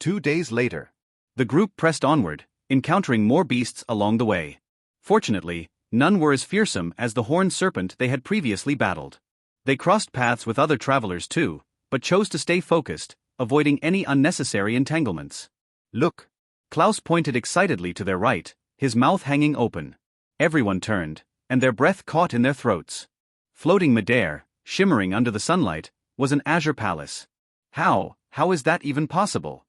2 days later. The group pressed onward, encountering more beasts along the way. Fortunately, none were as fearsome as the horned serpent they had previously battled. They crossed paths with other travelers too, but chose to stay focused, avoiding any unnecessary entanglements. Look! Klaus pointed excitedly to their right, his mouth hanging open. Everyone turned, and their breath caught in their throats. Floating midair, shimmering under the sunlight, was an azure palace. How is that even possible?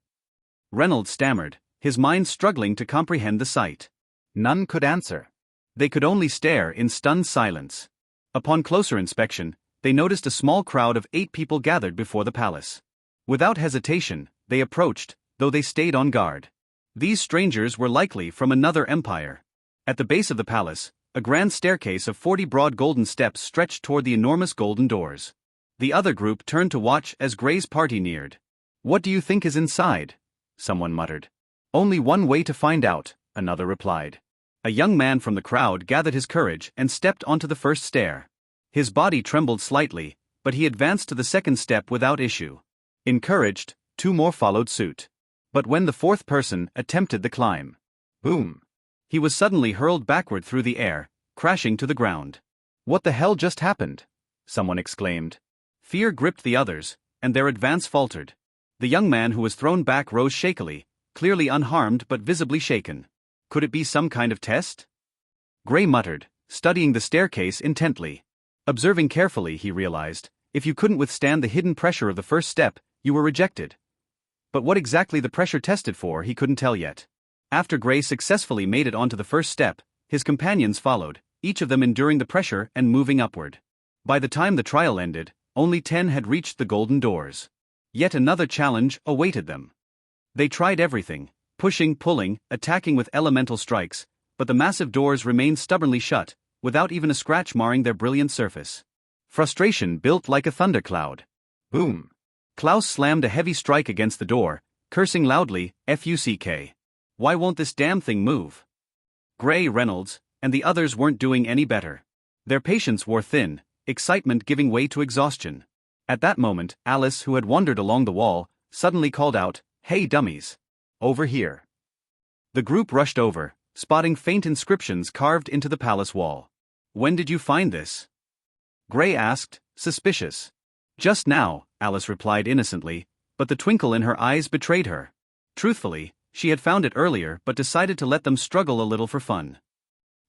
Reynolds stammered, his mind struggling to comprehend the sight. None could answer. They could only stare in stunned silence. Upon closer inspection, they noticed a small crowd of 8 people gathered before the palace. Without hesitation, they approached, though they stayed on guard. These strangers were likely from another empire. At the base of the palace, a grand staircase of 40 broad golden steps stretched toward the enormous golden doors. The other group turned to watch as Gray's party neared. "What do you think is inside?" someone muttered. "Only one way to find out," another replied. A young man from the crowd gathered his courage and stepped onto the first stair. His body trembled slightly, but he advanced to the second step without issue. Encouraged, 2 more followed suit. But when the 4th person attempted the climb, boom! He was suddenly hurled backward through the air, crashing to the ground. "What the hell just happened?" someone exclaimed. Fear gripped the others, and their advance faltered. The young man who was thrown back rose shakily, clearly unharmed but visibly shaken. Could it be some kind of test? Gray muttered, studying the staircase intently. Observing carefully, he realized, if you couldn't withstand the hidden pressure of the first step, you were rejected. But what exactly the pressure tested for he couldn't tell yet. After Gray successfully made it onto the first step, his companions followed, each of them enduring the pressure and moving upward. By the time the trial ended, only 10 had reached the golden doors. Yet another challenge awaited them. They tried everything, pushing, pulling, attacking with elemental strikes, but the massive doors remained stubbornly shut, without even a scratch marring their brilliant surface. Frustration built like a thundercloud. Boom! Klaus slammed a heavy strike against the door, cursing loudly, "Fuck. Why won't this damn thing move?" Gray, Reynolds, and the others weren't doing any better. Their patience wore thin, excitement giving way to exhaustion. At that moment, Alice, who had wandered along the wall, suddenly called out, "Hey dummies! Over here!" The group rushed over, spotting faint inscriptions carved into the palace wall. "When did you find this?" Gray asked, suspicious. "Just now," Alice replied innocently, but the twinkle in her eyes betrayed her. Truthfully, she had found it earlier but decided to let them struggle a little for fun.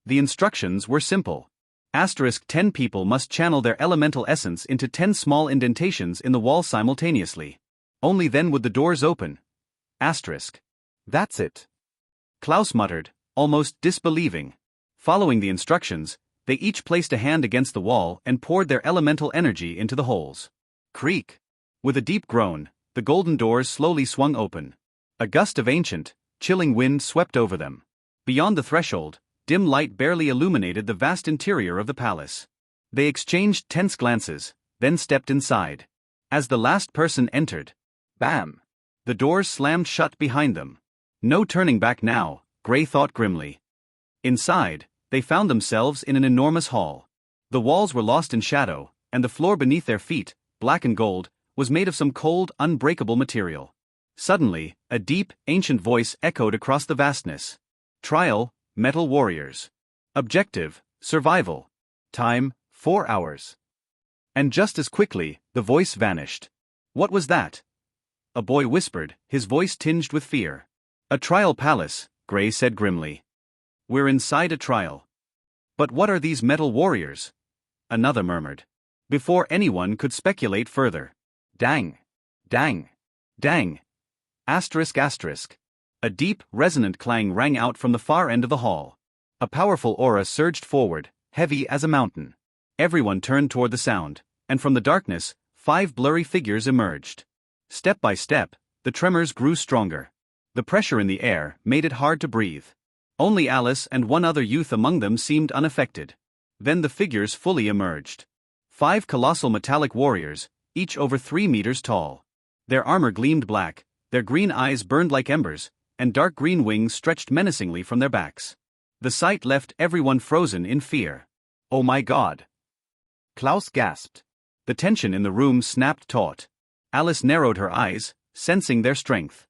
The instructions were simple. 10 people must channel their elemental essence into 10 small indentations in the wall simultaneously. Only then would the doors open. That's it. Klaus muttered, almost disbelieving. Following the instructions, they each placed a hand against the wall and poured their elemental energy into the holes. Creak! With a deep groan, the golden doors slowly swung open. A gust of ancient, chilling wind swept over them. Beyond the threshold, dim light barely illuminated the vast interior of the palace. They exchanged tense glances, then stepped inside. As the last person entered, bam! The doors slammed shut behind them. No turning back now, Gray thought grimly. Inside, they found themselves in an enormous hall. The walls were lost in shadow, and the floor beneath their feet, black and gold, was made of some cold, unbreakable material. Suddenly, a deep, ancient voice echoed across the vastness. Trial, Metal Warriors. Objective, survival. Time, 4 hours. And just as quickly, the voice vanished. What was that? A boy whispered, his voice tinged with fear. A trial palace, Gray said grimly. We're inside a trial. But what are these metal warriors? Another murmured. Before anyone could speculate further. Dang. Dang. Dang. Asterisk asterisk. A deep, resonant clang rang out from the far end of the hall. A powerful aura surged forward, heavy as a mountain. Everyone turned toward the sound, and from the darkness, 5 blurry figures emerged. Step by step, the tremors grew stronger. The pressure in the air made it hard to breathe. Only Alice and one other youth among them seemed unaffected. Then the figures fully emerged. 5 colossal metallic warriors, each over 3 meters tall. Their armor gleamed black, their green eyes burned like embers, and dark green wings stretched menacingly from their backs. The sight left everyone frozen in fear. Oh my God! Klaus gasped. The tension in the room snapped taut. Alice narrowed her eyes, sensing their strength.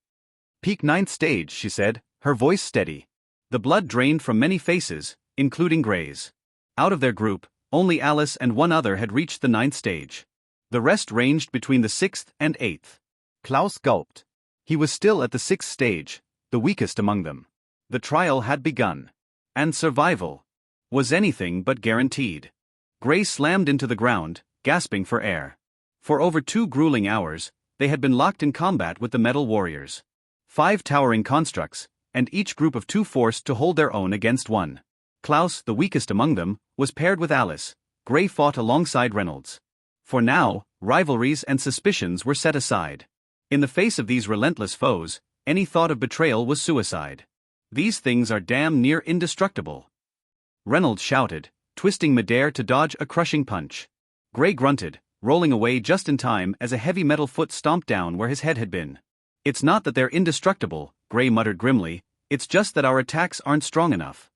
Peak 9th stage, she said, her voice steady. The blood drained from many faces, including Gray's. Out of their group, only Alice and one other had reached the 9th stage. The rest ranged between the 6th and 8th. Klaus gulped. He was still at the 6th stage, the weakest among them. The trial had begun. And survival was anything but guaranteed. Gray slammed into the ground, gasping for air. For over 2 grueling hours, they had been locked in combat with the metal warriors. 5 towering constructs, and each group of 2 forced to hold their own against one. Klaus, the weakest among them, was paired with Alice. Gray fought alongside Reynolds. For now, rivalries and suspicions were set aside. In the face of these relentless foes, any thought of betrayal was suicide. These things are damn near indestructible. Reynolds shouted, twisting midair to dodge a crushing punch. Gray grunted, rolling away just in time as a heavy metal foot stomped down where his head had been. It's not that they're indestructible, Gray muttered grimly, it's just that our attacks aren't strong enough.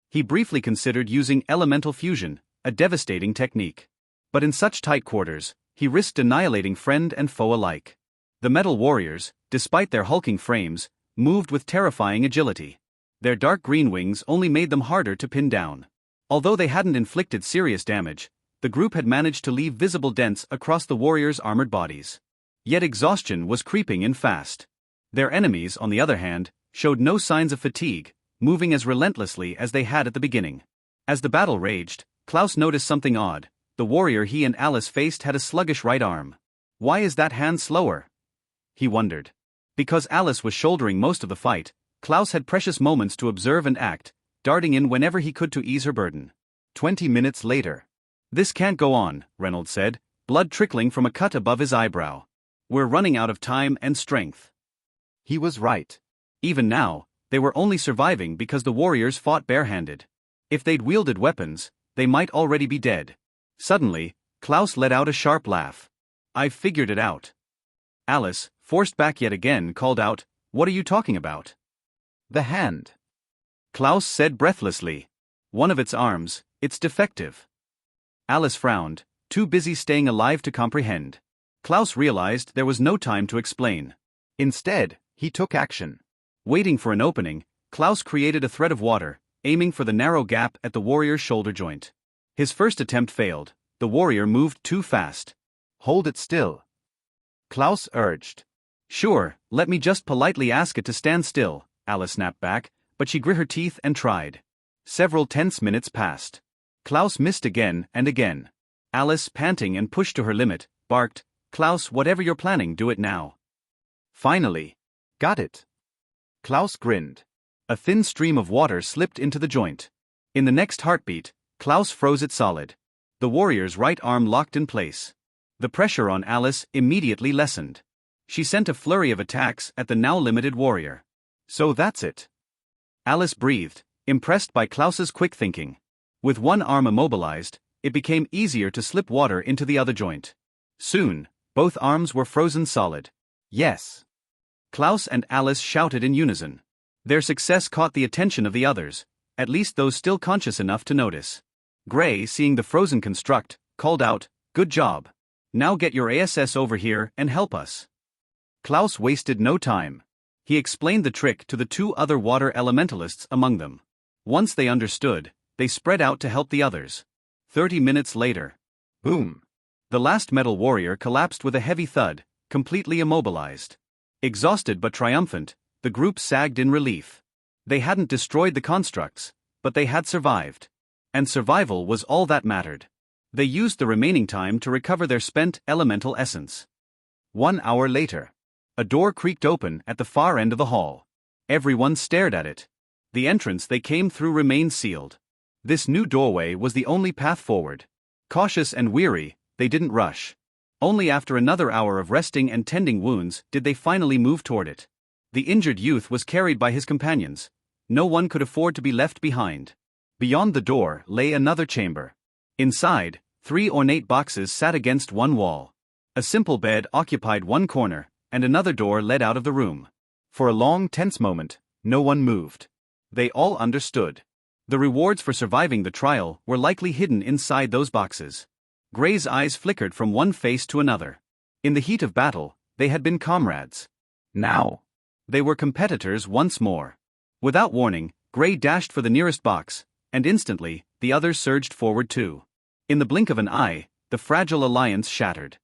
He briefly considered using elemental fusion, a devastating technique. But in such tight quarters, he risked annihilating friend and foe alike. The metal warriors, despite their hulking frames, moved with terrifying agility. Their dark green wings only made them harder to pin down. Although they hadn't inflicted serious damage, the group had managed to leave visible dents across the warriors' armored bodies. Yet exhaustion was creeping in fast. Their enemies, on the other hand, showed no signs of fatigue, moving as relentlessly as they had at the beginning. As the battle raged, Klaus noticed something odd. The warrior he and Alice faced had a sluggish right arm. Why is that hand slower? He wondered. Because Alice was shouldering most of the fight, Klaus had precious moments to observe and act, darting in whenever he could to ease her burden. 20 minutes later. This can't go on, Reynolds said, blood trickling from a cut above his eyebrow. We're running out of time and strength. He was right. Even now, they were only surviving because the warriors fought barehanded. If they'd wielded weapons, they might already be dead. Suddenly, Klaus let out a sharp laugh. I've figured it out. Alice, forced back yet again, called out, What are you talking about? The hand. Klaus said breathlessly. One of its arms, it's defective. Alice frowned, too busy staying alive to comprehend. Klaus realized there was no time to explain. Instead, he took action. Waiting for an opening, Klaus created a thread of water, aiming for the narrow gap at the warrior's shoulder joint. His first attempt failed. The warrior moved too fast. Hold it still. Klaus urged. Sure, let me just politely ask it to stand still, Alice snapped back, but she grit her teeth and tried. Several tense minutes passed. Klaus missed again and again. Alice, panting and pushed to her limit, barked, Klaus, whatever you're planning, do it now. Finally. Got it. Klaus grinned. A thin stream of water slipped into the joint. In the next heartbeat, Klaus froze it solid. The warrior's right arm locked in place. The pressure on Alice immediately lessened. She sent a flurry of attacks at the now limited warrior. So that's it. Alice breathed, impressed by Klaus's quick thinking. With one arm immobilized, it became easier to slip water into the other joint. Soon, both arms were frozen solid. Yes. Klaus and Alice shouted in unison. Their success caught the attention of the others, at least those still conscious enough to notice. Gray, seeing the frozen construct, called out, Good job. Now get your ASS over here and help us. Klaus wasted no time. He explained the trick to the 2 other water elementalists among them. Once they understood, they spread out to help the others. 30 minutes later. Boom. The last metal warrior collapsed with a heavy thud, completely immobilized. Exhausted but triumphant, the group sagged in relief. They hadn't destroyed the constructs, but they had survived. And survival was all that mattered. They used the remaining time to recover their spent elemental essence. 1 hour later. A door creaked open at the far end of the hall. Everyone stared at it. The entrance they came through remained sealed. This new doorway was the only path forward. Cautious and weary, they didn't rush. Only after another hour of resting and tending wounds did they finally move toward it. The injured youth was carried by his companions. No one could afford to be left behind. Beyond the door lay another chamber. Inside, 3 ornate boxes sat against one wall. A simple bed occupied one corner, and another door led out of the room. For a long, tense moment, no one moved. They all understood. The rewards for surviving the trial were likely hidden inside those boxes. Gray's eyes flickered from one face to another. In the heat of battle, they had been comrades. Now, They were competitors once more. Without warning, Gray dashed for the nearest box, and instantly, the others surged forward too. In the blink of an eye, the fragile alliance shattered.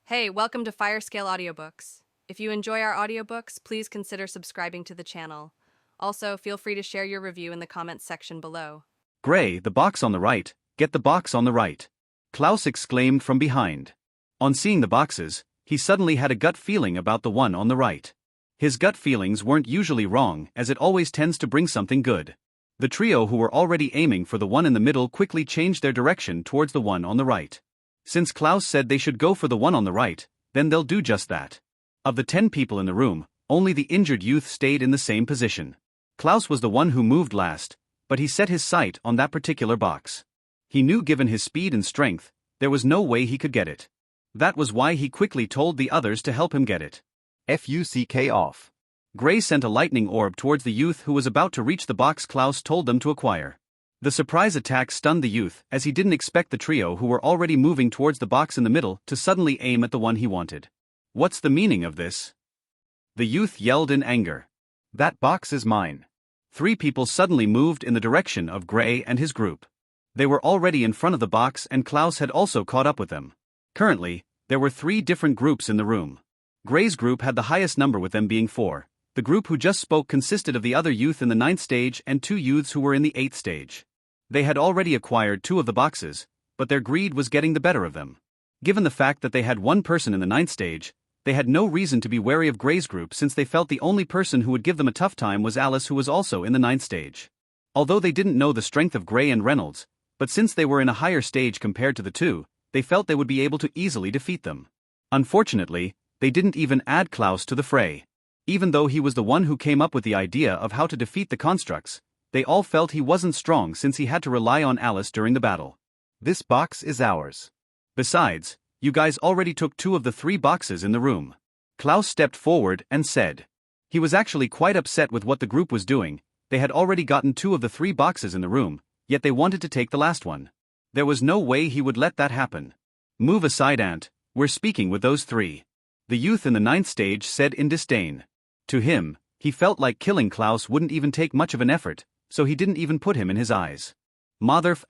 Hey, welcome to Firescale Audiobooks. If you enjoy our audiobooks, please consider subscribing to the channel. Also, feel free to share your review in the comments section below. Gray, the box on the right, get the box on the right. Klaus exclaimed from behind. On seeing the boxes, he suddenly had a gut feeling about the one on the right. His gut feelings weren't usually wrong, as it always tends to bring something good. The trio who were already aiming for the one in the middle quickly changed their direction towards the one on the right. Since Klaus said they should go for the one on the right, then they'll do just that. Of the 10 people in the room, only the injured youth stayed in the same position. Klaus was the one who moved last, but he set his sight on that particular box. He knew given his speed and strength, there was no way he could get it. That was why he quickly told the others to help him get it. FUCK off. Gray sent a lightning orb towards the youth who was about to reach the box Klaus told them to acquire. The surprise attack stunned the youth, as he didn't expect the trio who were already moving towards the box in the middle to suddenly aim at the one he wanted. What's the meaning of this? The youth yelled in anger. That box is mine. 3 people suddenly moved in the direction of Gray and his group. They were already in front of the box and Klaus had also caught up with them. Currently, there were 3 different groups in the room. Gray's group had the highest number with them being 4. The group who just spoke consisted of the other youth in the 9th stage and 2 youths who were in the 8th stage. They had already acquired 2 of the boxes, but their greed was getting the better of them. Given the fact that they had 1 person in the 9th stage, they had no reason to be wary of Gray's group since they felt the only person who would give them a tough time was Alice, who was also in the 9th stage. Although they didn't know the strength of Gray and Reynolds, but since they were in a higher stage compared to the 2, they felt they would be able to easily defeat them. Unfortunately, they didn't even add Klaus to the fray. Even though he was the one who came up with the idea of how to defeat the constructs, they all felt he wasn't strong since he had to rely on Alice during the battle. This box is ours. Besides, you guys already took 2 of the 3 boxes in the room. Klaus stepped forward and said. He was actually quite upset with what the group was doing. They had already gotten 2 of the 3 boxes in the room, yet they wanted to take the last one. There was no way he would let that happen. Move aside, Ant, we're speaking with those 3. The youth in the 9th stage said in disdain. To him, he felt like killing Klaus wouldn't even take much of an effort, so he didn't even put him in his eyes. Motherf************.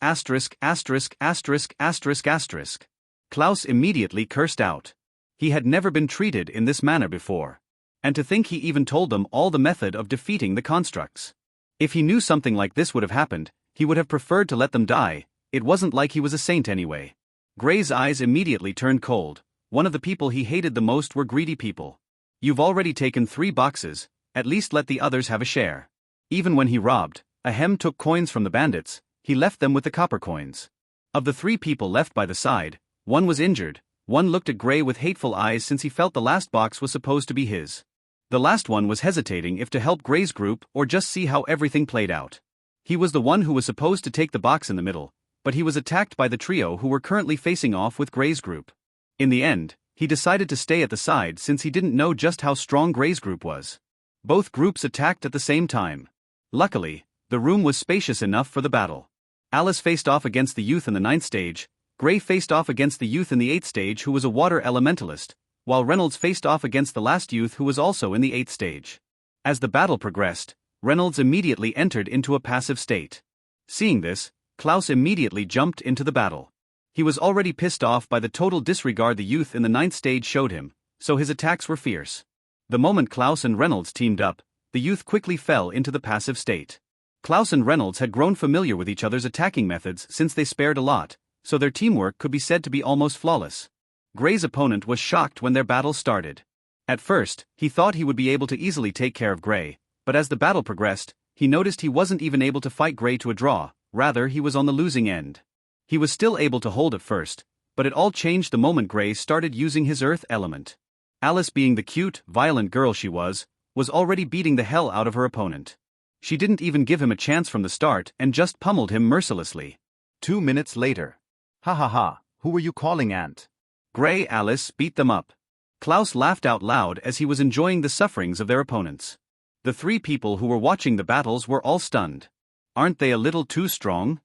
Klaus immediately cursed out. He had never been treated in this manner before. And to think he even told them all the method of defeating the constructs. If he knew something like this would have happened, he would have preferred to let them die. It wasn't like he was a saint anyway. Gray's eyes immediately turned cold. One of the people he hated the most were greedy people. You've already taken 3 boxes, at least let the others have a share. Even when he robbed, Ahem took coins from the bandits, he left them with the copper coins. Of the 3 people left by the side, 1 was injured, 1 looked at Gray with hateful eyes since he felt the last box was supposed to be his. The last one was hesitating if to help Gray's group or just see how everything played out. He was the one who was supposed to take the box in the middle, but he was attacked by the trio who were currently facing off with Gray's group. In the end, he decided to stay at the side since he didn't know just how strong Gray's group was. Both groups attacked at the same time. Luckily, the room was spacious enough for the battle. Alice faced off against the youth in the 9th stage, Gray faced off against the youth in the 8th stage who was a water elementalist, while Reynolds faced off against the last youth who was also in the 8th stage. As the battle progressed, Reynolds immediately entered into a passive state. Seeing this, Klaus immediately jumped into the battle. He was already pissed off by the total disregard the youth in the 9th stage showed him, so his attacks were fierce. The moment Klaus and Reynolds teamed up, the youth quickly fell into the passive state. Klaus and Reynolds had grown familiar with each other's attacking methods since they spared a lot, so their teamwork could be said to be almost flawless. Gray's opponent was shocked when their battle started. At first, he thought he would be able to easily take care of Gray, but as the battle progressed, he noticed he wasn't even able to fight Gray to a draw, rather he was on the losing end. He was still able to hold at first, but it all changed the moment Gray started using his earth element. Alice, being the cute, violent girl she was already beating the hell out of her opponent. She didn't even give him a chance from the start and just pummeled him mercilessly. 2 minutes later. Ha ha ha, who were you calling Ant? Gray Alice beat them up. Klaus laughed out loud as he was enjoying the sufferings of their opponents. The 3 people who were watching the battles were all stunned. Aren't they a little too strong?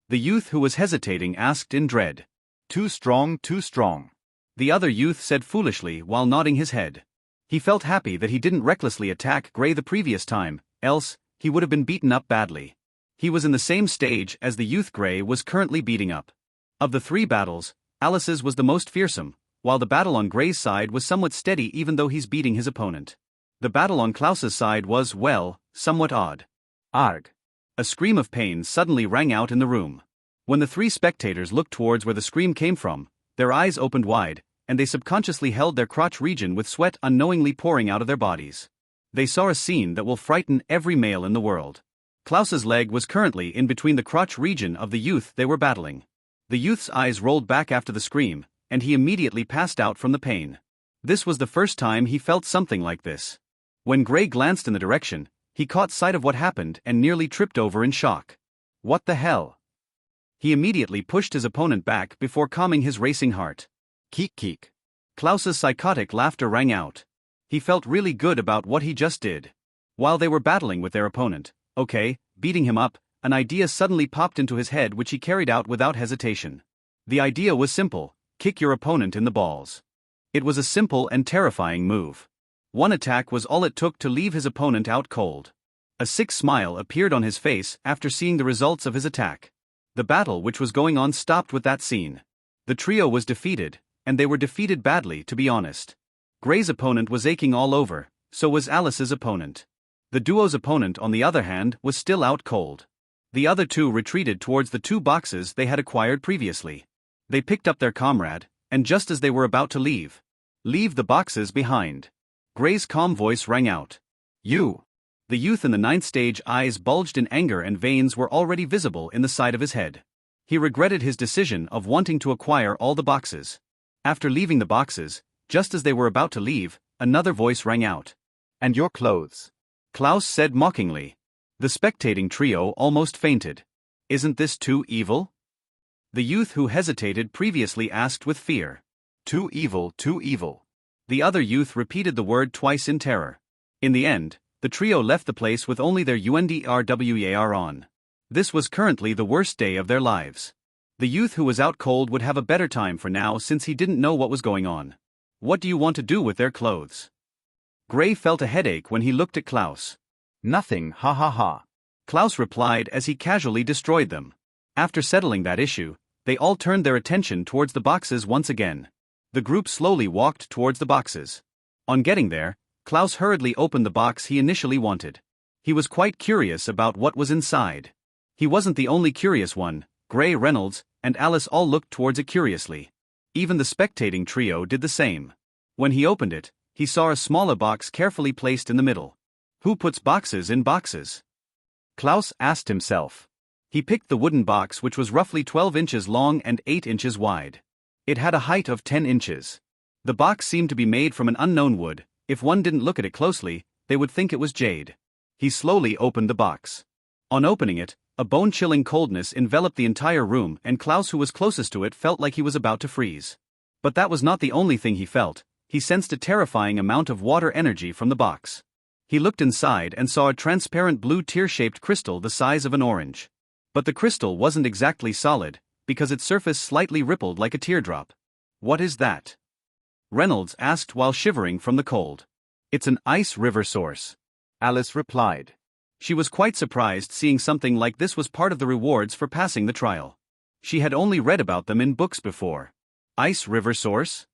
The youth who was hesitating asked in dread. Too strong, too strong. The other youth said foolishly while nodding his head. He felt happy that he didn't recklessly attack Gray the previous time, else, he would have been beaten up badly. He was in the same stage as the youth Gray was currently beating up. Of the three battles, Alice's was the most fearsome, while the battle on Gray's side was somewhat steady even though he's beating his opponent. The battle on Klaus's side was, well, somewhat odd. Arg! A scream of pain suddenly rang out in the room. When the three spectators looked towards where the scream came from, their eyes opened wide, and they subconsciously held their crotch region with sweat unknowingly pouring out of their bodies. They saw a scene that will frighten every male in the world. Klaus's leg was currently in between the crotch region of the youth they were battling. The youth's eyes rolled back after the scream, and he immediately passed out from the pain. This was the first time he felt something like this. When Gray glanced in the direction, he caught sight of what happened and nearly tripped over in shock. What the hell? He immediately pushed his opponent back before calming his racing heart. Keek keek. Klaus's psychotic laughter rang out. He felt really good about what he just did. While they were battling with their opponent, beating him up, an idea suddenly popped into his head which he carried out without hesitation. The idea was simple: kick your opponent in the balls. It was a simple and terrifying move. One attack was all it took to leave his opponent out cold. A sick smile appeared on his face after seeing the results of his attack. The battle which was going on stopped with that scene. The trio was defeated, and they were defeated badly, to be honest. Gray's opponent was aching all over, so was Alice's opponent. The duo's opponent, on the other hand, was still out cold. The other two retreated towards the two boxes they had acquired previously. They picked up their comrade, and just as they were about to leave the boxes behind, Gray's calm voice rang out. You! The youth in the ninth stage eyes bulged in anger and veins were already visible in the side of his head. He regretted his decision of wanting to acquire all the boxes. After leaving the boxes, just as they were about to leave, another voice rang out. And your clothes? Klaus said mockingly. The spectating trio almost fainted. Isn't this too evil? The youth who hesitated previously asked with fear. Too evil, too evil. The other youth repeated the word twice in terror. In the end, the trio left the place with only their UNDRWEAR on. This was currently the worst day of their lives. The youth who was out cold would have a better time for now since he didn't know what was going on. What do you want to do with their clothes? Gray felt a headache when he looked at Klaus. Nothing, ha ha ha. Klaus replied as he casually destroyed them. After settling that issue, they all turned their attention towards the boxes once again. The group slowly walked towards the boxes. On getting there, Klaus hurriedly opened the box he initially wanted. He was quite curious about what was inside. He wasn't the only curious one. Gray, Reynolds, and Alice all looked towards it curiously. Even the spectating trio did the same. When he opened it, he saw a smaller box carefully placed in the middle. Who puts boxes in boxes? Klaus asked himself. He picked the wooden box which was roughly 12 inches long and 8 inches wide. It had a height of 10 inches. The box seemed to be made from an unknown wood. If one didn't look at it closely, they would think it was jade. He slowly opened the box. On opening it, a bone-chilling coldness enveloped the entire room and Klaus, who was closest to it, felt like he was about to freeze. But that was not the only thing he felt. He sensed a terrifying amount of water energy from the box. He looked inside and saw a transparent blue tear-shaped crystal the size of an orange. But the crystal wasn't exactly solid, because its surface slightly rippled like a teardrop. What is that? Reynolds asked while shivering from the cold. It's an ice river source, Alice replied. She was quite surprised seeing something like this was part of the rewards for passing the trial. She had only read about them in books before. Ice river source?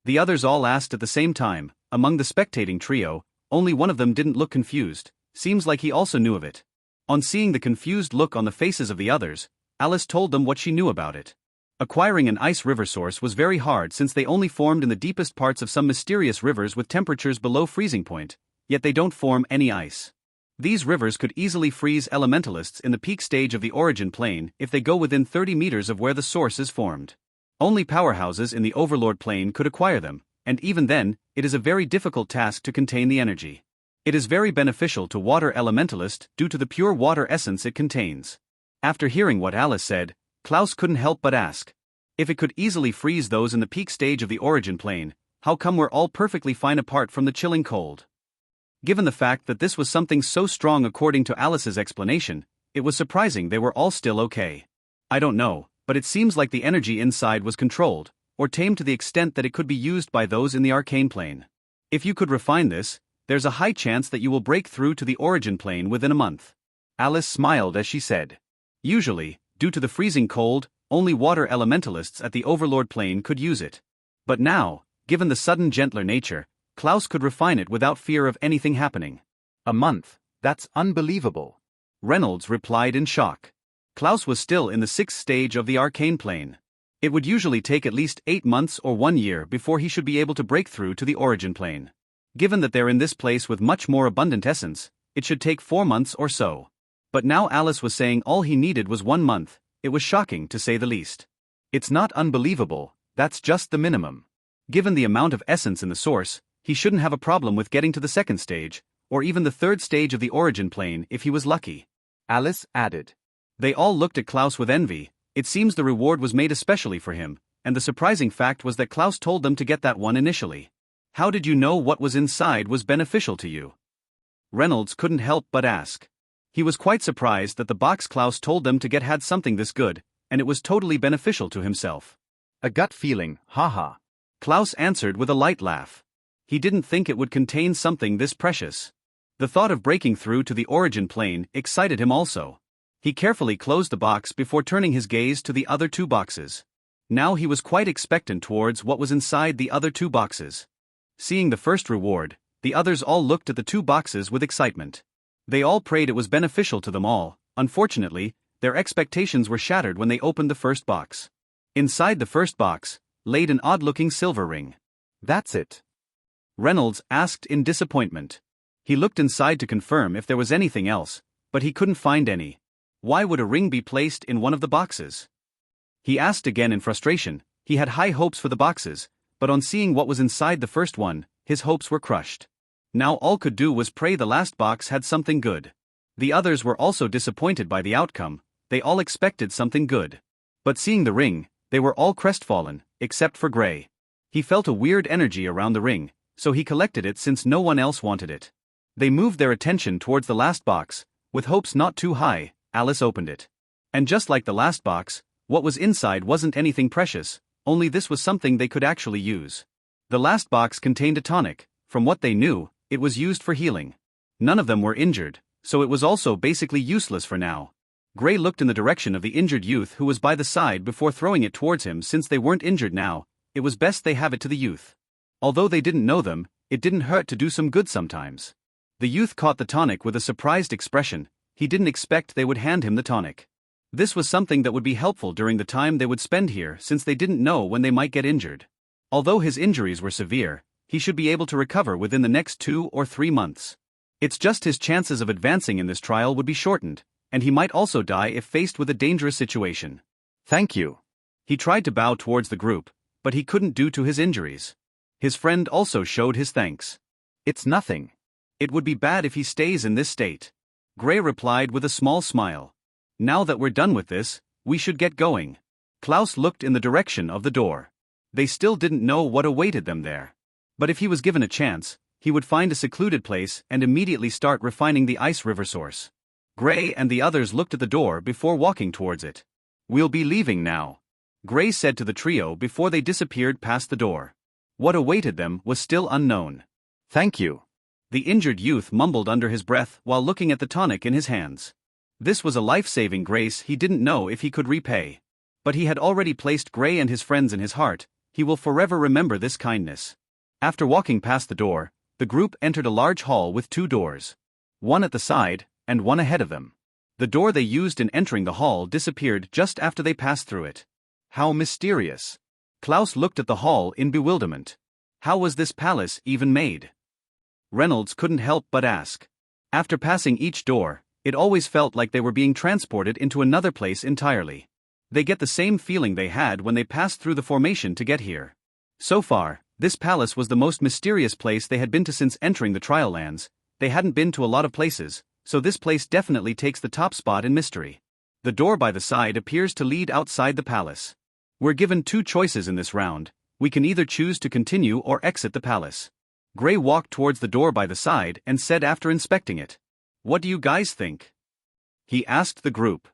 The others all asked at the same time. Among the spectating trio, only one of them didn't look confused. Seems like he also knew of it. On seeing the confused look on the faces of the others, Alice told them what she knew about it. Acquiring an ice river source was very hard since they only formed in the deepest parts of some mysterious rivers with temperatures below freezing point, yet they don't form any ice. These rivers could easily freeze elementalists in the peak stage of the origin plane if they go within 30 meters of where the source is formed. Only powerhouses in the overlord plane could acquire them, and even then, it is a very difficult task to contain the energy. It is very beneficial to water elementalist due to the pure water essence it contains. After hearing what Alice said, Klaus couldn't help but ask. If it could easily freeze those in the peak stage of the origin plane, how come we're all perfectly fine apart from the chilling cold? Given the fact that this was something so strong according to Alice's explanation, it was surprising they were all still okay. I don't know, but it seems like the energy inside was controlled, or tamed to the extent that it could be used by those in the arcane plane. If you could refine this, there's a high chance that you will break through to the origin plane within a month. Alice smiled as she said. Usually, due to the freezing cold, only water elementalists at the Overlord plane could use it. But now, given the sudden gentler nature, Klaus could refine it without fear of anything happening. A month, that's unbelievable. Reynolds replied in shock. Klaus was still in the 6th stage of the arcane plane. It would usually take at least 8 months or 1 year before he should be able to break through to the origin plane. Given that they're in this place with much more abundant essence, it should take 4 months or so. But now Alice was saying all he needed was 1 month. It was shocking to say the least. It's not unbelievable, that's just the minimum. Given the amount of essence in the source, he shouldn't have a problem with getting to the 2nd stage, or even the 3rd stage of the origin plane if he was lucky. Alice added. They all looked at Klaus with envy. It seems the reward was made especially for him, and the surprising fact was that Klaus told them to get that one initially. How did you know what was inside was beneficial to you? Reynolds couldn't help but ask. He was quite surprised that the box Klaus told them to get had something this good, and it was totally beneficial to himself. A gut feeling, haha. Klaus answered with a light laugh. He didn't think it would contain something this precious. The thought of breaking through to the origin plane excited him also. He carefully closed the box before turning his gaze to the other 2 boxes. Now he was quite expectant towards what was inside the other 2 boxes. Seeing the first reward, the others all looked at the 2 boxes with excitement. They all prayed it was beneficial to them all. Unfortunately, their expectations were shattered when they opened the first box. Inside the first box, laid an odd-looking silver ring. That's it? Reynolds asked in disappointment. He looked inside to confirm if there was anything else, but he couldn't find any. Why would a ring be placed in one of the boxes? He asked again in frustration. He had high hopes for the boxes, but on seeing what was inside the first one, his hopes were crushed. Now all could do was pray the last box had something good. The others were also disappointed by the outcome. They all expected something good. But seeing the ring, they were all crestfallen, except for Gray. He felt a weird energy around the ring, so he collected it since no one else wanted it. They moved their attention towards the last box. With hopes not too high, Alice opened it. And just like the last box, what was inside wasn't anything precious, only this was something they could actually use. The last box contained a tonic. From what they knew, it was used for healing. None of them were injured, so it was also basically useless for now. Gray looked in the direction of the injured youth who was by the side before throwing it towards him. Since they weren't injured now, it was best they have it to the youth. Although they didn't know them, it didn't hurt to do some good sometimes. The youth caught the tonic with a surprised expression. He didn't expect they would hand him the tonic. This was something that would be helpful during the time they would spend here, since they didn't know when they might get injured. Although his injuries were severe, he should be able to recover within the next 2 or 3 months. It's just his chances of advancing in this trial would be shortened, and he might also die if faced with a dangerous situation. Thank you. He tried to bow towards the group, but he couldn't due to his injuries. His friend also showed his thanks. It's nothing. It would be bad if he stays in this state. Gray replied with a small smile. Now that we're done with this, we should get going. Klaus looked in the direction of the door. They still didn't know what awaited them there. But if he was given a chance, he would find a secluded place and immediately start refining the ice river source. Gray and the others looked at the door before walking towards it. We'll be leaving now, Gray said to the trio before they disappeared past the door. What awaited them was still unknown. Thank you. The injured youth mumbled under his breath while looking at the tonic in his hands. This was a life-saving grace he didn't know if he could repay. But he had already placed Gray and his friends in his heart. He will forever remember this kindness. After walking past the door, the group entered a large hall with 2 doors. One at the side, and one ahead of them. The door they used in entering the hall disappeared just after they passed through it. How mysterious. Klaus looked at the hall in bewilderment. How was this palace even made? Reynolds couldn't help but ask. After passing each door, it always felt like they were being transported into another place entirely. They get the same feeling they had when they passed through the formation to get here. So far, this palace was the most mysterious place they had been to since entering the trial lands. They hadn't been to a lot of places, so this place definitely takes the top spot in mystery. The door by the side appears to lead outside the palace. We're given 2 choices in this round. We can either choose to continue or exit the palace. Gray walked towards the door by the side and said after inspecting it. What do you guys think? He asked the group.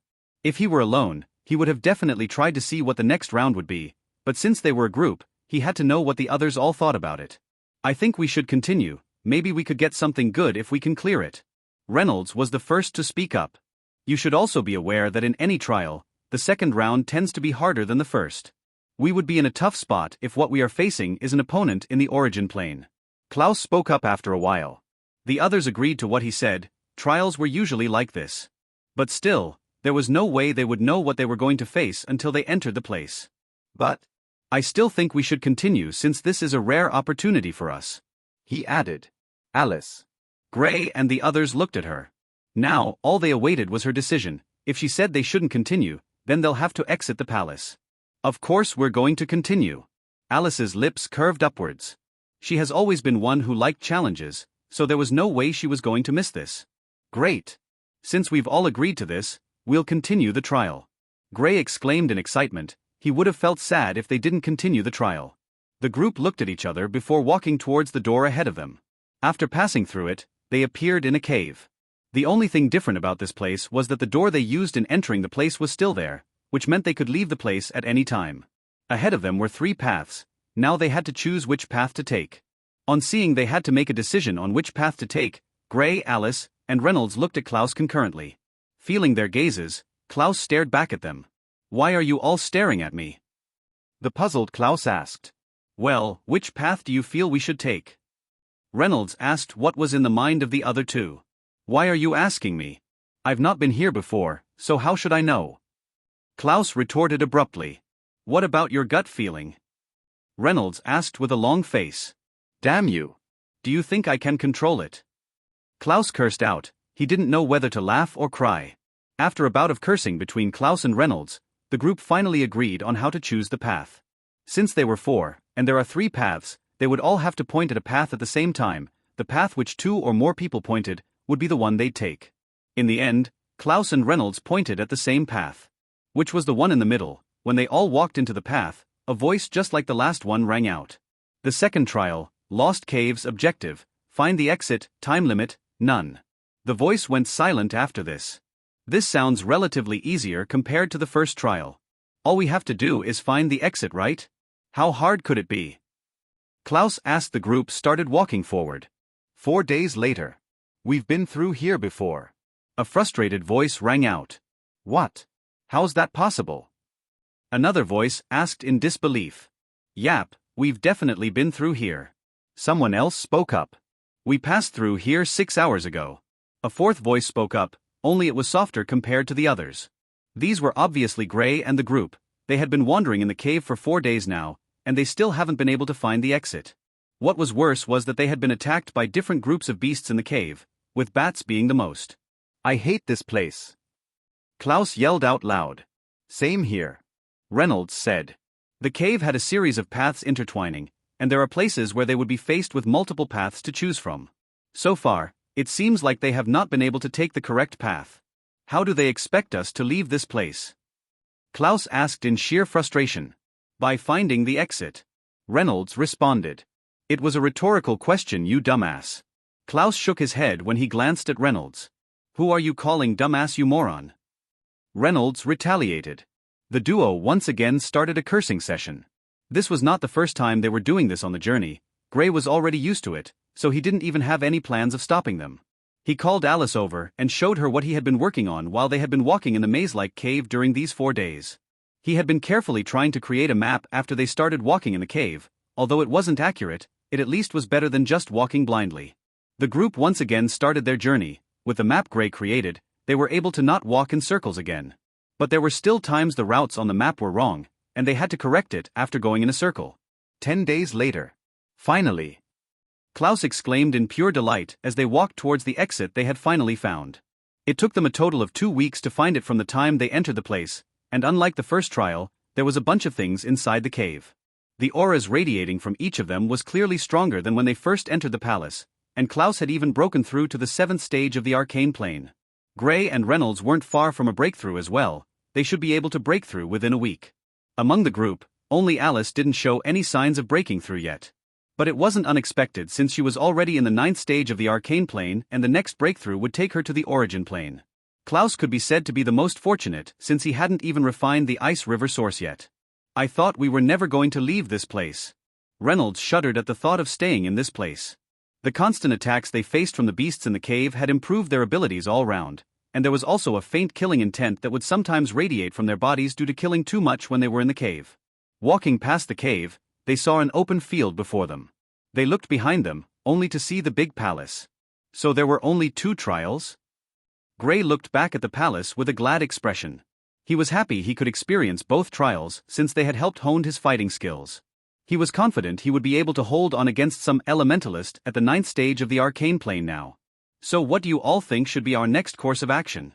If he were alone, he would have definitely tried to see what the next round would be, but since they were a group, he had to know what the others all thought about it. I think we should continue, maybe we could get something good if we can clear it. Reynolds was the first to speak up. You should also be aware that in any trial, the second round tends to be harder than the first. We would be in a tough spot if what we are facing is an opponent in the origin plane. Klaus spoke up after a while. The others agreed to what he said. Trials were usually like this. But still, there was no way they would know what they were going to face until they entered the place. But I still think we should continue since this is a rare opportunity for us, he added. Alice. Gray and the others looked at her. Now, all they awaited was her decision. If she said they shouldn't continue, then they'll have to exit the palace. Of course we're going to continue. Alice's lips curved upwards. She has always been one who liked challenges, so there was no way she was going to miss this. Great. Since we've all agreed to this, we'll continue the trial. Gray exclaimed in excitement. He would have felt sad if they didn't continue the trial. The group looked at each other before walking towards the door ahead of them. After passing through it, they appeared in a cave. The only thing different about this place was that the door they used in entering the place was still there, which meant they could leave the place at any time. Ahead of them were 3 paths. Now they had to choose which path to take. On seeing they had to make a decision on which path to take, Gray, Alice, and Reynolds looked at Klaus concurrently. Feeling their gazes, Klaus stared back at them. Why are you all staring at me? The puzzled Klaus asked. Well, which path do you feel we should take? Reynolds asked what was in the mind of the other two. Why are you asking me? I've not been here before, so how should I know? Klaus retorted abruptly. What about your gut feeling? Reynolds asked with a long face. Damn you. Do you think I can control it? Klaus cursed out. He didn't know whether to laugh or cry. After a bout of cursing between Klaus and Reynolds, the group finally agreed on how to choose the path. Since they were 4, and there are 3 paths, they would all have to point at a path at the same time. The path which 2 or more people pointed would be the one they'd take. In the end, Klaus and Reynolds pointed at the same path, which was the one in the middle. When they all walked into the path, a voice just like the last one rang out. The second trial, Lost Caves objective, find the exit, time limit, none. The voice went silent after this. This sounds relatively easier compared to the first trial. All we have to do is find the exit, right? How hard could it be? Klaus asked. The group started walking forward. 4 days later. We've been through here before. A frustrated voice rang out. What? How's that possible? Another voice asked in disbelief. Yap, we've definitely been through here. Someone else spoke up. We passed through here 6 hours ago. A fourth voice spoke up, only it was softer compared to the others. These were obviously Gray and the group. They had been wandering in the cave for 4 days now, and they still haven't been able to find the exit. What was worse was that they had been attacked by different groups of beasts in the cave, with bats being the most. I hate this place. Klaus yelled out loud. Same here. Reynolds said. The cave had a series of paths intertwining, and there are places where they would be faced with multiple paths to choose from. So far, it seems like they have not been able to take the correct path. How do they expect us to leave this place? Klaus asked in sheer frustration. By finding the exit. Reynolds responded. It was a rhetorical question, you dumbass. Klaus shook his head when he glanced at Reynolds. Who are you calling dumbass, you moron? Reynolds retaliated. The duo once again started a cursing session. This was not the first time they were doing this on the journey. Gray was already used to it, so he didn't even have any plans of stopping them. He called Alice over and showed her what he had been working on while they had been walking in the maze-like cave during these 4 days. He had been carefully trying to create a map after they started walking in the cave. Although it wasn't accurate, it at least was better than just walking blindly. The group once again started their journey. With the map Gray created, they were able to not walk in circles again. But there were still times the routes on the map were wrong, and they had to correct it after going in a circle. 10 days later. Finally! Klaus exclaimed in pure delight as they walked towards the exit they had finally found. It took them a total of 2 weeks to find it from the time they entered the place, and unlike the first trial, there was a bunch of things inside the cave. The auras radiating from each of them was clearly stronger than when they first entered the palace, and Klaus had even broken through to the 7th stage of the arcane plane. Gray and Reynolds weren't far from a breakthrough as well. They should be able to break through within a week. Among the group, only Alice didn't show any signs of breaking through yet. But it wasn't unexpected since she was already in the 9th stage of the arcane plane and the next breakthrough would take her to the origin plane. Klaus could be said to be the most fortunate since he hadn't even refined the ice river source yet. I thought we were never going to leave this place. Reynolds shuddered at the thought of staying in this place. The constant attacks they faced from the beasts in the cave had improved their abilities all round, and there was also a faint killing intent that would sometimes radiate from their bodies due to killing too much when they were in the cave. Walking past the cave, they saw an open field before them. They looked behind them, only to see the big palace. So there were only 2 trials? Gray looked back at the palace with a glad expression. He was happy he could experience both trials since they had helped hone his fighting skills. He was confident he would be able to hold on against some elementalist at the 9th stage of the arcane plane now. So what do you all think should be our next course of action?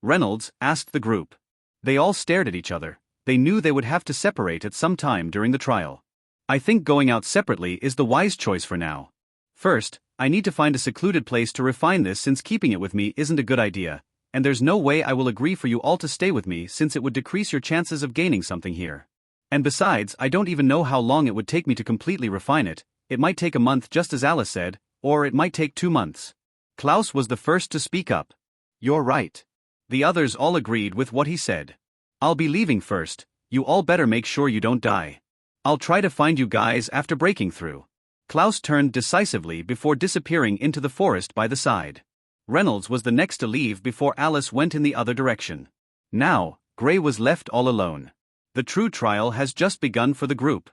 Reynolds asked the group. They all stared at each other. They knew they would have to separate at some time during the trial. I think going out separately is the wise choice for now. First, I need to find a secluded place to refine this since keeping it with me isn't a good idea, and there's no way I will agree for you all to stay with me since it would decrease your chances of gaining something here. And besides, I don't even know how long it would take me to completely refine it. It might take a month just as Alice said, or it might take 2 months. Klaus was the first to speak up. You're right. The others all agreed with what he said. I'll be leaving first, you all better make sure you don't die. I'll try to find you guys after breaking through. Klaus turned decisively before disappearing into the forest by the side. Reynolds was the next to leave before Alice went in the other direction. Now, Gray was left all alone. The true trial has just begun for the group.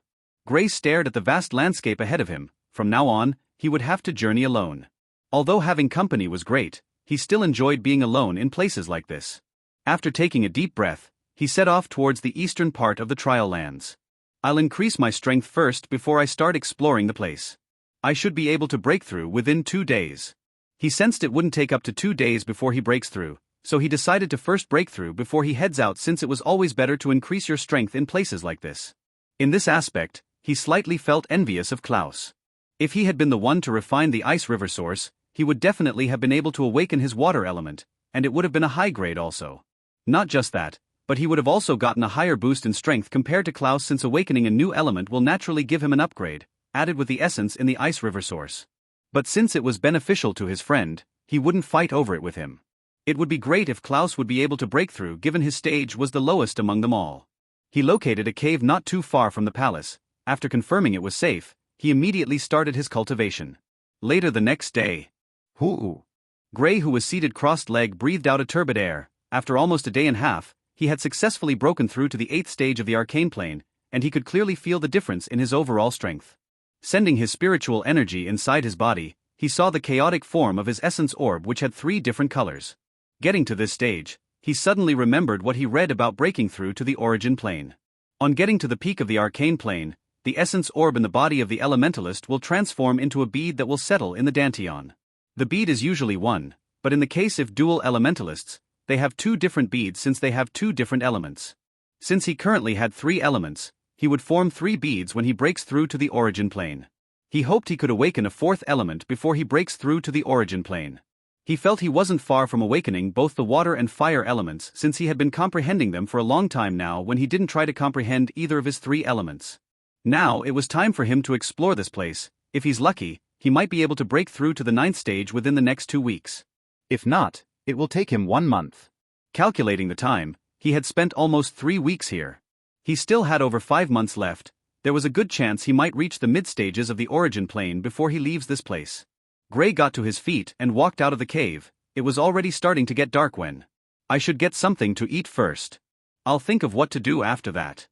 Gray stared at the vast landscape ahead of him. From now on, he would have to journey alone. Although having company was great, he still enjoyed being alone in places like this. After taking a deep breath, he set off towards the eastern part of the trial lands. I'll increase my strength first before I start exploring the place. I should be able to break through within 2 days. He sensed it wouldn't take up to 2 days before he breaks through, so he decided to first break through before he heads out since it was always better to increase your strength in places like this. In this aspect, he slightly felt envious of Klaus. If he had been the one to refine the ice river source, he would definitely have been able to awaken his water element, and it would have been a high grade also. Not just that, but he would have also gotten a higher boost in strength compared to Klaus since awakening a new element will naturally give him an upgrade, added with the essence in the ice river source. But since it was beneficial to his friend, he wouldn't fight over it with him. It would be great if Klaus would be able to break through given his stage was the lowest among them all. He located a cave not too far from the palace. After confirming it was safe, he immediately started his cultivation. Later the next day, Gray, who was seated crossed-legged, breathed out a turbid air. After almost a day and a half, he had successfully broken through to the 8th stage of the arcane plane, and he could clearly feel the difference in his overall strength. Sending his spiritual energy inside his body, he saw the chaotic form of his essence orb which had 3 different colors. Getting to this stage, he suddenly remembered what he read about breaking through to the origin plane. On getting to the peak of the arcane plane, the essence orb in the body of the elementalist will transform into a bead that will settle in the dantian. The bead is usually one, but in the case of dual elementalists, they have 2 different beads since they have 2 different elements. Since he currently had 3 elements, he would form 3 beads when he breaks through to the origin plane. He hoped he could awaken a 4th element before he breaks through to the origin plane. He felt he wasn't far from awakening both the water and fire elements since he had been comprehending them for a long time now when he didn't try to comprehend either of his 3 elements. Now it was time for him to explore this place. If he's lucky, he might be able to break through to the 9th stage within the next 2 weeks. If not, it will take him 1 month. Calculating the time, he had spent almost 3 weeks here. He still had over 5 months left. There was a good chance he might reach the mid-stages of the origin plane before he leaves this place. Gray got to his feet and walked out of the cave. It was already starting to get dark when. I should get something to eat first. I'll think of what to do after that.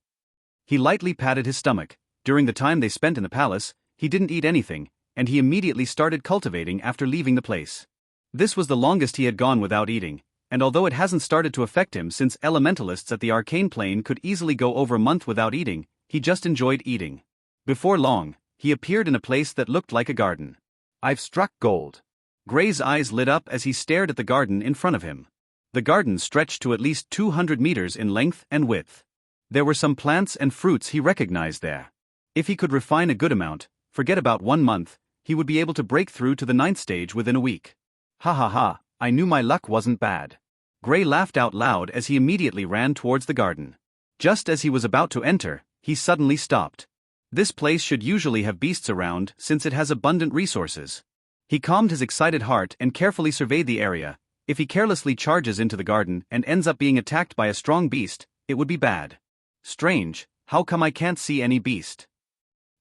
He lightly patted his stomach. During the time they spent in the palace, he didn't eat anything, and he immediately started cultivating after leaving the place. This was the longest he had gone without eating, and although it hasn't started to affect him since elementalists at the arcane plane could easily go over a month without eating, he just enjoyed eating. Before long, he appeared in a place that looked like a garden. I've struck gold. Gray's eyes lit up as he stared at the garden in front of him. The garden stretched to at least 200 meters in length and width. There were some plants and fruits he recognized there. If he could refine a good amount, forget about 1 month, he would be able to break through to the 9th stage within a week. Ha ha ha, I knew my luck wasn't bad. Gray laughed out loud as he immediately ran towards the garden. Just as he was about to enter, he suddenly stopped. This place should usually have beasts around since it has abundant resources. He calmed his excited heart and carefully surveyed the area. If he carelessly charges into the garden and ends up being attacked by a strong beast, it would be bad. Strange, how come I can't see any beast?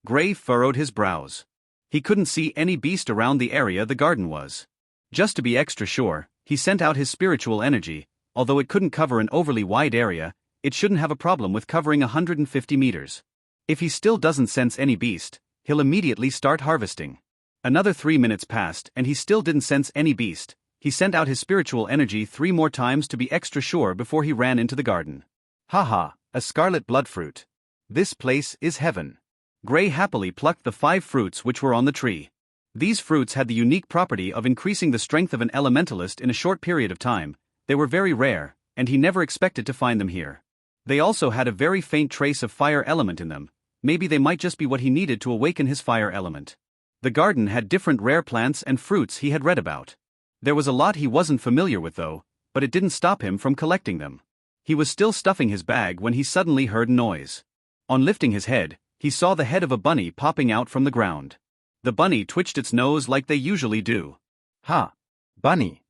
Gray furrowed his brows. He couldn't see any beast around the area the garden was. Just to be extra sure, he sent out his spiritual energy. Although it couldn't cover an overly wide area, it shouldn't have a problem with covering 150 meters. If he still doesn't sense any beast, he'll immediately start harvesting. Another 3 minutes passed and he still didn't sense any beast. He sent out his spiritual energy 3 more times to be extra sure before he ran into the garden. Haha, a scarlet bloodfruit. This place is heaven. Gray happily plucked the 5 fruits which were on the tree. These fruits had the unique property of increasing the strength of an elementalist in a short period of time. They were very rare, and he never expected to find them here. They also had a very faint trace of fire element in them. Maybe they might just be what he needed to awaken his fire element. The garden had different rare plants and fruits he had read about. There was a lot he wasn't familiar with though, but it didn't stop him from collecting them. He was still stuffing his bag when he suddenly heard a noise. On lifting his head, he saw the head of a bunny popping out from the ground. The bunny twitched its nose like they usually do. Ha! Bunny!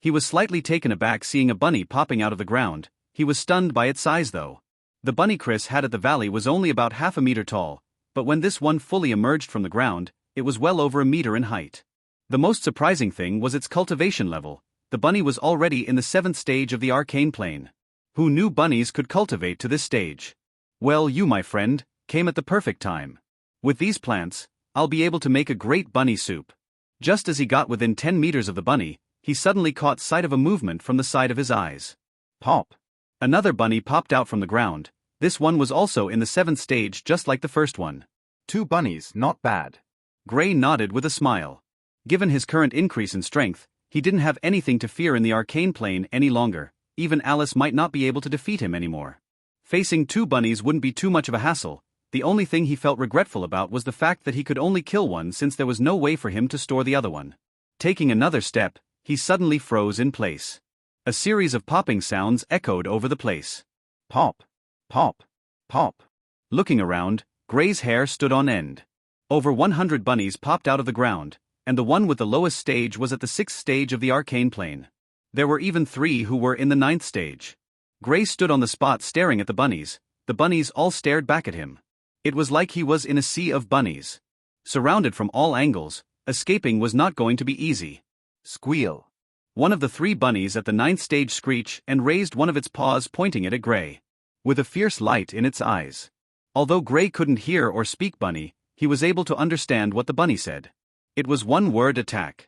He was slightly taken aback seeing a bunny popping out of the ground. He was stunned by its size though. The bunny Chris had at the valley was only about half a meter tall, but when this one fully emerged from the ground, it was well over a meter in height. The most surprising thing was its cultivation level. The bunny was already in the 7th stage of the arcane plane. Who knew bunnies could cultivate to this stage? Well, you, my friend, came at the perfect time. With these plants, I'll be able to make a great bunny soup. Just as he got within 10 meters of the bunny, he suddenly caught sight of a movement from the side of his eyes. Pop! Another bunny popped out from the ground. This one was also in the 7th stage just like the first one. 2 bunnies, not bad. Gray nodded with a smile. Given his current increase in strength, he didn't have anything to fear in the arcane plane any longer. Even Alice might not be able to defeat him anymore. Facing 2 bunnies wouldn't be too much of a hassle. The only thing he felt regretful about was the fact that he could only kill one since there was no way for him to store the other one. Taking another step, he suddenly froze in place. A series of popping sounds echoed over the place. Pop! Pop! Pop! Looking around, Gray's hair stood on end. Over 100 bunnies popped out of the ground, and the one with the lowest stage was at the 6th stage of the arcane plane. There were even 3 who were in the 9th stage. Gray stood on the spot staring at the bunnies. The bunnies all stared back at him. It was like he was in a sea of bunnies. Surrounded from all angles, escaping was not going to be easy. Squeal! One of the 3 bunnies at the 9th stage screeched and raised one of its paws pointing it at Gray, with a fierce light in its eyes. Although Gray couldn't hear or speak bunny, he was able to understand what the bunny said. It was one word: attack.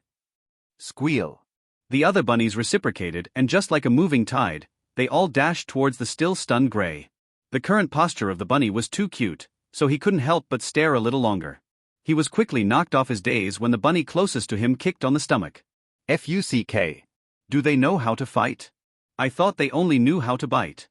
Squeal! The other bunnies reciprocated, and just like a moving tide, they all dashed towards the still stunned Gray. The current posture of the bunny was too cute, so he couldn't help but stare a little longer. He was quickly knocked off his daze when the bunny closest to him kicked on the stomach. Fuck. Do they know how to fight? I thought they only knew how to bite.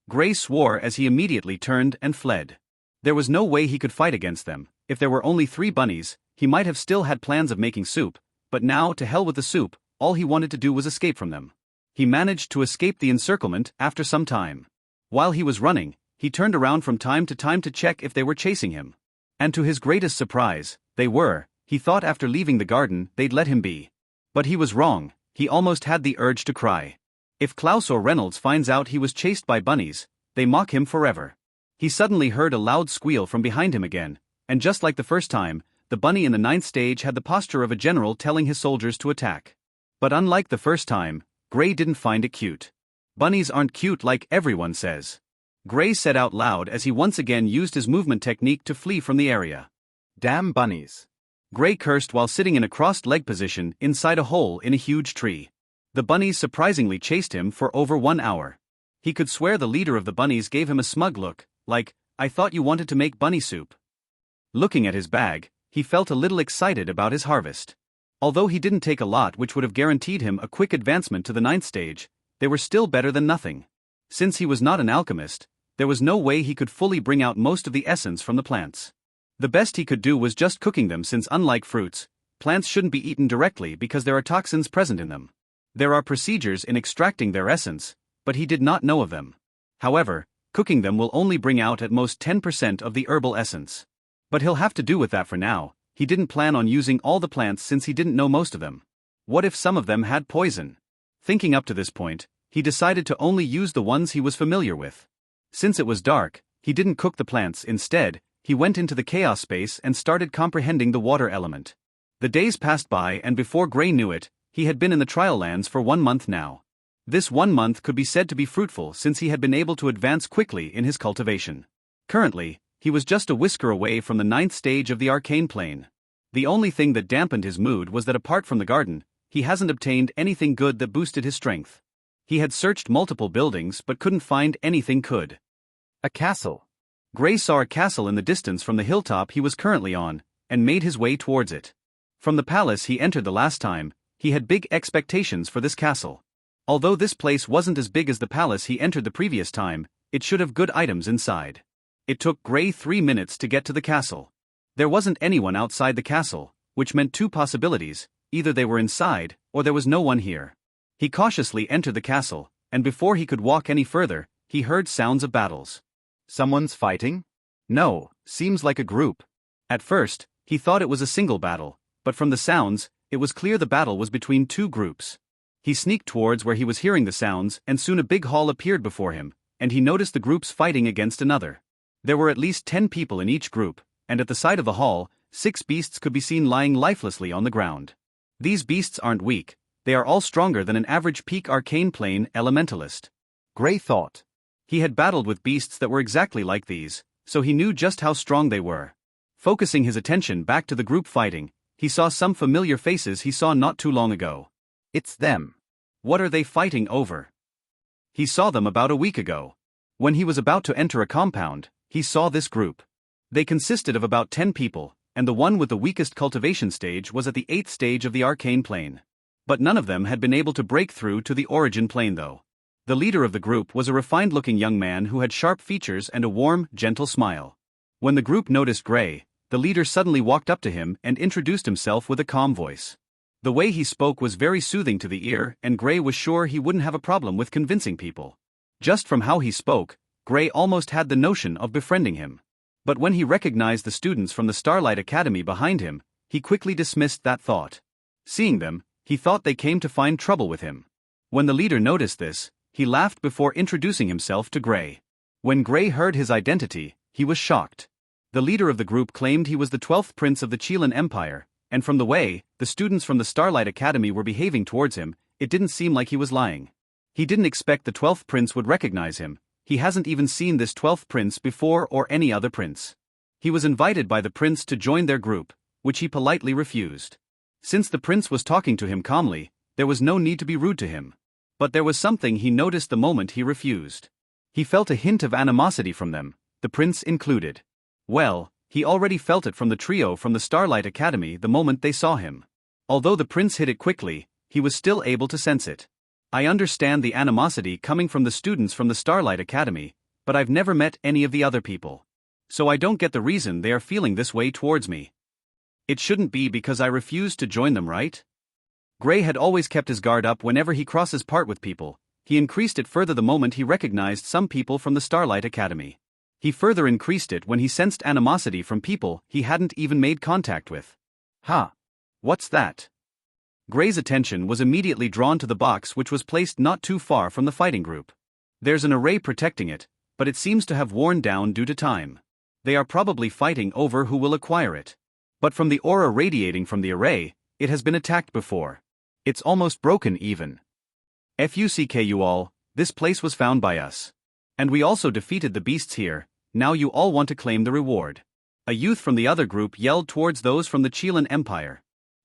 Gray swore as he immediately turned and fled. There was no way he could fight against them. If there were only 3 bunnies, he might have still had plans of making soup, but now to hell with the soup, all he wanted to do was escape from them. He managed to escape the encirclement after some time. While he was running, he turned around from time to time to check if they were chasing him. And to his greatest surprise, they were. He thought after leaving the garden they'd let him be. But he was wrong. He almost had the urge to cry. If Klaus or Reynolds finds out he was chased by bunnies, they mock him forever. He suddenly heard a loud squeal from behind him again, and just like the first time, the bunny in the 9th stage had the posture of a general telling his soldiers to attack. But unlike the first time, Gray didn't find it cute. Bunnies aren't cute like everyone says. Gray said out loud as he once again used his movement technique to flee from the area. Damn bunnies. Gray cursed while sitting in a crossed leg position inside a hole in a huge tree. The bunnies surprisingly chased him for over 1 hour. He could swear the leader of the bunnies gave him a smug look, like, "I thought you wanted to make bunny soup." Looking at his bag, he felt a little excited about his harvest. Although he didn't take a lot which would have guaranteed him a quick advancement to the 9th stage, they were still better than nothing. Since he was not an alchemist, there was no way he could fully bring out most of the essence from the plants. The best he could do was just cooking them since unlike fruits, plants shouldn't be eaten directly because there are toxins present in them. There are procedures in extracting their essence, but he did not know of them. However, cooking them will only bring out at most 10% of the herbal essence. But he'll have to do with that for now. He didn't plan on using all the plants since he didn't know most of them. What if some of them had poison? Thinking up to this point, he decided to only use the ones he was familiar with. Since it was dark, he didn't cook the plants. Instead, he went into the chaos space and started comprehending the water element. The days passed by, and before Gray knew it, he had been in the trial lands for 1 month now. This 1 month could be said to be fruitful since he had been able to advance quickly in his cultivation. Currently, he was just a whisker away from the 9th stage of the arcane plane. The only thing that dampened his mood was that apart from the garden, he hasn't obtained anything good that boosted his strength. He had searched multiple buildings but couldn't find anything good. A castle. Gray saw a castle in the distance from the hilltop he was currently on, and made his way towards it. From the palace he entered the last time, he had big expectations for this castle. Although this place wasn't as big as the palace he entered the previous time, it should have good items inside. It took Gray 3 minutes to get to the castle. There wasn't anyone outside the castle, which meant 2 possibilities: either they were inside, or there was no one here. He cautiously entered the castle, and before he could walk any further, he heard sounds of battles. Someone's fighting? No, seems like a group. At first, he thought it was a single battle, but from the sounds, it was clear the battle was between 2 groups. He sneaked towards where he was hearing the sounds, and soon a big hall appeared before him, and he noticed the groups fighting against another. There were at least 10 people in each group, and at the side of the hall, 6 beasts could be seen lying lifelessly on the ground. These beasts aren't weak, they are all stronger than an average peak arcane plane elementalist. Gray thought. He had battled with beasts that were exactly like these, so he knew just how strong they were. Focusing his attention back to the group fighting, he saw some familiar faces he saw not too long ago. It's them. What are they fighting over? He saw them about a week ago. When he was about to enter a compound, he saw this group. They consisted of about 10 people, and the one with the weakest cultivation stage was at the 8th stage of the arcane plane. But none of them had been able to break through to the origin plane though. The leader of the group was a refined-looking young man who had sharp features and a warm, gentle smile. When the group noticed Gray, the leader suddenly walked up to him and introduced himself with a calm voice. The way he spoke was very soothing to the ear, and Gray was sure he wouldn't have a problem with convincing people. Just from how he spoke, Gray almost had the notion of befriending him. But when he recognized the students from the Starlight Academy behind him, he quickly dismissed that thought. Seeing them, he thought they came to find trouble with him. When the leader noticed this, he laughed before introducing himself to Gray. When Gray heard his identity, he was shocked. The leader of the group claimed he was the 12th prince of the Chilan Empire, and from the way the students from the Starlight Academy were behaving towards him, it didn't seem like he was lying. He didn't expect the 12th prince would recognize him. He hasn't even seen this 12th prince before or any other prince. He was invited by the prince to join their group, which he politely refused. Since the prince was talking to him calmly, there was no need to be rude to him. But there was something he noticed the moment he refused. He felt a hint of animosity from them, the prince included. Well, he already felt it from the trio from the Starlight Academy the moment they saw him. Although the prince hid it quickly, he was still able to sense it. I understand the animosity coming from the students from the Starlight Academy, but I've never met any of the other people. So I don't get the reason they are feeling this way towards me. It shouldn't be because I refused to join them, right? Gray had always kept his guard up whenever he crosses paths with people. He increased it further the moment he recognized some people from the Starlight Academy. He further increased it when he sensed animosity from people he hadn't even made contact with. Huh. What's that? Gray's attention was immediately drawn to the box which was placed not too far from the fighting group. There's an array protecting it, but it seems to have worn down due to time. They are probably fighting over who will acquire it. But from the aura radiating from the array, it has been attacked before. It's almost broken even. Fuck you all, this place was found by us. And we also defeated the beasts here, now you all want to claim the reward. A youth from the other group yelled towards those from the Chilan Empire.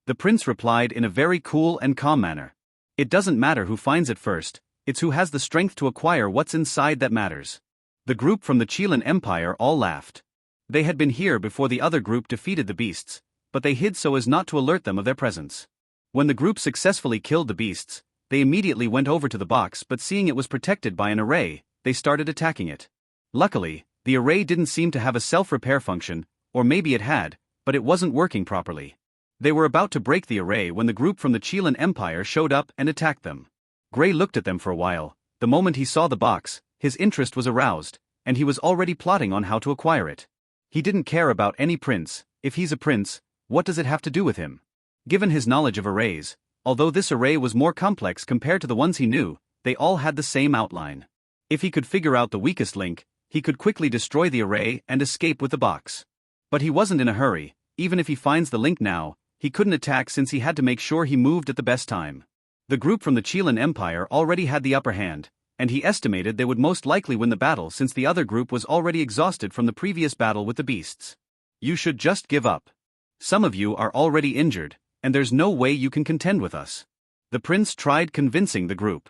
The prince replied in a very cool and calm manner. It doesn't matter who finds it first, it's who has the strength to acquire what's inside that matters. The group from the Chilan Empire all laughed. They had been here before the other group defeated the beasts, but they hid so as not to alert them of their presence. When the group successfully killed the beasts, they immediately went over to the box, but seeing it was protected by an array, they started attacking it. Luckily, the array didn't seem to have a self-repair function, or maybe it had, but it wasn't working properly. They were about to break the array when the group from the Chilan Empire showed up and attacked them. Gray looked at them for a while. The moment he saw the box, his interest was aroused, and he was already plotting on how to acquire it. He didn't care about any prince. If he's a prince, what does it have to do with him? Given his knowledge of arrays, although this array was more complex compared to the ones he knew, they all had the same outline. If he could figure out the weakest link, he could quickly destroy the array and escape with the box. But he wasn't in a hurry. Even if he finds the link now, he couldn't attack since he had to make sure he moved at the best time. The group from the Chilan Empire already had the upper hand, and he estimated they would most likely win the battle since the other group was already exhausted from the previous battle with the beasts. You should just give up. Some of you are already injured, and there's no way you can contend with us. The prince tried convincing the group.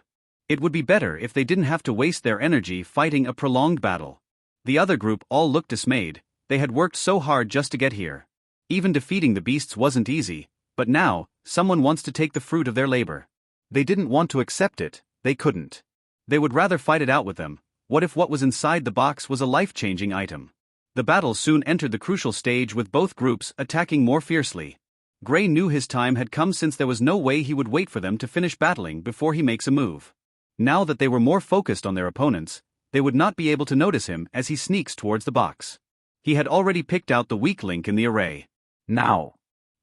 It would be better if they didn't have to waste their energy fighting a prolonged battle. The other group all looked dismayed. They had worked so hard just to get here. Even defeating the beasts wasn't easy, but now, someone wants to take the fruit of their labor. They didn't want to accept it, they couldn't. They would rather fight it out with them. What if what was inside the box was a life-changing item? The battle soon entered the crucial stage with both groups attacking more fiercely. Gray knew his time had come since there was no way he would wait for them to finish battling before he makes a move. Now that they were more focused on their opponents, they would not be able to notice him as he sneaks towards the box. He had already picked out the weak link in the array. Now.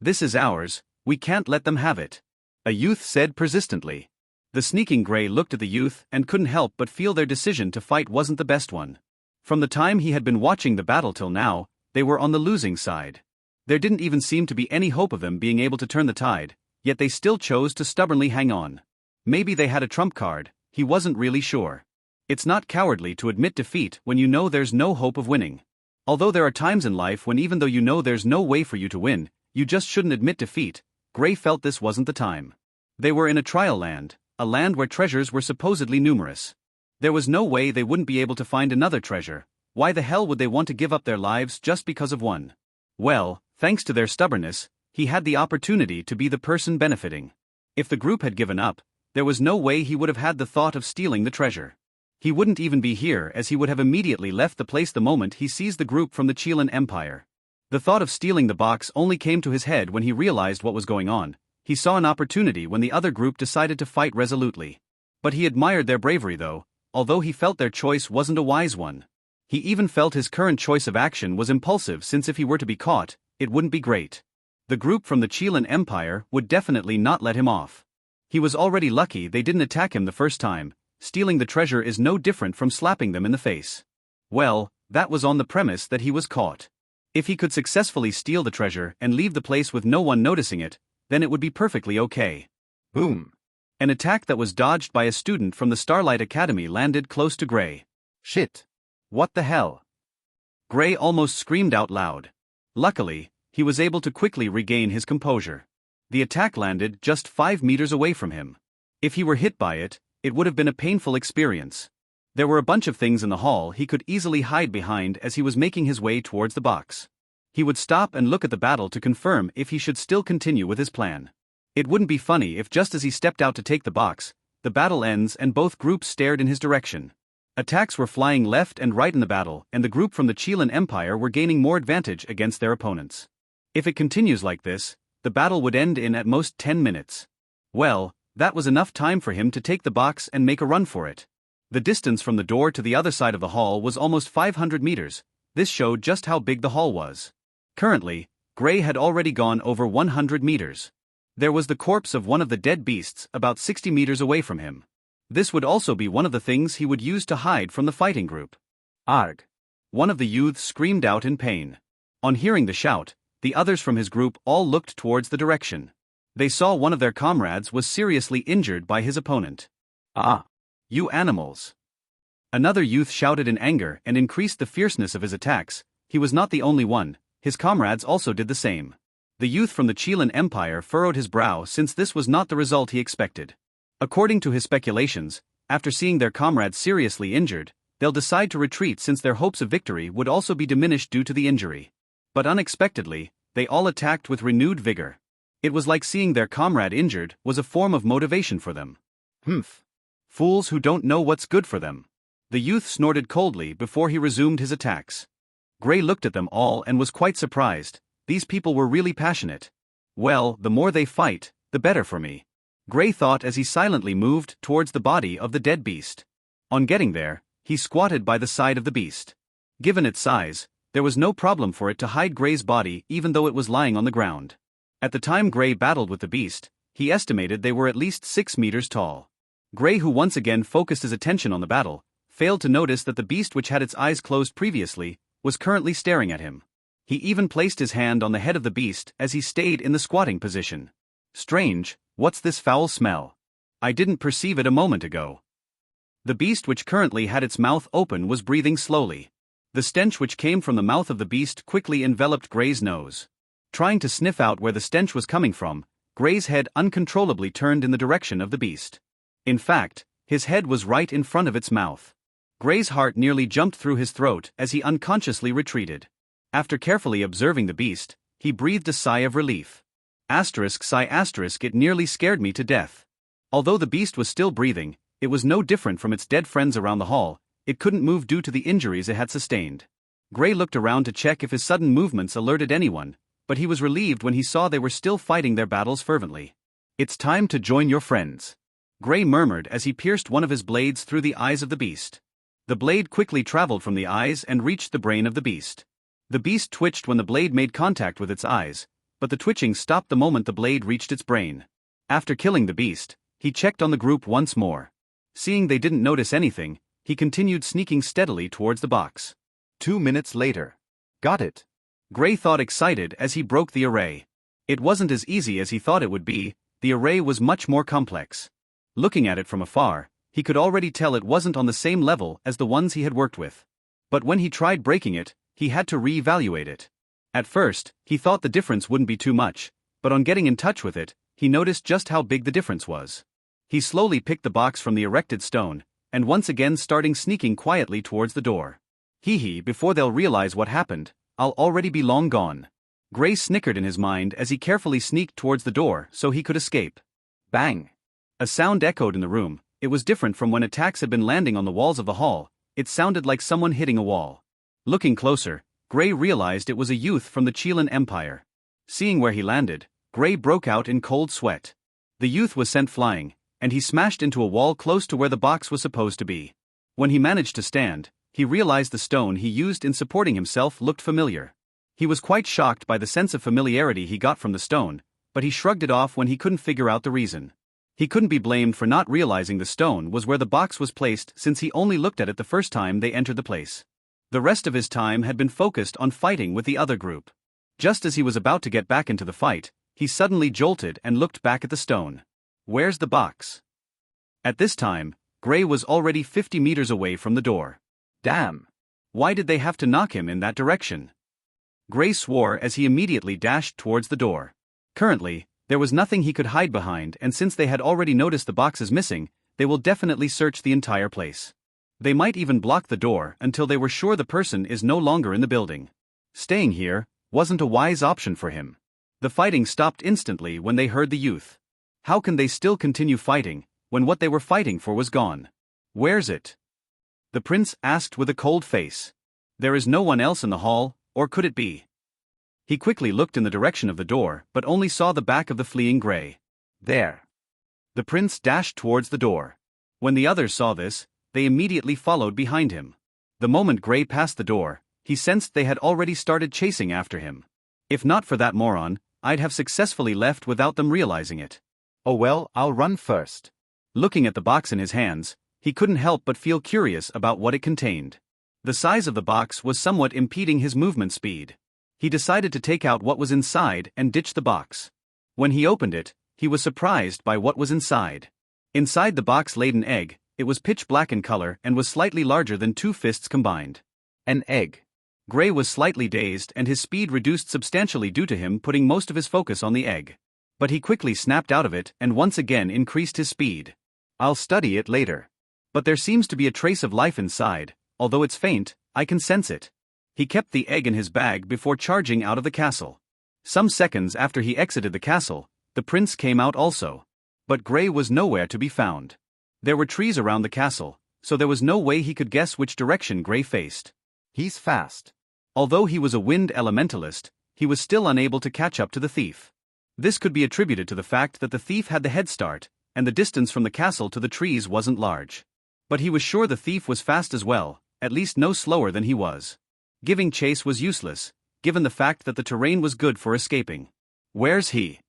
This is ours, we can't let them have it. A youth said persistently. The sneaking Gray looked at the youth and couldn't help but feel their decision to fight wasn't the best one. From the time he had been watching the battle till now, they were on the losing side. There didn't even seem to be any hope of them being able to turn the tide, yet they still chose to stubbornly hang on. Maybe they had a trump card, he wasn't really sure. It's not cowardly to admit defeat when you know there's no hope of winning. Although there are times in life when even though you know there's no way for you to win, you just shouldn't admit defeat, Gray felt this wasn't the time. They were in a trial land, a land where treasures were supposedly numerous. There was no way they wouldn't be able to find another treasure. Why the hell would they want to give up their lives just because of one? Well, thanks to their stubbornness, he had the opportunity to be the person benefiting. If the group had given up, there was no way he would have had the thought of stealing the treasure. He wouldn't even be here as he would have immediately left the place the moment he sees the group from the Chilan Empire. The thought of stealing the box only came to his head when he realized what was going on. He saw an opportunity when the other group decided to fight resolutely. But he admired their bravery though, although he felt their choice wasn't a wise one. He even felt his current choice of action was impulsive since if he were to be caught, it wouldn't be great. The group from the Chilan Empire would definitely not let him off. He was already lucky they didn't attack him the first time. Stealing the treasure is no different from slapping them in the face. Well, that was on the premise that he was caught. If he could successfully steal the treasure and leave the place with no one noticing it, then it would be perfectly okay. Boom. An attack that was dodged by a student from the Starlight Academy landed close to Gray. Shit. What the hell? Gray almost screamed out loud. Luckily, he was able to quickly regain his composure. The attack landed just 5 meters away from him. If he were hit by it, it would have been a painful experience. There were a bunch of things in the hall he could easily hide behind as he was making his way towards the box. He would stop and look at the battle to confirm if he should still continue with his plan. It wouldn't be funny if just as he stepped out to take the box, the battle ends and both groups stared in his direction. Attacks were flying left and right in the battle, and the group from the Chilan Empire were gaining more advantage against their opponents. If it continues like this, the battle would end in at most 10 minutes. Well, that was enough time for him to take the box and make a run for it. The distance from the door to the other side of the hall was almost 500 meters. This showed just how big the hall was. Currently, Gray had already gone over 100 meters. There was the corpse of one of the dead beasts about 60 meters away from him. This would also be one of the things he would use to hide from the fighting group. Arg! One of the youths screamed out in pain. On hearing the shout, the others from his group all looked towards the direction. They saw one of their comrades was seriously injured by his opponent. Ah! You animals! Another youth shouted in anger and increased the fierceness of his attacks. He was not the only one, his comrades also did the same. The youth from the Chilan Empire furrowed his brow since this was not the result he expected. According to his speculations, after seeing their comrades seriously injured, they'll decide to retreat since their hopes of victory would also be diminished due to the injury. But unexpectedly, they all attacked with renewed vigor. It was like seeing their comrade injured was a form of motivation for them. Humph. Fools who don't know what's good for them. The youth snorted coldly before he resumed his attacks. Gray looked at them all and was quite surprised. These people were really passionate. Well, the more they fight, the better for me. Gray thought as he silently moved towards the body of the dead beast. On getting there, he squatted by the side of the beast. Given its size, there was no problem for it to hide Gray's body even though it was lying on the ground. At the time Gray battled with the beast, he estimated they were at least 6 meters tall. Gray, who once again focused his attention on the battle, failed to notice that the beast, which had its eyes closed previously, was currently staring at him. He even placed his hand on the head of the beast as he stayed in the squatting position. Strange, what's this foul smell? I didn't perceive it a moment ago. The beast, which currently had its mouth open, was breathing slowly. The stench which came from the mouth of the beast quickly enveloped Gray's nose. Trying to sniff out where the stench was coming from, Gray's head uncontrollably turned in the direction of the beast. In fact, his head was right in front of its mouth. Gray's heart nearly jumped through his throat as he unconsciously retreated. After carefully observing the beast, he breathed a sigh of relief. It nearly scared me to death. Although the beast was still breathing, it was no different from its dead friends around the hall. It couldn't move due to the injuries it had sustained. Gray looked around to check if his sudden movements alerted anyone, but he was relieved when he saw they were still fighting their battles fervently. "It's time to join your friends," Gray murmured as he pierced one of his blades through the eyes of the beast. The blade quickly traveled from the eyes and reached the brain of the beast. The beast twitched when the blade made contact with its eyes, but the twitching stopped the moment the blade reached its brain. After killing the beast, he checked on the group once more. Seeing they didn't notice anything, he continued sneaking steadily towards the box. 2 minutes later. Got it. Gray thought, excited as he broke the array. It wasn't as easy as he thought it would be. The array was much more complex. Looking at it from afar, he could already tell it wasn't on the same level as the ones he had worked with. But when he tried breaking it, he had to re-evaluate it. At first, he thought the difference wouldn't be too much, but on getting in touch with it, he noticed just how big the difference was. He slowly picked the box from the erected stone, and once again starting sneaking quietly towards the door. Before they'll realize what happened, I'll already be long gone. Gray snickered in his mind as he carefully sneaked towards the door so he could escape. Bang! A sound echoed in the room. It was different from when attacks had been landing on the walls of the hall. It sounded like someone hitting a wall. Looking closer, Gray realized it was a youth from the Chilean Empire. Seeing where he landed, Gray broke out in cold sweat. The youth was sent flying, and he smashed into a wall close to where the box was supposed to be. When he managed to stand, he realized the stone he used in supporting himself looked familiar. He was quite shocked by the sense of familiarity he got from the stone, but he shrugged it off when he couldn't figure out the reason. He couldn't be blamed for not realizing the stone was where the box was placed, since he only looked at it the first time they entered the place. The rest of his time had been focused on fighting with the other group. Just as he was about to get back into the fight, he suddenly jolted and looked back at the stone. Where's the box? At this time, Gray was already 50 meters away from the door. Damn! Why did they have to knock him in that direction? Gray swore as he immediately dashed towards the door. Currently, there was nothing he could hide behind, and since they had already noticed the box is missing, they will definitely search the entire place. They might even block the door until they were sure the person is no longer in the building. Staying here wasn't a wise option for him. The fighting stopped instantly when they heard the youth. How can they still continue fighting when what they were fighting for was gone? Where's it? The prince asked with a cold face. There is no one else in the hall, or could it be? He quickly looked in the direction of the door, but only saw the back of the fleeing Gray. There. The prince dashed towards the door. When the others saw this, they immediately followed behind him. The moment Gray passed the door, he sensed they had already started chasing after him. If not for that moron, I'd have successfully left without them realizing it. Oh well, I'll run first. Looking at the box in his hands, he couldn't help but feel curious about what it contained. The size of the box was somewhat impeding his movement speed. He decided to take out what was inside and ditch the box. When he opened it, he was surprised by what was inside. Inside the box laid an egg. It was pitch black in color and was slightly larger than 2 fists combined. An egg. Gray was slightly dazed and his speed reduced substantially due to him putting most of his focus on the egg. But he quickly snapped out of it and once again increased his speed. I'll study it later. But there seems to be a trace of life inside, although it's faint, I can sense it. He kept the egg in his bag before charging out of the castle. Some seconds after he exited the castle, the prince came out also. But Gray was nowhere to be found. There were trees around the castle, so there was no way he could guess which direction Gray faced. He's fast. Although he was a wind elementalist, he was still unable to catch up to the thief. This could be attributed to the fact that the thief had the head start, and the distance from the castle to the trees wasn't large. But he was sure the thief was fast as well, at least no slower than he was. Giving chase was useless, given the fact that the terrain was good for escaping. Where's he?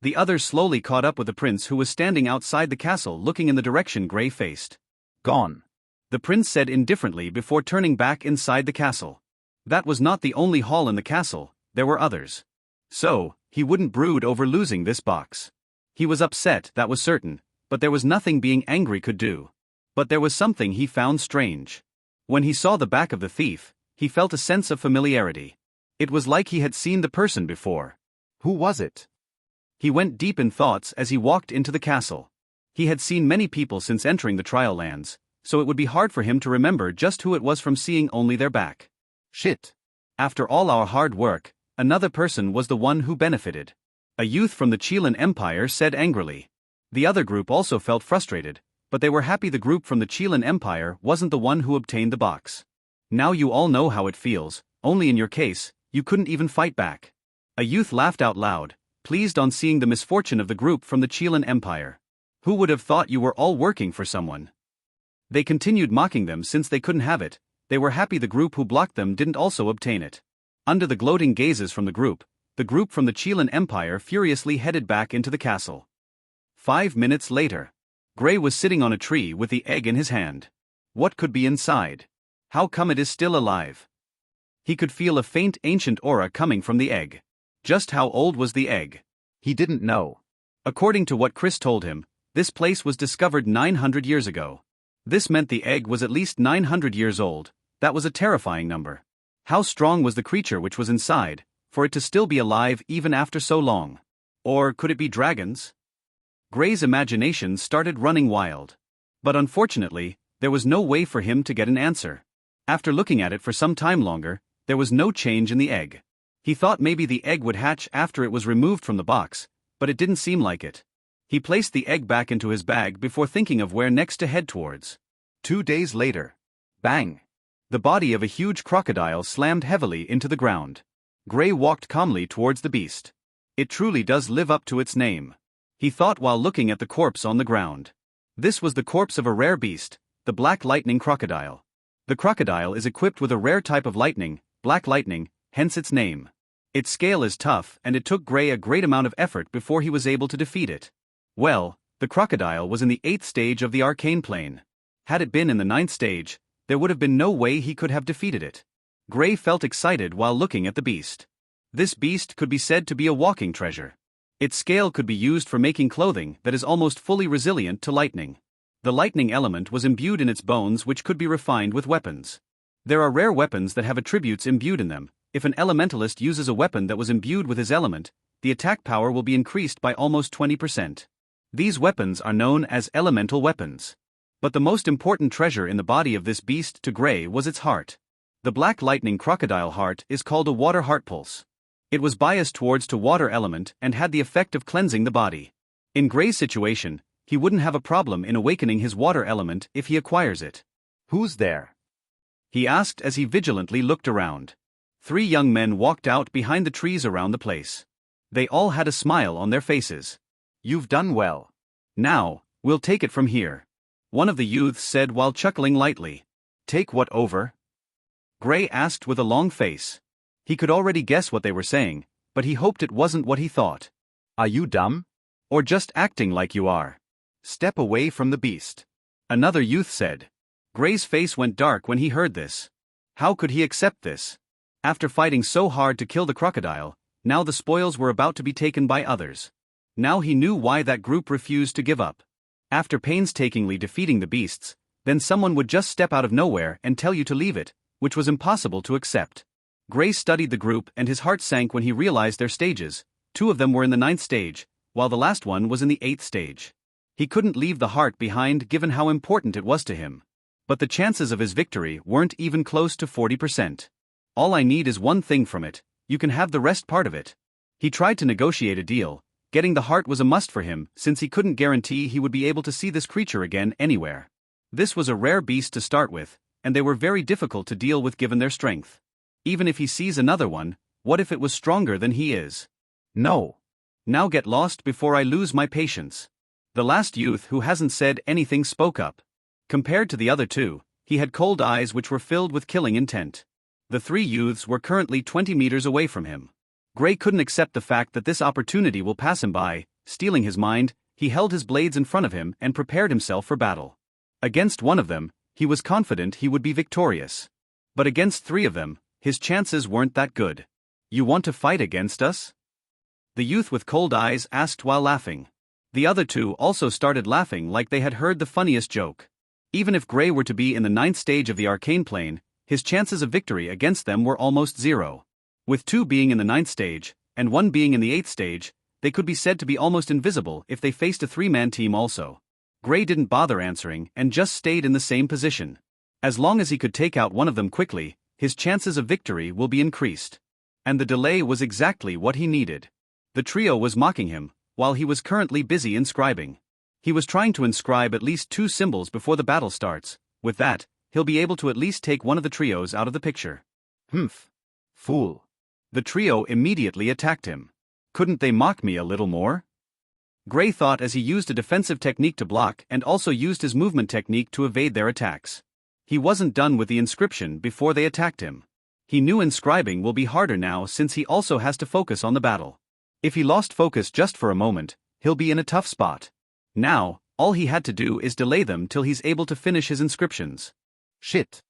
The others slowly caught up with the prince, who was standing outside the castle looking in the direction Gray faced. Gone. The prince said indifferently before turning back inside the castle. That was not the only hall in the castle, there were others. So, he wouldn't brood over losing this box. He was upset, that was certain, but there was nothing being angry could do. But there was something he found strange. When he saw the back of the thief, he felt a sense of familiarity. It was like he had seen the person before. Who was it? He went deep in thoughts as he walked into the castle. He had seen many people since entering the trial lands, so it would be hard for him to remember just who it was from seeing only their back. Shit. After all our hard work, another person was the one who benefited. A youth from the Chilean Empire said angrily. The other group also felt frustrated, but they were happy the group from the Chilean Empire wasn't the one who obtained the box. Now you all know how it feels, only in your case, you couldn't even fight back. A youth laughed out loud, pleased on seeing the misfortune of the group from the Chilean Empire. Who would have thought you were all working for someone? They continued mocking them since they couldn't have it. They were happy the group who blocked them didn't also obtain it. Under the gloating gazes from the group from the Chilean Empire furiously headed back into the castle. 5 minutes later. Gray was sitting on a tree with the egg in his hand. What could be inside? How come it is still alive? He could feel a faint ancient aura coming from the egg. Just how old was the egg? He didn't know. According to what Chris told him, this place was discovered 900 years ago. This meant the egg was at least 900 years old. That was a terrifying number. How strong was the creature which was inside, for it to still be alive even after so long? Or could it be dragons? Gray's imagination started running wild. But unfortunately, there was no way for him to get an answer. After looking at it for some time longer, there was no change in the egg. He thought maybe the egg would hatch after it was removed from the box, but it didn't seem like it. He placed the egg back into his bag before thinking of where next to head towards. 2 days later. Bang! The body of a huge crocodile slammed heavily into the ground. Gray walked calmly towards the beast. It truly does live up to its name, he thought while looking at the corpse on the ground. This was the corpse of a rare beast, the black lightning crocodile. The crocodile is equipped with a rare type of lightning, black lightning, hence its name. Its scale is tough and it took Gray a great amount of effort before he was able to defeat it. Well, the crocodile was in the 8th stage of the arcane plane. Had it been in the 9th stage, there would have been no way he could have defeated it. Gray felt excited while looking at the beast. This beast could be said to be a walking treasure. Its scale could be used for making clothing that is almost fully resilient to lightning. The lightning element was imbued in its bones, which could be refined with weapons. There are rare weapons that have attributes imbued in them. If an elementalist uses a weapon that was imbued with his element, the attack power will be increased by almost 20%. These weapons are known as elemental weapons. But the most important treasure in the body of this beast to Gray was its heart. The black lightning crocodile heart is called a water heart pulse. It was biased towards to water element and had the effect of cleansing the body. In Gray's situation, he wouldn't have a problem in awakening his water element if he acquires it. Who's there? He asked as he vigilantly looked around. 3 young men walked out behind the trees around the place. They all had a smile on their faces. You've done well. Now, we'll take it from here. One of the youths said while chuckling lightly. Take what over? Gray asked with a long face. He could already guess what they were saying, but he hoped it wasn't what he thought. Are you dumb? Or just acting like you are? Step away from the beast. Another youth said. Gray's face went dark when he heard this. How could he accept this? After fighting so hard to kill the crocodile, now the spoils were about to be taken by others. Now he knew why that group refused to give up. After painstakingly defeating the beasts, then someone would just step out of nowhere and tell you to leave it, which was impossible to accept. Gray studied the group and his heart sank when he realized their stages. 2 of them were in the 9th stage, while the last one was in the 8th stage. He couldn't leave the heart behind given how important it was to him. But the chances of his victory weren't even close to 40%. All I need is one thing from it, you can have the rest part of it. He tried to negotiate a deal. Getting the heart was a must for him since he couldn't guarantee he would be able to see this creature again anywhere. This was a rare beast to start with, and they were very difficult to deal with given their strength. Even if he sees another one, what if it was stronger than he is? No. Now get lost before I lose my patience. The last youth who hasn't said anything spoke up. Compared to the other 2, he had cold eyes which were filled with killing intent. The 3 youths were currently 20 meters away from him. Gray couldn't accept the fact that this opportunity will pass him by. Stealing his mind, he held his blades in front of him and prepared himself for battle. Against one of them, he was confident he would be victorious. But against 3 of them, his chances weren't that good. You want to fight against us? The youth with cold eyes asked while laughing. The other two also started laughing like they had heard the funniest joke. Even if Gray were to be in the 9th stage of the arcane plane, his chances of victory against them were almost zero. With 2 being in the 9th stage, and 1 being in the 8th stage, they could be said to be almost invisible if they faced a 3-man team also. Gray didn't bother answering and just stayed in the same position. As long as he could take out one of them quickly, his chances of victory will be increased. And the delay was exactly what he needed. The trio was mocking him, while he was currently busy inscribing. He was trying to inscribe at least 2 symbols before the battle starts. With that, he'll be able to at least take one of the trios out of the picture. Humph. Fool. The trio immediately attacked him. Couldn't they mock me a little more? Gray thought as he used a defensive technique to block and also used his movement technique to evade their attacks. He wasn't done with the inscription before they attacked him. He knew inscribing will be harder now since he also has to focus on the battle. If he lost focus just for a moment, he'll be in a tough spot. Now, all he had to do is delay them till he's able to finish his inscriptions. Shit.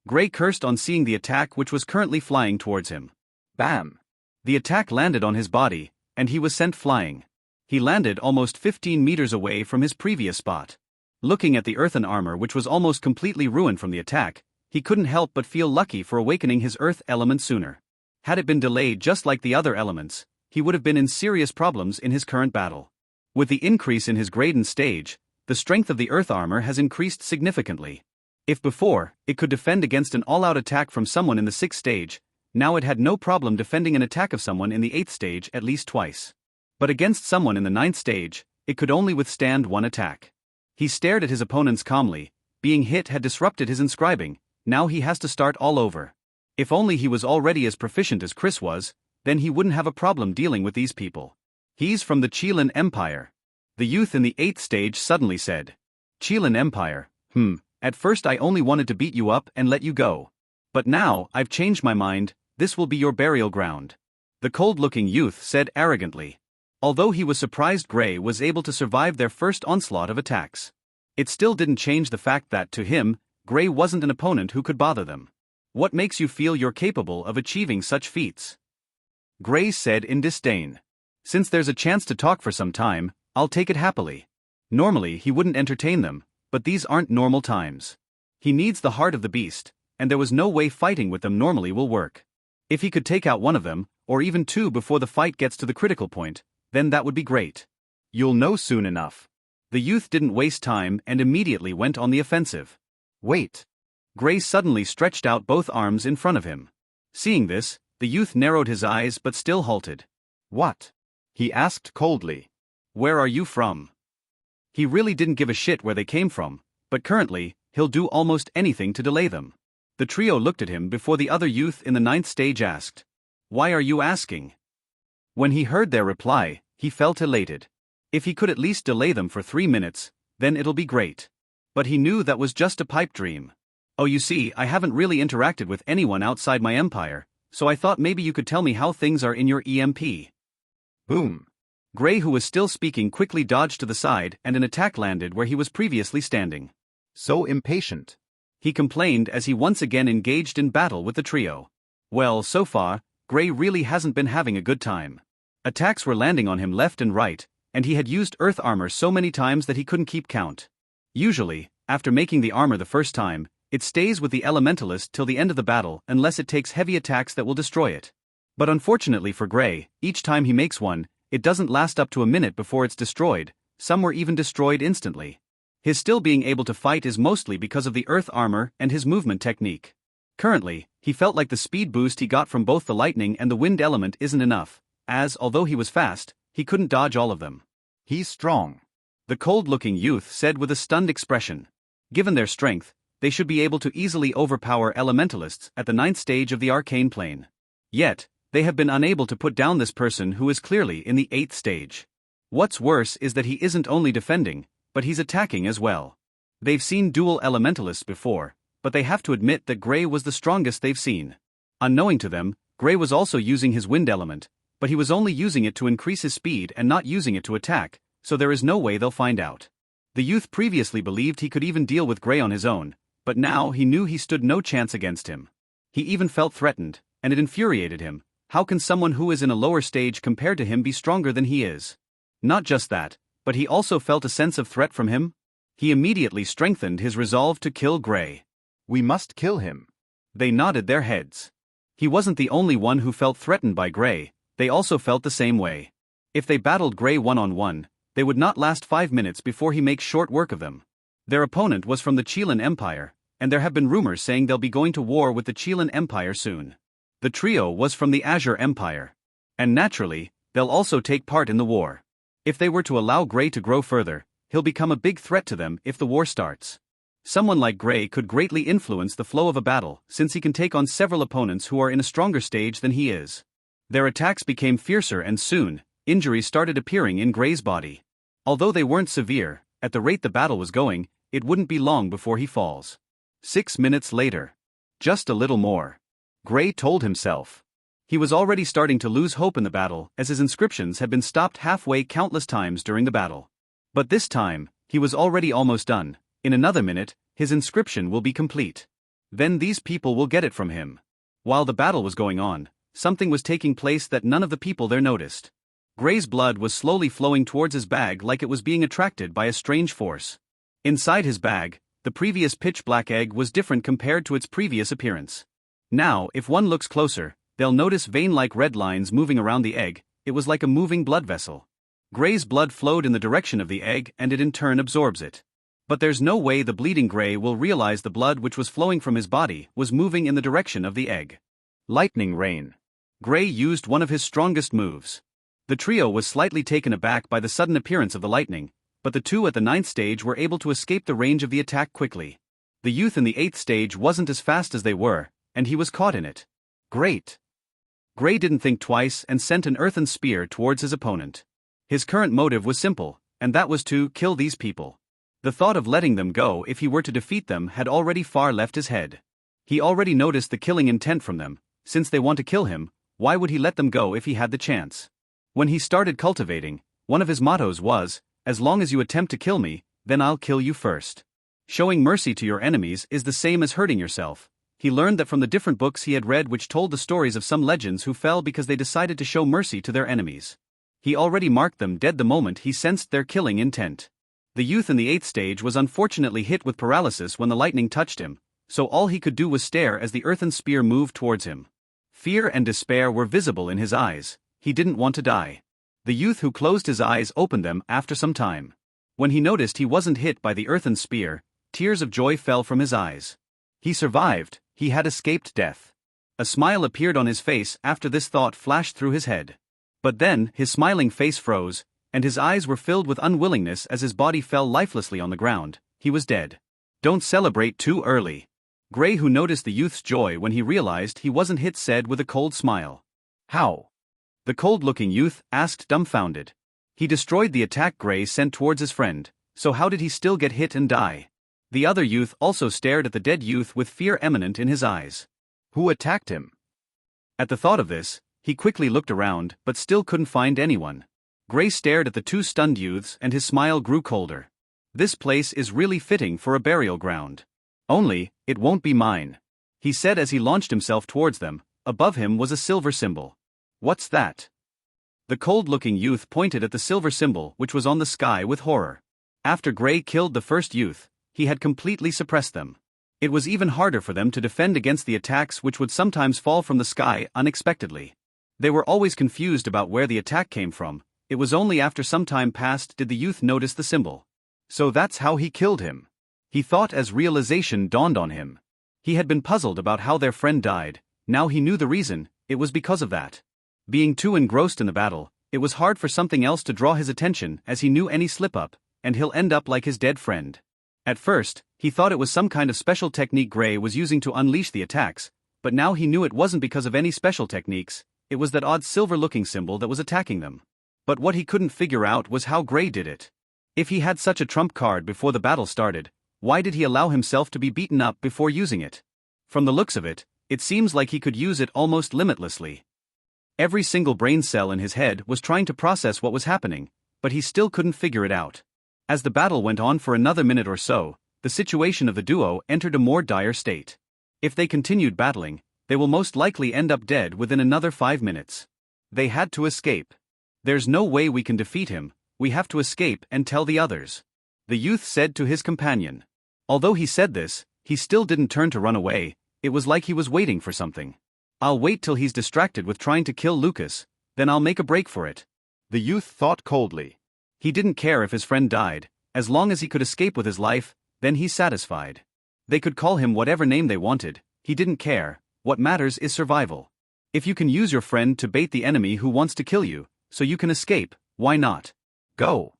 Gray cursed on seeing the attack which was currently flying towards him. Bam. The attack landed on his body, and he was sent flying. He landed almost 15 meters away from his previous spot. Looking at the earthen armor which was almost completely ruined from the attack, he couldn't help but feel lucky for awakening his earth element sooner. Had it been delayed just like the other elements, he would have been in serious problems in his current battle. With the increase in his grade and stage, the strength of the earth armor has increased significantly. If before, it could defend against an all-out attack from someone in the 6th stage, now it had no problem defending an attack of someone in the 8th stage at least twice. But against someone in the 9th stage, it could only withstand 1 attack. He stared at his opponents calmly. Being hit had disrupted his inscribing, now he has to start all over. If only he was already as proficient as Chris was, then he wouldn't have a problem dealing with these people. He's from the Chilan Empire. The youth in the 8th stage suddenly said. Chilan Empire, at first I only wanted to beat you up and let you go. But now, I've changed my mind, this will be your burial ground. The cold-looking youth said arrogantly. Although he was surprised Gray was able to survive their first onslaught of attacks. It still didn't change the fact that, to him, Gray wasn't an opponent who could bother them. What makes you feel you're capable of achieving such feats? Gray said in disdain. Since there's a chance to talk for some time, I'll take it happily. Normally he wouldn't entertain them, but these aren't normal times. He needs the heart of the beast, and there was no way fighting with them normally will work. If he could take out one of them, or even 2 before the fight gets to the critical point, then that would be great. You'll know soon enough. The youth didn't waste time and immediately went on the offensive. Wait. Gray suddenly stretched out both arms in front of him. Seeing this, the youth narrowed his eyes but still halted. What? He asked coldly. Where are you from? He really didn't give a shit where they came from, but currently, he'll do almost anything to delay them. The trio looked at him before the other youth in the 9th stage asked. Why are you asking? When he heard their reply, he felt elated. If he could at least delay them for 3 minutes, then it'll be great. But he knew that was just a pipe dream. Oh, you see, I haven't really interacted with anyone outside my empire, so I thought maybe you could tell me how things are in your EMP. Boom. Gray, who was still speaking, quickly dodged to the side and an attack landed where he was previously standing. So impatient. He complained as he once again engaged in battle with the trio. Well, so far, Gray really hasn't been having a good time. Attacks were landing on him left and right, and he had used earth armor so many times that he couldn't keep count. Usually, after making the armor the first time, it stays with the elementalist till the end of the battle unless it takes heavy attacks that will destroy it. But unfortunately for Gray, each time he makes one, it doesn't last up to a minute before it's destroyed, some were even destroyed instantly. His still being able to fight is mostly because of the earth armor and his movement technique. Currently, he felt like the speed boost he got from both the lightning and the wind element isn't enough, as, although he was fast, he couldn't dodge all of them. He's strong. The cold-looking youth said with a stunned expression. Given their strength, they should be able to easily overpower elementalists at the 9th stage of the arcane plane. Yet, they have been unable to put down this person who is clearly in the 8th stage. What's worse is that he isn't only defending, but he's attacking as well. They've seen dual elementalists before, but they have to admit that Gray was the strongest they've seen. Unknowing to them, Gray was also using his wind element, but he was only using it to increase his speed and not using it to attack, so there is no way they'll find out. The youth previously believed he could even deal with Gray on his own, but now he knew he stood no chance against him. He even felt threatened, and it infuriated him. How can someone who is in a lower stage compared to him be stronger than he is? Not just that, but he also felt a sense of threat from him. He immediately strengthened his resolve to kill Gray. We must kill him. They nodded their heads. He wasn't the only one who felt threatened by Gray, they also felt the same way. If they battled Gray one-on-one, they would not last 5 minutes before he makes short work of them. Their opponent was from the Chilean Empire, and there have been rumors saying they'll be going to war with the Chilean Empire soon. The trio was from the Azure Empire. And naturally, they'll also take part in the war. If they were to allow Gray to grow further, he'll become a big threat to them if the war starts. Someone like Gray could greatly influence the flow of a battle, since he can take on several opponents who are in a stronger stage than he is. Their attacks became fiercer and soon, injuries started appearing in Gray's body. Although they weren't severe, at the rate the battle was going, it wouldn't be long before he falls. 6 minutes later. Just a little more. Gray told himself. He was already starting to lose hope in the battle, as his inscriptions had been stopped halfway countless times during the battle. But this time, he was already almost done. In another minute, his inscription will be complete. Then these people will get it from him. While the battle was going on, something was taking place that none of the people there noticed. Gray's blood was slowly flowing towards his bag like it was being attracted by a strange force. Inside his bag, the previous pitch-black egg was different compared to its previous appearance. Now, if one looks closer, they'll notice vein-like red lines moving around the egg. It was like a moving blood vessel. Gray's blood flowed in the direction of the egg and it in turn absorbs it. But there's no way the bleeding Gray will realize the blood which was flowing from his body was moving in the direction of the egg. Lightning rain. Gray used one of his strongest moves. The trio was slightly taken aback by the sudden appearance of the lightning, but the two at the 9th stage were able to escape the range of the attack quickly. The youth in the 8th stage wasn't as fast as they were, and he was caught in it. Great. Gray didn't think twice and sent an earthen spear towards his opponent. His current motive was simple, and that was to kill these people. The thought of letting them go if he were to defeat them had already far left his head. He already noticed the killing intent from them. Since they want to kill him, why would he let them go if he had the chance? When he started cultivating, one of his mottos was, "As long as you attempt to kill me, then I'll kill you first." Showing mercy to your enemies is the same as hurting yourself. He learned that from the different books he had read which told the stories of some legends who fell because they decided to show mercy to their enemies. He already marked them dead the moment he sensed their killing intent. The youth in the 8th stage was unfortunately hit with paralysis when the lightning touched him, so all he could do was stare as the earthen spear moved towards him. Fear and despair were visible in his eyes. He didn't want to die. The youth who closed his eyes opened them after some time. When he noticed he wasn't hit by the earthen spear, tears of joy fell from his eyes. He survived, he had escaped death. A smile appeared on his face after this thought flashed through his head. But then, his smiling face froze, and his eyes were filled with unwillingness as his body fell lifelessly on the ground. He was dead. Don't celebrate too early. Gray, who noticed the youth's joy when he realized he wasn't hit, said with a cold smile. How? The cold-looking youth asked, dumbfounded. He destroyed the attack Gray sent towards his friend, so how did he still get hit and die? The other youth also stared at the dead youth with fear eminent in his eyes. Who attacked him? At the thought of this, he quickly looked around but still couldn't find anyone. Gray stared at the two stunned youths and his smile grew colder. This place is really fitting for a burial ground. Only, it won't be mine, he said as he launched himself towards them. Above him was a silver symbol. What's that? The cold-looking youth pointed at the silver symbol which was on the sky with horror. After Gray killed the first youth, he had completely suppressed them. It was even harder for them to defend against the attacks which would sometimes fall from the sky unexpectedly. They were always confused about where the attack came from. It was only after some time passed did the youth notice the symbol. So that's how he killed him. He thought as realization dawned on him. He had been puzzled about how their friend died. Now he knew the reason. It was because of that. Being too engrossed in the battle, it was hard for something else to draw his attention, as he knew any slip-up, and he'll end up like his dead friend. At first, he thought it was some kind of special technique Gray was using to unleash the attacks, but now he knew it wasn't because of any special techniques. It was that odd silver-looking symbol that was attacking them. But what he couldn't figure out was how Gray did it. If he had such a trump card before the battle started, why did he allow himself to be beaten up before using it? From the looks of it, it seems like he could use it almost limitlessly. Every single brain cell in his head was trying to process what was happening, but he still couldn't figure it out. As the battle went on for another minute or so, the situation of the duo entered a more dire state. If they continued battling, They will most likely end up dead within another 5 minutes. They had to escape. There's no way we can defeat him, we have to escape and tell the others. The youth said to his companion. Although he said this, he still didn't turn to run away, it was like he was waiting for something. I'll wait till he's distracted with trying to kill Lucas, then I'll make a break for it. The youth thought coldly. He didn't care if his friend died, as long as he could escape with his life, then he's satisfied. They could call him whatever name they wanted, he didn't care, what matters is survival. If you can use your friend to bait the enemy who wants to kill you, so you can escape, why not? Go.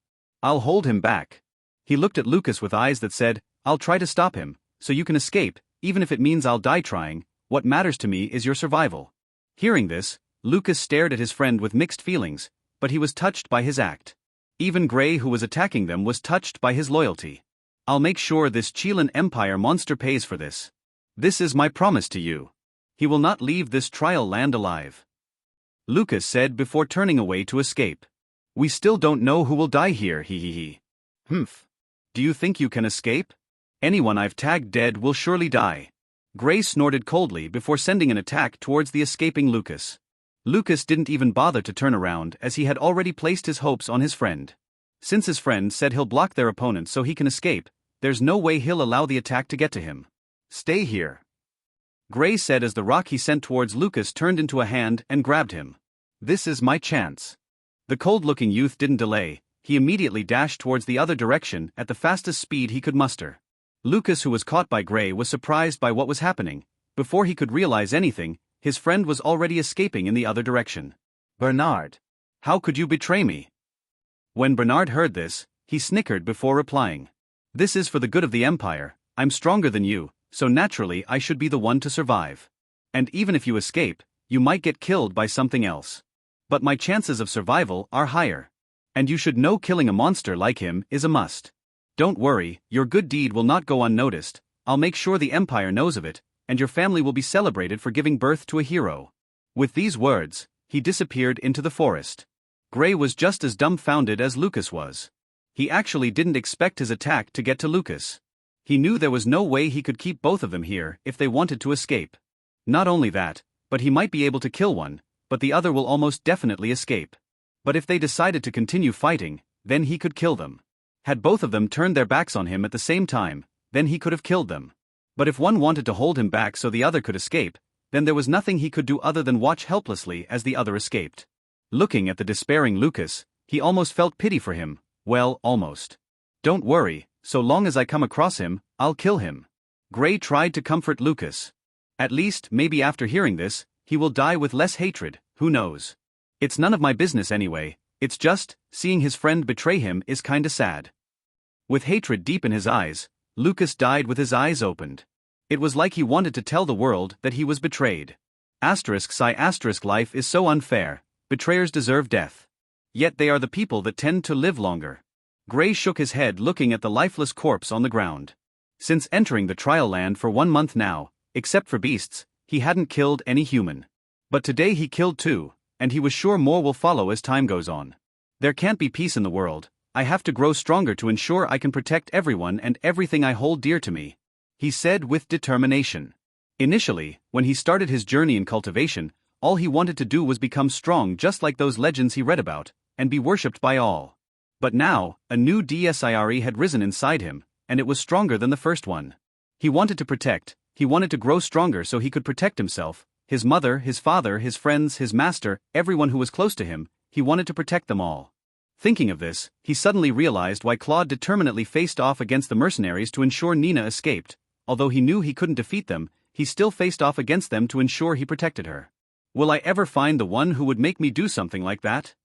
I'll hold him back. He looked at Lucas with eyes that said, I'll try to stop him, so you can escape, even if it means I'll die trying, what matters to me is your survival. Hearing this, Lucas stared at his friend with mixed feelings, but he was touched by his act. Even Gray, who was attacking them, was touched by his loyalty. I'll make sure this Chilean Empire monster pays for this. This is my promise to you. He will not leave this trial land alive. Lucas said before turning away to escape. We still don't know who will die here, he. Humph. Do you think you can escape? Anyone I've tagged dead will surely die. Gray snorted coldly before sending an attack towards the escaping Lucas. Lucas didn't even bother to turn around as he had already placed his hopes on his friend. Since his friend said he'll block their opponent so he can escape, there's no way he'll allow the attack to get to him. Stay here. Gray said as the rock he sent towards Lucas turned into a hand and grabbed him. This is my chance. The cold-looking youth didn't delay, he immediately dashed towards the other direction at the fastest speed he could muster. Lucas, who was caught by Gray, was surprised by what was happening. Before he could realize anything, his friend was already escaping in the other direction. Bernard. How could you betray me? When Bernard heard this, he snickered before replying. This is for the good of the Empire, I'm stronger than you, so naturally I should be the one to survive. And even if you escape, you might get killed by something else. But my chances of survival are higher. And you should know killing a monster like him is a must. Don't worry, your good deed will not go unnoticed, I'll make sure the Empire knows of it, and your family will be celebrated for giving birth to a hero. With these words, he disappeared into the forest. Gray was just as dumbfounded as Lucas was. He actually didn't expect his attack to get to Lucas. He knew there was no way he could keep both of them here if they wanted to escape. Not only that, but he might be able to kill one, but the other will almost definitely escape. But if they decided to continue fighting, then he could kill them. Had both of them turned their backs on him at the same time, then he could have killed them. But if one wanted to hold him back so the other could escape, then there was nothing he could do other than watch helplessly as the other escaped. Looking at the despairing Lucas, he almost felt pity for him, well, almost. Don't worry, so long as I come across him, I'll kill him. Gray tried to comfort Lucas. At least, maybe after hearing this, he will die with less hatred, who knows. It's none of my business anyway, it's just, seeing his friend betray him is kinda sad. With hatred deep in his eyes, Lucas died with his eyes opened. It was like he wanted to tell the world that he was betrayed. Life is so unfair, betrayers deserve death. Yet they are the people that tend to live longer. Gray shook his head looking at the lifeless corpse on the ground. Since entering the trial land for 1 month now, except for beasts, he hadn't killed any human. But today he killed 2, and he was sure more will follow as time goes on. There can't be peace in the world, I have to grow stronger to ensure I can protect everyone and everything I hold dear to me, he said with determination. Initially, when he started his journey in cultivation, all he wanted to do was become strong just like those legends he read about, and be worshipped by all. But now, a new desire had risen inside him, and it was stronger than the first one. He wanted to protect, he wanted to grow stronger so he could protect himself, his mother, his father, his friends, his master, everyone who was close to him, he wanted to protect them all. Thinking of this, he suddenly realized why Claude determinedly faced off against the mercenaries to ensure Nina escaped. Although he knew he couldn't defeat them, he still faced off against them to ensure he protected her. Will I ever find the one who would make me do something like that?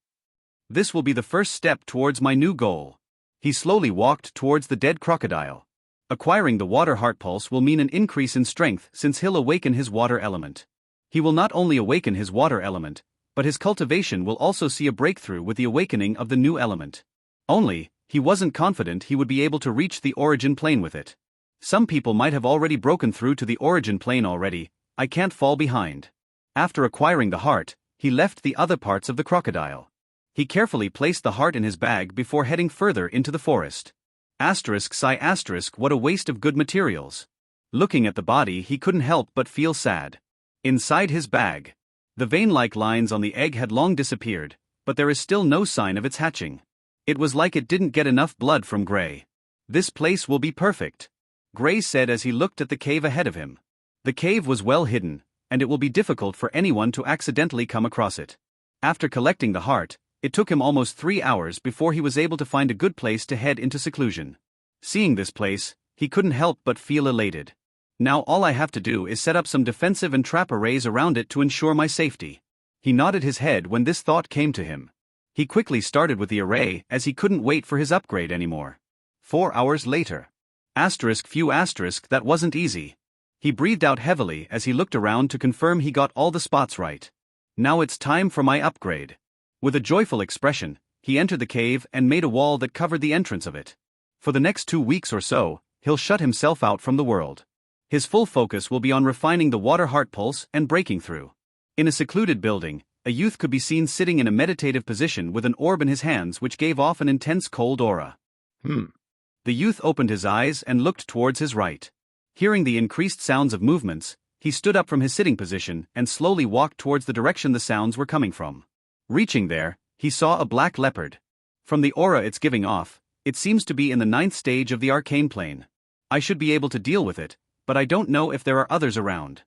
This will be the first step towards my new goal. He slowly walked towards the dead crocodile. Acquiring the water heart pulse will mean an increase in strength since he'll awaken his water element. He will not only awaken his water element, but his cultivation will also see a breakthrough with the awakening of the new element. Only, he wasn't confident he would be able to reach the origin plane with it. Some people might have already broken through to the origin plane already, I can't fall behind. After acquiring the heart, he left the other parts of the crocodile. He carefully placed the heart in his bag before heading further into the forest. What a waste of good materials. Looking at the body he couldn't help but feel sad. Inside his bag. The vein-like lines on the egg had long disappeared, but there is still no sign of its hatching. It was like it didn't get enough blood from Gray. This place will be perfect, Gray said as he looked at the cave ahead of him. The cave was well hidden, and it will be difficult for anyone to accidentally come across it. After collecting the heart, it took him almost 3 hours before he was able to find a good place to head into seclusion. Seeing this place, he couldn't help but feel elated. Now all I have to do is set up some defensive and trap arrays around it to ensure my safety. He nodded his head when this thought came to him. He quickly started with the array as he couldn't wait for his upgrade anymore. 4 hours later. That wasn't easy. He breathed out heavily as he looked around to confirm he got all the spots right. Now it's time for my upgrade. With a joyful expression, he entered the cave and made a wall that covered the entrance of it. For the next 2 weeks or so, he'll shut himself out from the world. His full focus will be on refining the water heart pulse and breaking through. In a secluded building, a youth could be seen sitting in a meditative position with an orb in his hands which gave off an intense cold aura. The youth opened his eyes and looked towards his right. Hearing the increased sounds of movements, he stood up from his sitting position and slowly walked towards the direction the sounds were coming from. Reaching there, he saw a black leopard. From the aura it's giving off, it seems to be in the 9th stage of the arcane plane. I should be able to deal with it, but I don't know if there are others around.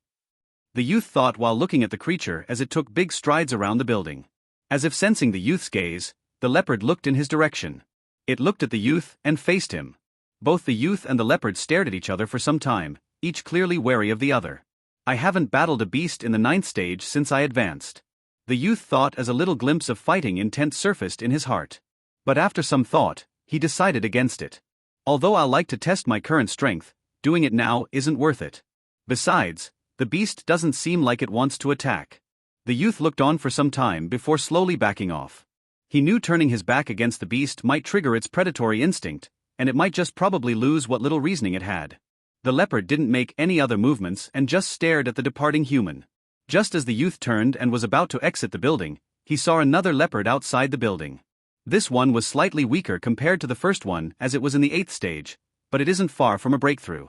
The youth thought while looking at the creature as it took big strides around the building. As if sensing the youth's gaze, the leopard looked in his direction. It looked at the youth and faced him. Both the youth and the leopard stared at each other for some time, each clearly wary of the other. I haven't battled a beast in the 9th stage since I advanced. The youth thought as a little glimpse of fighting intent surfaced in his heart. But after some thought, he decided against it. Although I'll like to test my current strength, doing it now isn't worth it. Besides, the beast doesn't seem like it wants to attack. The youth looked on for some time before slowly backing off. He knew turning his back against the beast might trigger its predatory instinct, and it might just probably lose what little reasoning it had. The leopard didn't make any other movements and just stared at the departing human. Just as the youth turned and was about to exit the building, he saw another leopard outside the building. This one was slightly weaker compared to the first one as it was in the 8th stage, but it isn't far from a breakthrough.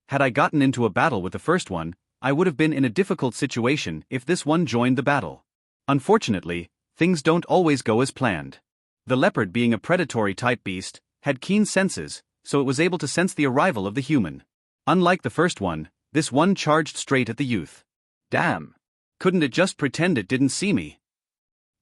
Had I gotten into a battle with the first one, I would have been in a difficult situation if this one joined the battle. Unfortunately, things don't always go as planned. The leopard, being a predatory type beast, had keen senses, so it was able to sense the arrival of the human. Unlike the first one, this one charged straight at the youth. Damn! Couldn't it just pretend it didn't see me?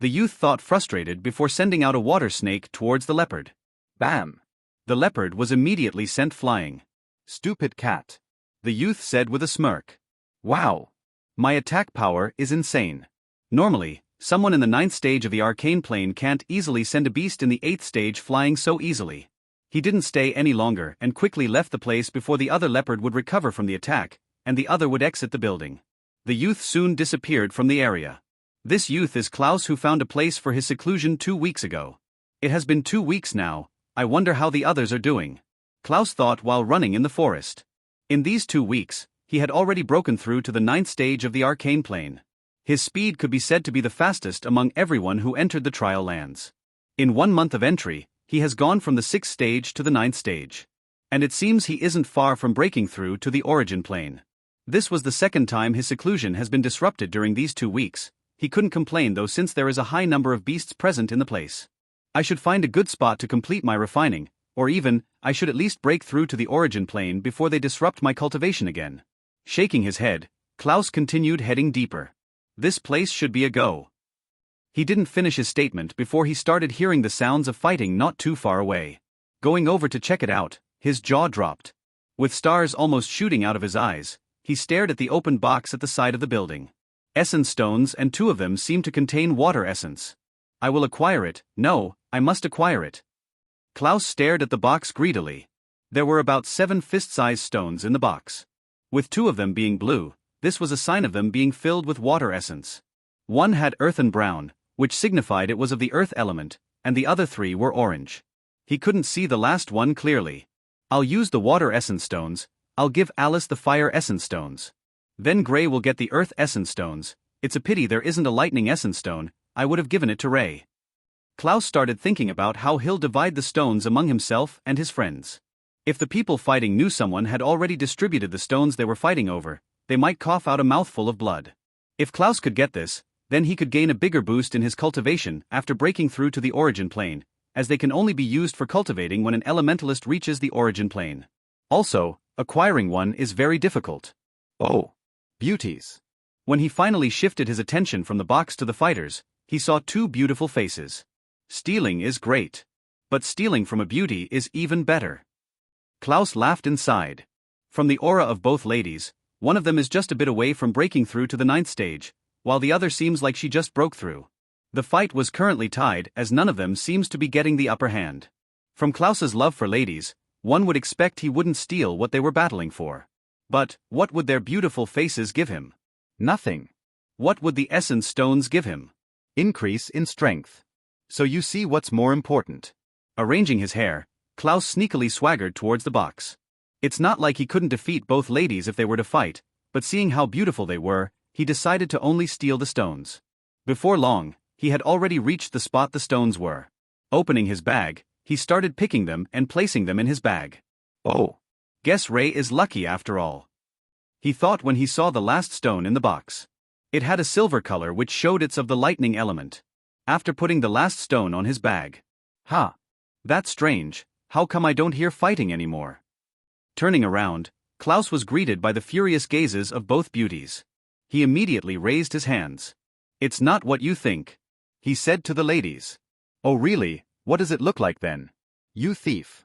The youth thought, frustrated before sending out a water snake towards the leopard. Bam! The leopard was immediately sent flying. Stupid cat, the youth said with a smirk. Wow! My attack power is insane. Normally, someone in the 9th stage of the arcane plane can't easily send a beast in the 8th stage flying so easily. He didn't stay any longer and quickly left the place before the other leopard would recover from the attack, and the other would exit the building. The youth soon disappeared from the area. This youth is Klaus, who found a place for his seclusion 2 weeks ago. It has been 2 weeks now. I wonder how the others are doing. Klaus thought while running in the forest. In these 2 weeks, he had already broken through to the 9th stage of the arcane plane. His speed could be said to be the fastest among everyone who entered the trial lands. In 1 month of entry, he has gone from the 6th stage to the 9th stage. And it seems he isn't far from breaking through to the origin plane. This was the second time his seclusion has been disrupted during these 2 weeks. He couldn't complain though, since there is a high number of beasts present in the place. I should find a good spot to complete my refining, or even, I should at least break through to the origin plane before they disrupt my cultivation again. Shaking his head, Klaus continued heading deeper. This place should be a go. He didn't finish his statement before he started hearing the sounds of fighting not too far away. Going over to check it out, his jaw dropped. With stars almost shooting out of his eyes, he stared at the open box at the side of the building. Essence stones, and 2 of them seem to contain water essence. I will acquire it. No, I must acquire it. Klaus stared at the box greedily. There were about 7 fist-sized stones in the box. With 2 of them being blue, this was a sign of them being filled with water essence. One had earthen brown, which signified it was of the earth element, and the other 3 were orange. He couldn't see the last one clearly. I'll use the water essence stones. I'll give Alice the fire essence stones. Then Gray will get the earth essence stones. It's a pity there isn't a lightning essence stone. I would have given it to Ray. Klaus started thinking about how he'll divide the stones among himself and his friends. If the people fighting knew someone had already distributed the stones they were fighting over, they might cough out a mouthful of blood. If Klaus could get this, then he could gain a bigger boost in his cultivation after breaking through to the origin plane, as they can only be used for cultivating when an elementalist reaches the origin plane. Also, acquiring one is very difficult. Oh. Beauties. When he finally shifted his attention from the box to the fighters, he saw two beautiful faces. Stealing is great. But stealing from a beauty is even better. Klaus laughed inside. From the aura of both ladies, one of them is just a bit away from breaking through to the 9th stage, while the other seems like she just broke through. The fight was currently tied as none of them seems to be getting the upper hand. From Klaus's love for ladies, one would expect he wouldn't steal what they were battling for. But, what would their beautiful faces give him? Nothing. What would the essence stones give him? Increase in strength. So you see what's more important. Arranging his hair, Klaus sneakily swaggered towards the box. It's not like he couldn't defeat both ladies if they were to fight, but seeing how beautiful they were, he decided to only steal the stones. Before long, he had already reached the spot the stones were. Opening his bag, he started picking them and placing them in his bag. Oh. Guess Ray is lucky after all. He thought when he saw the last stone in the box. It had a silver color which showed it's of the lightning element. After putting the last stone on his bag. Ha. That's strange, how come I don't hear fighting anymore? Turning around, Klaus was greeted by the furious gazes of both beauties. He immediately raised his hands. It's not what you think, he said to the ladies. Oh really, what does it look like then? You thief.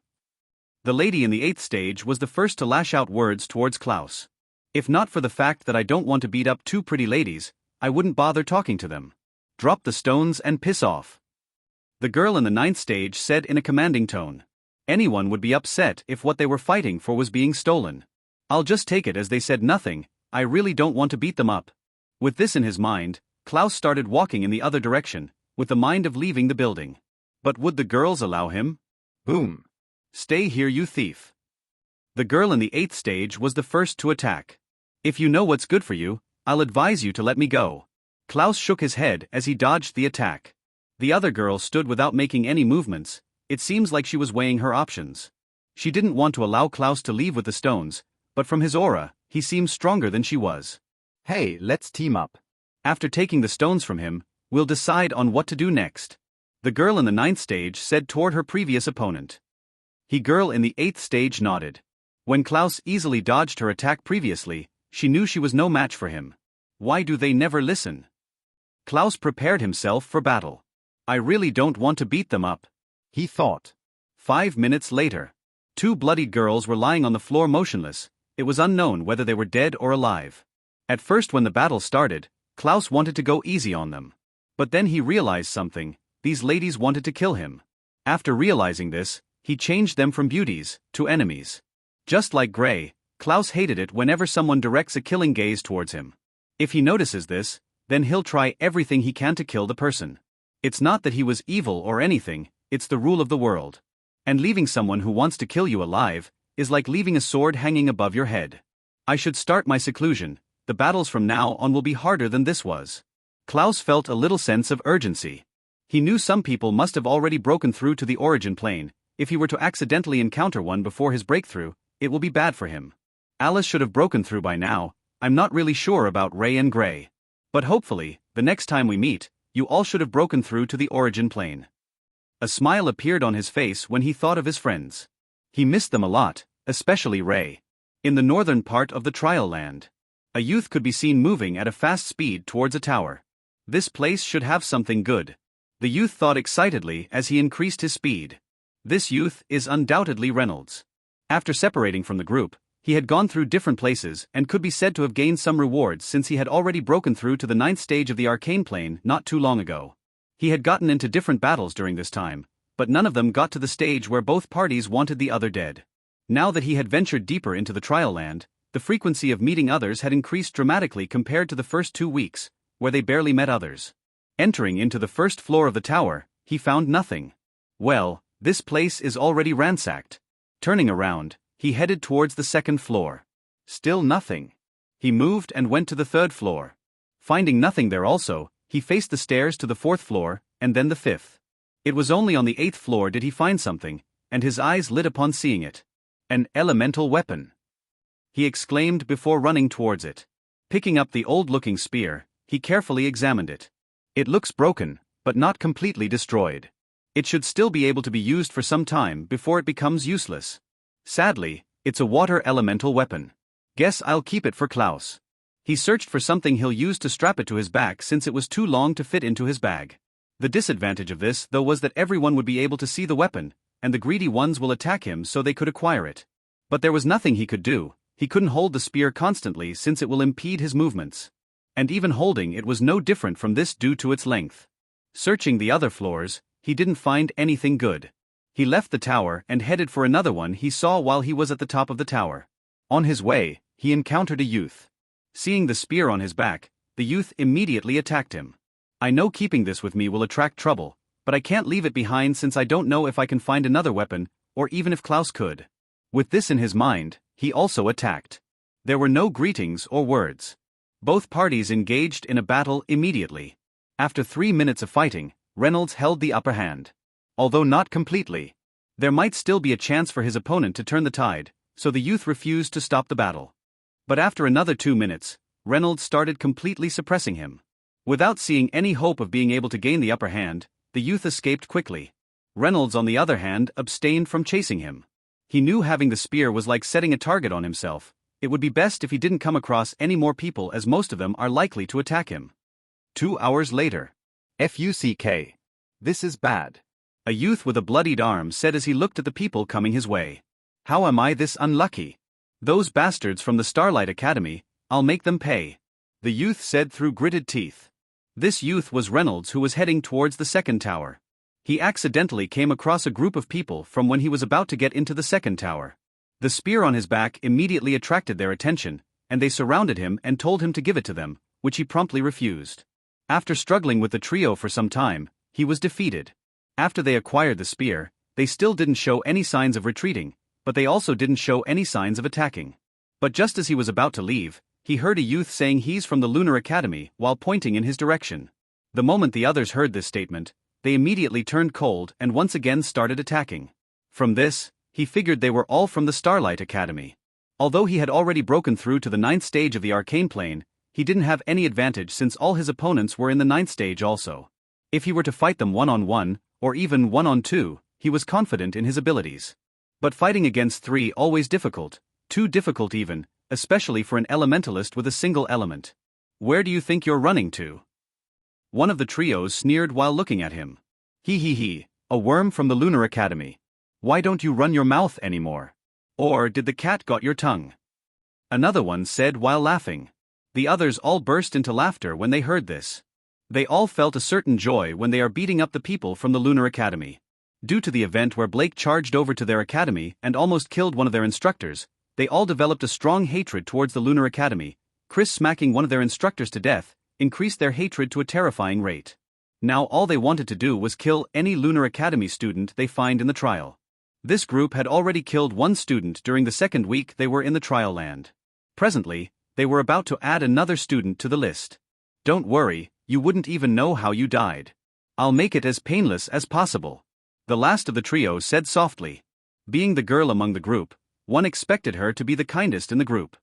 The lady in the 8th stage was the first to lash out words towards Klaus. If not for the fact that I don't want to beat up two pretty ladies, I wouldn't bother talking to them. Drop the stones and piss off. The girl in the 9th stage said in a commanding tone. Anyone would be upset if what they were fighting for was being stolen. I'll just take it as they said nothing, I really don't want to beat them up. With this in his mind, Klaus started walking in the other direction, with the mind of leaving the building. But would the girls allow him? Boom. Stay here, you thief. The girl in the 8th stage was the first to attack. If you know what's good for you, I'll advise you to let me go. Klaus shook his head as he dodged the attack. The other girl stood without making any movements. It seems like she was weighing her options. She didn't want to allow Klaus to leave with the stones, but from his aura, he seemed stronger than she was. Hey, let's team up. After taking the stones from him, we'll decide on what to do next. The girl in the 9th stage said toward her previous opponent. The girl in the 8th stage nodded. When Klaus easily dodged her attack previously, she knew she was no match for him. Why do they never listen? Klaus prepared himself for battle. I really don't want to beat them up, he thought. 5 minutes later. Two bloodied girls were lying on the floor motionless. It was unknown whether they were dead or alive. At first when the battle started, Klaus wanted to go easy on them. But then he realized something, these ladies wanted to kill him. After realizing this, he changed them from beauties to enemies. Just like Gray, Klaus hated it whenever someone directs a killing gaze towards him. If he notices this, then he'll try everything he can to kill the person. It's not that he was evil or anything, it's the rule of the world. And leaving someone who wants to kill you alive is like leaving a sword hanging above your head. I should start my seclusion, the battles from now on will be harder than this was. Klaus felt a little sense of urgency. He knew some people must have already broken through to the origin plane. If he were to accidentally encounter one before his breakthrough, it will be bad for him. Alice should have broken through by now. I'm not really sure about Ray and Gray. But hopefully, the next time we meet, you all should have broken through to the origin plane. A smile appeared on his face when he thought of his friends. He missed them a lot, especially Ray. In the northern part of the trial land, a youth could be seen moving at a fast speed towards a tower. This place should have something good. The youth thought excitedly as he increased his speed. This youth is undoubtedly Reynolds. After separating from the group, he had gone through different places and could be said to have gained some rewards since he had already broken through to the 9th stage of the arcane plane not too long ago. He had gotten into different battles during this time, but none of them got to the stage where both parties wanted the other dead. Now that he had ventured deeper into the trial land, the frequency of meeting others had increased dramatically compared to the first 2 weeks, where they barely met others. Entering into the first floor of the tower, he found nothing. Well, this place is already ransacked. Turning around, he headed towards the 2nd floor. Still nothing. He moved and went to the 3rd floor. Finding nothing there also, he faced the stairs to the 4th floor, and then the 5th. It was only on the 8th floor did he find something, and his eyes lit upon seeing it. An elemental weapon. He exclaimed before running towards it. Picking up the old-looking spear, He carefully examined it. It looks broken, but not completely destroyed. It should still be able to be used for some time before it becomes useless. Sadly, it's a water elemental weapon. Guess I'll keep it for Klaus. He searched for something he'll use to strap it to his back since it was too long to fit into his bag. The disadvantage of this, though, was that everyone would be able to see the weapon, and the greedy ones will attack him so they could acquire it. But there was nothing he could do. He couldn't hold the spear constantly since it will impede his movements. And even holding it was no different from this due to its length. Searching the other floors, he didn't find anything good. He left the tower and headed for another one he saw while he was at the top of the tower. On his way, he encountered a youth. Seeing the spear on his back, the youth immediately attacked him. I know keeping this with me will attract trouble, but I can't leave it behind since I don't know if I can find another weapon, or even if Klaus could. With this in his mind, he also attacked. There were no greetings or words. Both parties engaged in a battle immediately. After 3 minutes of fighting, Reynolds held the upper hand. Although not completely. There might still be a chance for his opponent to turn the tide, so the youth refused to stop the battle. But after another 2 minutes, Reynolds started completely suppressing him. Without seeing any hope of being able to gain the upper hand, the youth escaped quickly. Reynolds, on the other hand, abstained from chasing him. He knew having the spear was like setting a target on himself. It would be best if he didn't come across any more people, as most of them are likely to attack him. 2 hours later. FUCK. This is bad. A youth with a bloodied arm said as he looked at the people coming his way. How am I this unlucky? Those bastards from the Starlight Academy, I'll make them pay. The youth said through gritted teeth. This youth was Reynolds, who was heading towards the second tower. He accidentally came across a group of people from when he was about to get into the second tower. The spear on his back immediately attracted their attention, and they surrounded him and told him to give it to them, which he promptly refused. After struggling with the trio for some time, he was defeated. After they acquired the spear, they still didn't show any signs of retreating, but they also didn't show any signs of attacking. But just as he was about to leave, he heard a youth saying he's from the Lunar Academy while pointing in his direction. The moment the others heard this statement, they immediately turned cold and once again started attacking. From this, he figured they were all from the Starlight Academy. Although he had already broken through to the 9th stage of the arcane plane, he didn't have any advantage since all his opponents were in the 9th stage also. If he were to fight them one-on-one, or even one-on-two, he was confident in his abilities. But fighting against 3 always difficult, too difficult even, especially for an elementalist with a single element. Where do you think you're running to? One of the trios sneered while looking at him. He, a worm from the Lunar Academy. Why don't you run your mouth anymore? Or did the cat got your tongue? Another one said while laughing. The others all burst into laughter when they heard this. They all felt a certain joy when they are beating up the people from the Lunar Academy. Due to the event where Blake charged over to their academy and almost killed one of their instructors, they all developed a strong hatred towards the Lunar Academy. Chris smacking one of their instructors to death increased their hatred to a terrifying rate. Now all they wanted to do was kill any Lunar Academy student they find in the trial. This group had already killed one student during the second week they were in the trial land. Presently, they were about to add another student to the list. Don't worry, you wouldn't even know how you died. I'll make it as painless as possible. The last of the trio said softly. Being the girl among the group, one expected her to be the kindest in the group.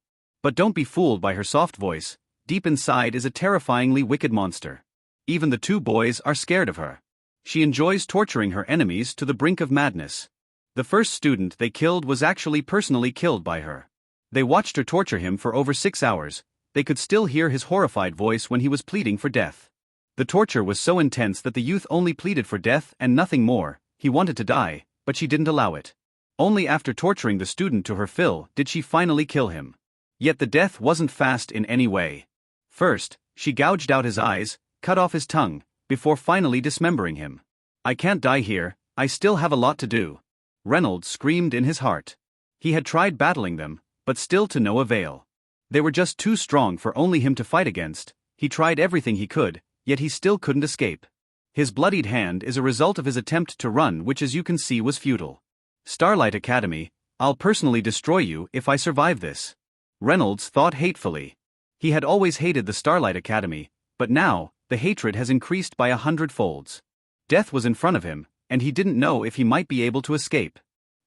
But don't be fooled by her soft voice. Deep inside is a terrifyingly wicked monster. Even the 2 boys are scared of her. She enjoys torturing her enemies to the brink of madness. The first student they killed was actually personally killed by her. They watched her torture him for over 6 hours. They could still hear his horrified voice when he was pleading for death. The torture was so intense that the youth only pleaded for death and nothing more. He wanted to die, but she didn't allow it. Only after torturing the student to her fill did she finally kill him. Yet the death wasn't fast in any way. First, she gouged out his eyes, cut off his tongue, before finally dismembering him. I can't die here, I still have a lot to do. Reynolds screamed in his heart. He had tried battling them, but still to no avail. They were just too strong for only him to fight against. He tried everything he could, yet he still couldn't escape. His bloodied hand is a result of his attempt to run, which as you can see was futile. Starlight Academy, I'll personally destroy you if I survive this. Reynolds thought hatefully. He had always hated the Starlight Academy, but now, the hatred has increased by 100 folds. Death was in front of him, and he didn't know if he might be able to escape.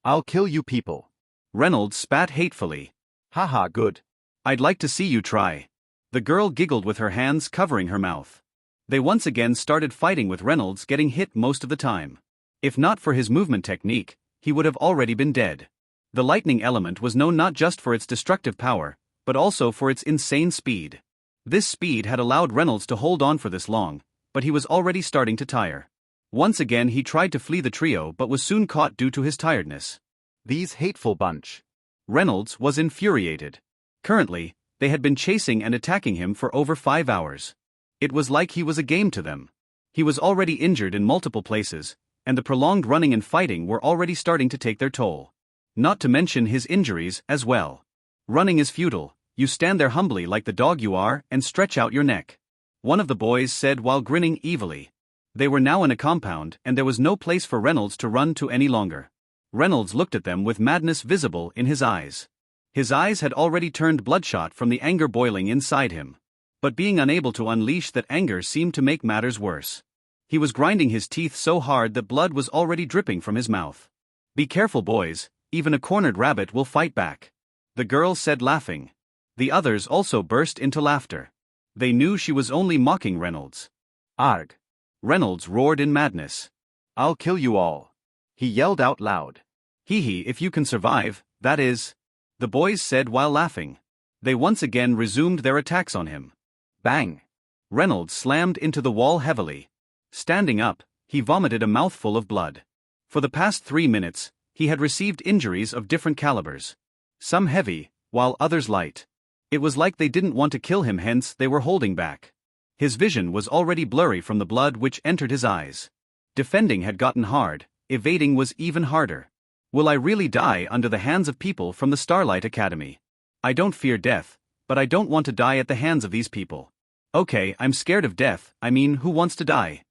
I'll kill you people. Reynolds spat hatefully. Haha, good. I'd like to see you try. The girl giggled with her hands covering her mouth. They once again started fighting with Reynolds getting hit most of the time. If not for his movement technique, he would have already been dead. The lightning element was known not just for its destructive power, but also for its insane speed. This speed had allowed Reynolds to hold on for this long, but he was already starting to tire. Once again he tried to flee the trio but was soon caught due to his tiredness. These hateful bunch. Reynolds was infuriated. Currently, they had been chasing and attacking him for over 5 hours. It was like he was a game to them. He was already injured in multiple places, and the prolonged running and fighting were already starting to take their toll. Not to mention his injuries as well. Running is futile, you stand there humbly like the dog you are and stretch out your neck. One of the boys said while grinning evilly. They were now in a compound and there was no place for Reynolds to run to any longer. Reynolds looked at them with madness visible in his eyes. His eyes had already turned bloodshot from the anger boiling inside him. But being unable to unleash that anger seemed to make matters worse. He was grinding his teeth so hard that blood was already dripping from his mouth. Be careful, boys, even a cornered rabbit will fight back. The girl said, laughing. The others also burst into laughter. They knew she was only mocking Reynolds. Arg! Reynolds roared in madness. I'll kill you all. He yelled out loud. Hee hee, if you can survive, that is. The boys said while laughing. They once again resumed their attacks on him. Bang! Reynolds slammed into the wall heavily. Standing up, he vomited a mouthful of blood. For the past 3 minutes, he had received injuries of different calibers. Some heavy, while others light. It was like they didn't want to kill him, hence they were holding back. His vision was already blurry from the blood which entered his eyes. Defending had gotten hard, evading was even harder. Will I really die under the hands of people from the Starlight Academy? I don't fear death, but I don't want to die at the hands of these people. Okay, I'm scared of death, I mean, who wants to die?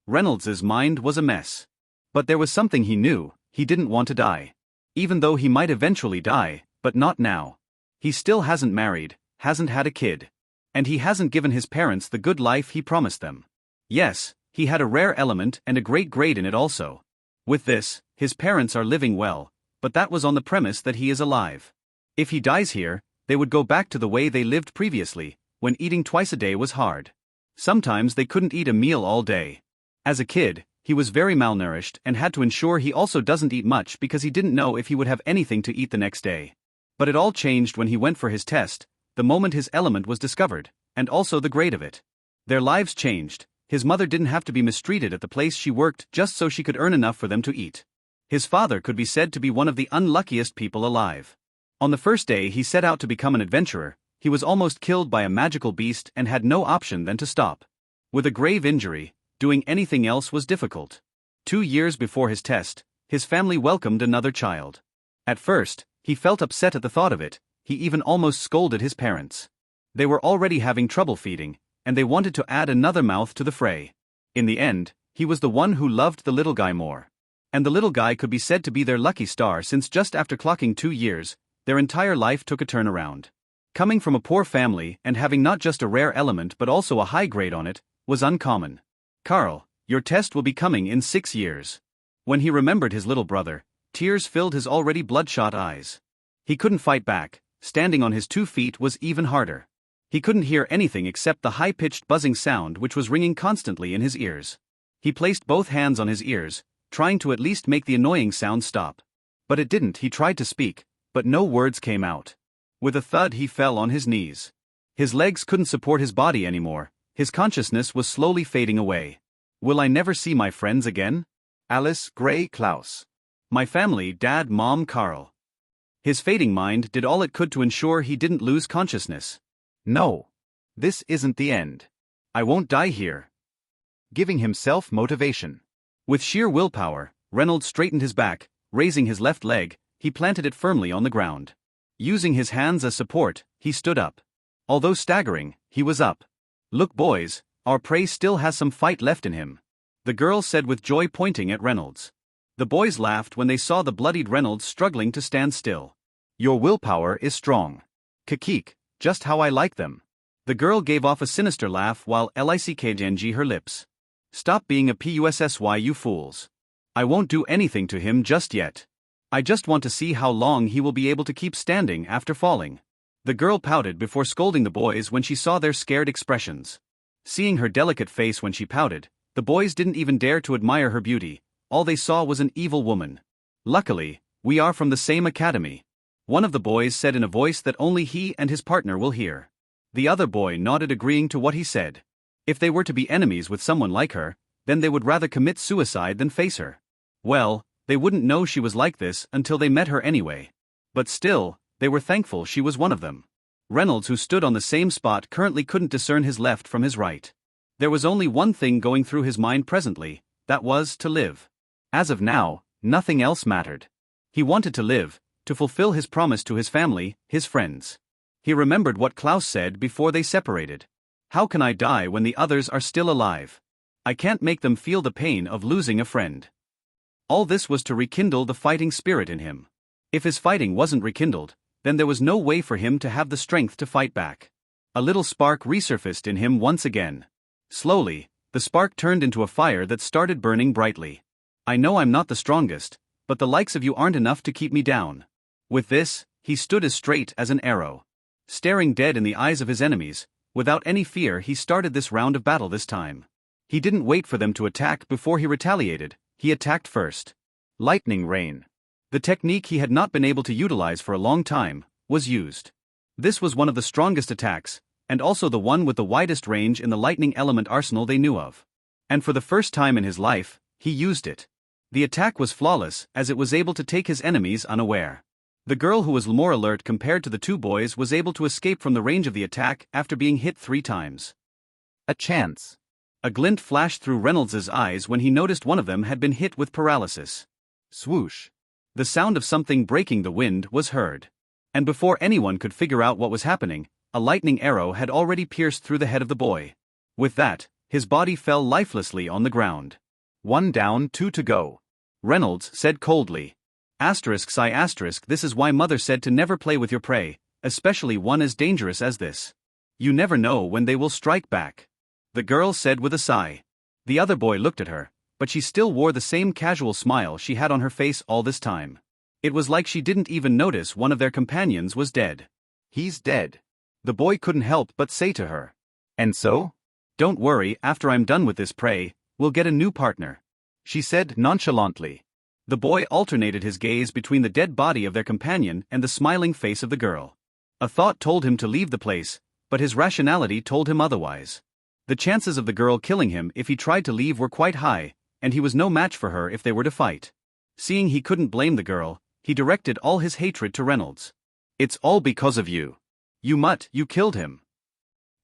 Reynolds's mind was a mess. But there was something he knew, he didn't want to die. Even though he might eventually die, but not now. He still hasn't married, hasn't had a kid. And he hasn't given his parents the good life he promised them. Yes, he had a rare element and a great grade in it also. With this, his parents are living well, but that was on the premise that he is alive. If he dies here, they would go back to the way they lived previously, when eating twice a day was hard. Sometimes they couldn't eat a meal all day. As a kid, he was very malnourished and had to ensure he also doesn't eat much because he didn't know if he would have anything to eat the next day. But it all changed when he went for his test, the moment his element was discovered, and also the grade of it. Their lives changed. His mother didn't have to be mistreated at the place she worked just so she could earn enough for them to eat. His father could be said to be one of the unluckiest people alive. On the first day he set out to become an adventurer, he was almost killed by a magical beast and had no option than to stop. With a grave injury, doing anything else was difficult. 2 years before his test, his family welcomed another child. At first, he felt upset at the thought of it, he even almost scolded his parents. They were already having trouble feeding, and they wanted to add another mouth to the fray. In the end, he was the one who loved the little guy more. And the little guy could be said to be their lucky star since just after clocking 2 years, their entire life took a turnaround. Coming from a poor family and having not just a rare element but also a high grade on it, was uncommon. Carl, your test will be coming in 6 years. When he remembered his little brother, tears filled his already bloodshot eyes. He couldn't fight back, standing on his 2 feet was even harder. He couldn't hear anything except the high-pitched buzzing sound which was ringing constantly in his ears. He placed both hands on his ears, trying to at least make the annoying sound stop. But it didn't. He tried to speak, but no words came out. With a thud he fell on his knees. His legs couldn't support his body anymore, his consciousness was slowly fading away. Will I never see my friends again? Alice, Gray, Klaus. My family, Dad, Mom, Carl. His fading mind did all it could to ensure he didn't lose consciousness. No. This isn't the end. I won't die here. Giving himself motivation. With sheer willpower, Reynolds straightened his back, raising his left leg, he planted it firmly on the ground. Using his hands as support, he stood up. Although staggering, he was up. Look boys, our prey still has some fight left in him. The girl said with joy pointing at Reynolds. The boys laughed when they saw the bloodied Reynolds struggling to stand still. Your willpower is strong. Kikik, just how I like them. The girl gave off a sinister laugh while lickng her lips. Stop being a pussy, you fools. I won't do anything to him just yet. I just want to see how long he will be able to keep standing after falling. The girl pouted before scolding the boys when she saw their scared expressions. Seeing her delicate face when she pouted, the boys didn't even dare to admire her beauty, all they saw was an evil woman. Luckily, we are from the same academy. One of the boys said in a voice that only he and his partner will hear. The other boy nodded, agreeing to what he said. If they were to be enemies with someone like her, then they would rather commit suicide than face her. Well, they wouldn't know she was like this until they met her anyway. But still, they were thankful she was one of them. Reynolds, who stood on the same spot, currently couldn't discern his left from his right. There was only one thing going through his mind presently, that was to live. As of now, nothing else mattered. He wanted to live, to fulfill his promise to his family, his friends. He remembered what Klaus said before they separated. How can I die when the others are still alive? I can't make them feel the pain of losing a friend. All this was to rekindle the fighting spirit in him. If his fighting wasn't rekindled, then there was no way for him to have the strength to fight back. A little spark resurfaced in him once again. Slowly, the spark turned into a fire that started burning brightly. I know I'm not the strongest, but the likes of you aren't enough to keep me down. With this, he stood as straight as an arrow. Staring dead in the eyes of his enemies, without any fear, he started this round of battle this time. He didn't wait for them to attack before he retaliated, he attacked first. Lightning rain. The technique he had not been able to utilize for a long time was used. This was one of the strongest attacks, and also the one with the widest range in the lightning element arsenal they knew of. And for the first time in his life, he used it. The attack was flawless, as it was able to take his enemies unaware. The girl, who was more alert compared to the two boys, was able to escape from the range of the attack after being hit 3 times. A chance. A glint flashed through Reynolds's eyes when he noticed one of them had been hit with paralysis. Swoosh. The sound of something breaking the wind was heard. And before anyone could figure out what was happening, a lightning arrow had already pierced through the head of the boy. With that, his body fell lifelessly on the ground. 1 down, 2 to go. Reynolds said coldly. This is why Mother said to never play with your prey, especially one as dangerous as this. You never know when they will strike back. The girl said with a sigh. The other boy looked at her, but she still wore the same casual smile she had on her face all this time. It was like she didn't even notice one of their companions was dead. He's dead. The boy couldn't help but say to her. And so? Don't worry, after I'm done with this prey, we'll get a new partner, she said nonchalantly. The boy alternated his gaze between the dead body of their companion and the smiling face of the girl. A thought told him to leave the place, but his rationality told him otherwise. The chances of the girl killing him if he tried to leave were quite high, and he was no match for her if they were to fight. Seeing he couldn't blame the girl, he directed all his hatred to Reynolds. It's all because of you. You mutt, you killed him.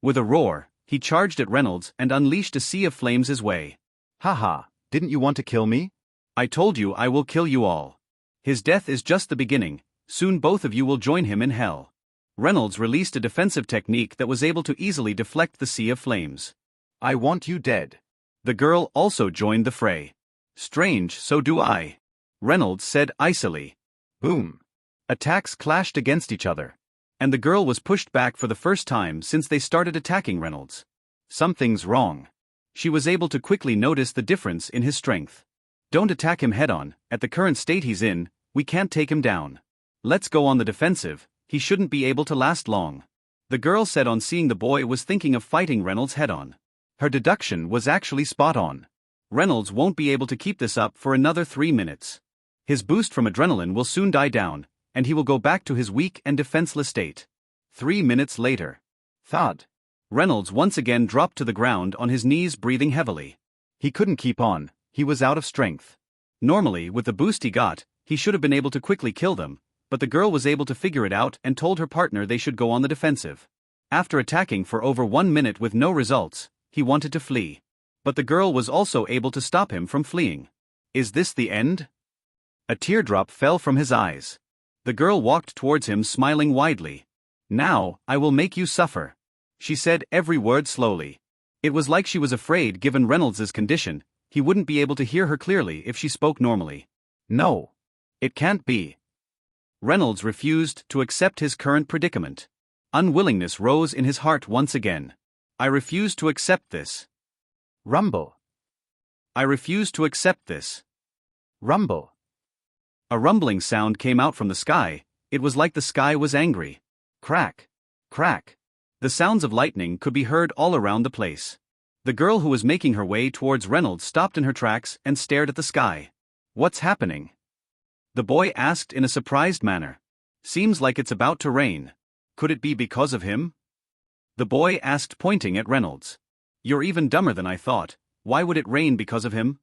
With a roar, he charged at Reynolds and unleashed a sea of flames his way. Haha, didn't you want to kill me? I told you I will kill you all. His death is just the beginning, soon both of you will join him in hell. Reynolds released a defensive technique that was able to easily deflect the sea of flames. I want you dead. The girl also joined the fray. Strange, so do I. Reynolds said icily. Boom. Attacks clashed against each other. And the girl was pushed back for the first time since they started attacking Reynolds. Something's wrong. She was able to quickly notice the difference in his strength. Don't attack him head-on, at the current state he's in, we can't take him down. Let's go on the defensive, he shouldn't be able to last long. The girl said on seeing the boy was thinking of fighting Reynolds head-on. Her deduction was actually spot on. Reynolds won't be able to keep this up for another 3 minutes. His boost from adrenaline will soon die down, and he will go back to his weak and defenseless state. 3 minutes later. Thud. Reynolds once again dropped to the ground on his knees, breathing heavily. He couldn't keep on, he was out of strength. Normally, with the boost he got, he should have been able to quickly kill them, but the girl was able to figure it out and told her partner they should go on the defensive. After attacking for over 1 minute with no results, he wanted to flee. But the girl was also able to stop him from fleeing. Is this the end? A teardrop fell from his eyes. The girl walked towards him, smiling widely. Now, I will make you suffer. She said every word slowly. It was like she was afraid, given Reynolds's condition, he wouldn't be able to hear her clearly if she spoke normally. No. It can't be. Reynolds refused to accept his current predicament. Unwillingness rose in his heart once again. I refuse to accept this. Rumble. I refuse to accept this. Rumble. A rumbling sound came out from the sky. It was like the sky was angry. Crack. Crack. The sounds of lightning could be heard all around the place. The girl who was making her way towards Reynolds stopped in her tracks and stared at the sky. What's happening? The boy asked in a surprised manner. Seems like it's about to rain. Could it be because of him? The boy asked, pointing at Reynolds. You're even dumber than I thought. Why would it rain because of him?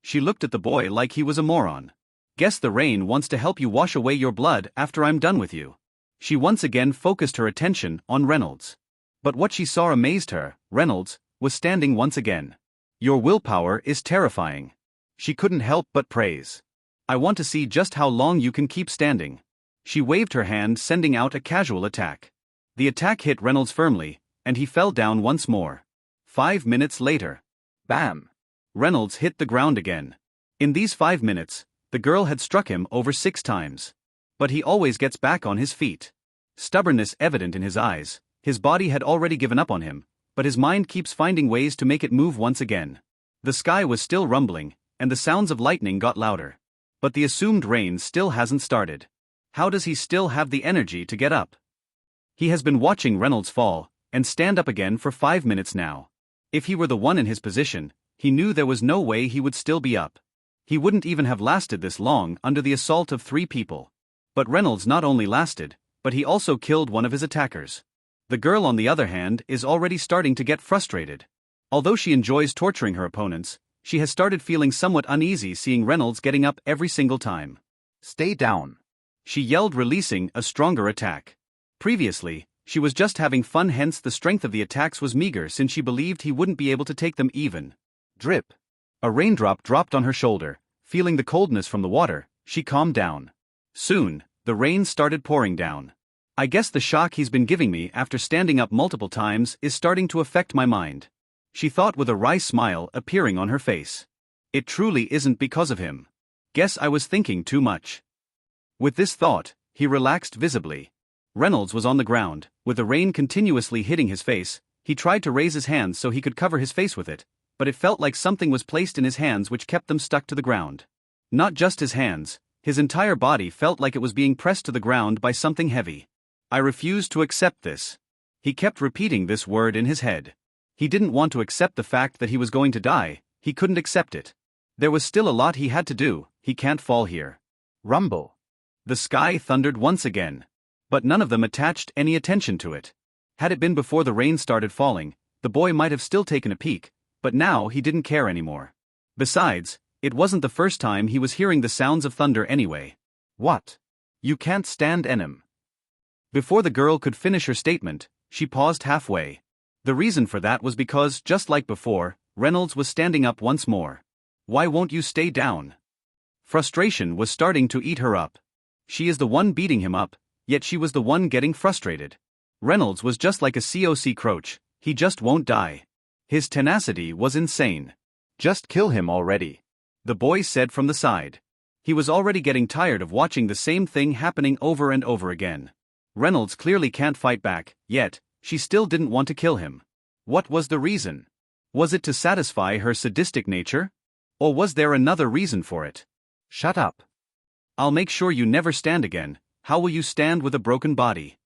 She looked at the boy like he was a moron. Guess the rain wants to help you wash away your blood after I'm done with you. She once again focused her attention on Reynolds. But what she saw amazed her. Reynolds was standing once again. Your willpower is terrifying. She couldn't help but praise. I want to see just how long you can keep standing. She waved her hand, sending out a casual attack. The attack hit Reynolds firmly, and he fell down once more. 5 minutes later. Bam! Reynolds hit the ground again. In these 5 minutes, the girl had struck him over 6 times. But he always gets back on his feet. Stubbornness evident in his eyes, his body had already given up on him, but his mind keeps finding ways to make it move once again. The sky was still rumbling, and the sounds of lightning got louder. But the assumed rain still hasn't started. How does he still have the energy to get up? He has been watching Reynolds fall and stand up again for 5 minutes now. If he were the one in his position, he knew there was no way he would still be up. He wouldn't even have lasted this long under the assault of 3 people. But Reynolds not only lasted, but he also killed one of his attackers. The girl, on the other hand, is already starting to get frustrated. Although she enjoys torturing her opponents, she has started feeling somewhat uneasy seeing Reynolds getting up every single time. Stay down. She yelled, releasing a stronger attack. Previously, she was just having fun, hence the strength of the attacks was meager since she believed he wouldn't be able to take them even. Drip. A raindrop dropped on her shoulder. Feeling the coldness from the water, she calmed down. Soon, the rain started pouring down. I guess the shock he's been giving me after standing up multiple times is starting to affect my mind. She thought with a wry smile appearing on her face. It truly isn't because of him. Guess I was thinking too much. With this thought, he relaxed visibly. Reynolds was on the ground, with the rain continuously hitting his face. He tried to raise his hands so he could cover his face with it, but it felt like something was placed in his hands which kept them stuck to the ground. Not just his hands, his entire body felt like it was being pressed to the ground by something heavy. I refuse to accept this. He kept repeating this word in his head. He didn't want to accept the fact that he was going to die. He couldn't accept it. There was still a lot he had to do. He can't fall here. Rumble. The sky thundered once again. But none of them attached any attention to it. Had it been before the rain started falling, the boy might have still taken a peek, but now he didn't care anymore. Besides, it wasn't the first time he was hearing the sounds of thunder anyway. What? You can't stand him. Before the girl could finish her statement, she paused halfway. The reason for that was because, just like before, Reynolds was standing up once more. Why won't you stay down? Frustration was starting to eat her up. She is the one beating him up, yet she was the one getting frustrated. Reynolds was just like a COC Croach, he just won't die. His tenacity was insane. Just kill him already, the boy said from the side. He was already getting tired of watching the same thing happening over and over again. Reynolds clearly can't fight back, yet she still didn't want to kill him. What was the reason? Was it to satisfy her sadistic nature? Or was there another reason for it? Shut up. I'll make sure you never stand again. How will you stand with a broken body?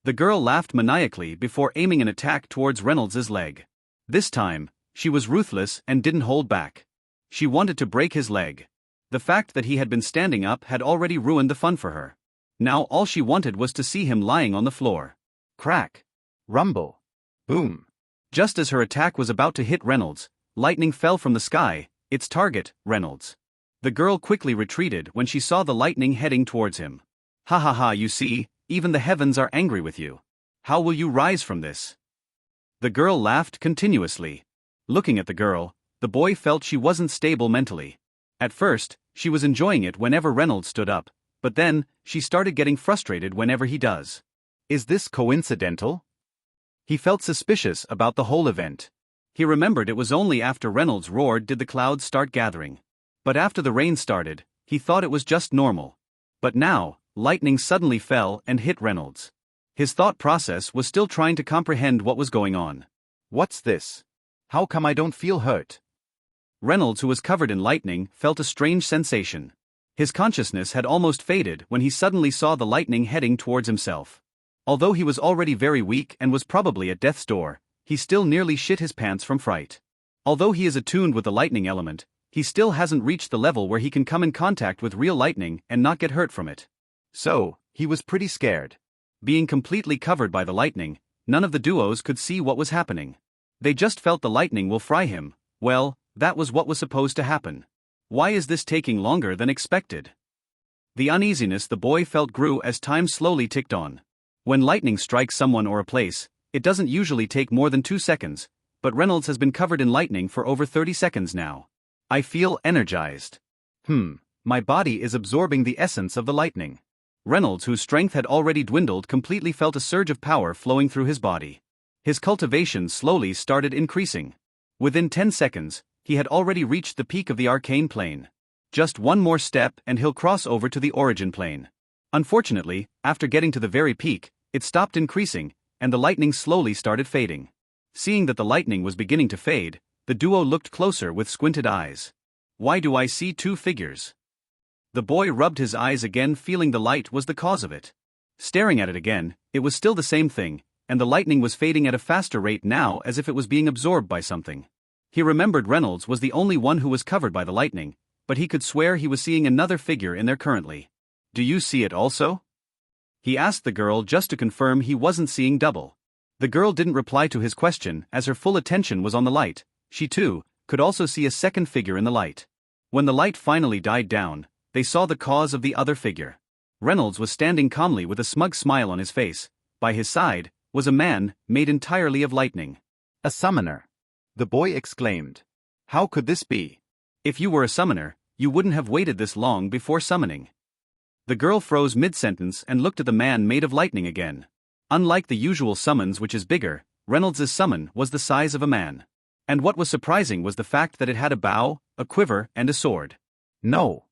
The girl laughed maniacally before aiming an attack towards Reynolds's leg. This time, she was ruthless and didn't hold back. She wanted to break his leg. The fact that he had been standing up had already ruined the fun for her. Now all she wanted was to see him lying on the floor. Crack. Rumble. Boom. Just as her attack was about to hit Reynolds, lightning fell from the sky, its target, Reynolds. The girl quickly retreated when she saw the lightning heading towards him. Ha ha ha, you see, even the heavens are angry with you. How will you rise from this? The girl laughed continuously. Looking at the girl, the boy felt she wasn't stable mentally. At first, she was enjoying it whenever Reynolds stood up, but then, she started getting frustrated whenever he does. Is this coincidental? He felt suspicious about the whole event. He remembered it was only after Reynolds roared did the clouds start gathering. But after the rain started, he thought it was just normal. But now, lightning suddenly fell and hit Reynolds. His thought process was still trying to comprehend what was going on. What's this? How come I don't feel hurt? Reynolds, who was covered in lightning, felt a strange sensation. His consciousness had almost faded when he suddenly saw the lightning heading towards himself. Although he was already very weak and was probably at death's door, he still nearly shit his pants from fright. Although he is attuned with the lightning element, he still hasn't reached the level where he can come in contact with real lightning and not get hurt from it. So, he was pretty scared. Being completely covered by the lightning, none of the duos could see what was happening. They just felt the lightning will fry him. Well, that was what was supposed to happen. Why is this taking longer than expected? The uneasiness the boy felt grew as time slowly ticked on. When lightning strikes someone or a place, it doesn't usually take more than 2 seconds, but Reynolds has been covered in lightning for over 30 seconds now. I feel energized. My body is absorbing the essence of the lightning. Reynolds, whose strength had already dwindled, completely felt a surge of power flowing through his body. His cultivation slowly started increasing. Within 10 seconds, he had already reached the peak of the arcane plane. Just one more step and he'll cross over to the origin plane. Unfortunately, after getting to the very peak, it stopped increasing, and the lightning slowly started fading. Seeing that the lightning was beginning to fade, the duo looked closer with squinted eyes. Why do I see 2 figures? The boy rubbed his eyes again, feeling the light was the cause of it. Staring at it again, it was still the same thing, and the lightning was fading at a faster rate now, as if it was being absorbed by something. He remembered Reynolds was the only one who was covered by the lightning, but he could swear he was seeing another figure in there currently. Do you see it also? He asked the girl just to confirm he wasn't seeing double. The girl didn't reply to his question as her full attention was on the light. She too could also see a second figure in the light. When the light finally died down, they saw the cause of the other figure. Reynolds was standing calmly with a smug smile on his face. By his side was a man made entirely of lightning. A summoner. The boy exclaimed. How could this be? If you were a summoner, you wouldn't have waited this long before summoning. The girl froze mid-sentence and looked at the man made of lightning again. Unlike the usual summons, which is bigger, Reynolds' summon was the size of a man. And what was surprising was the fact that it had a bow, a quiver, and a sword. No.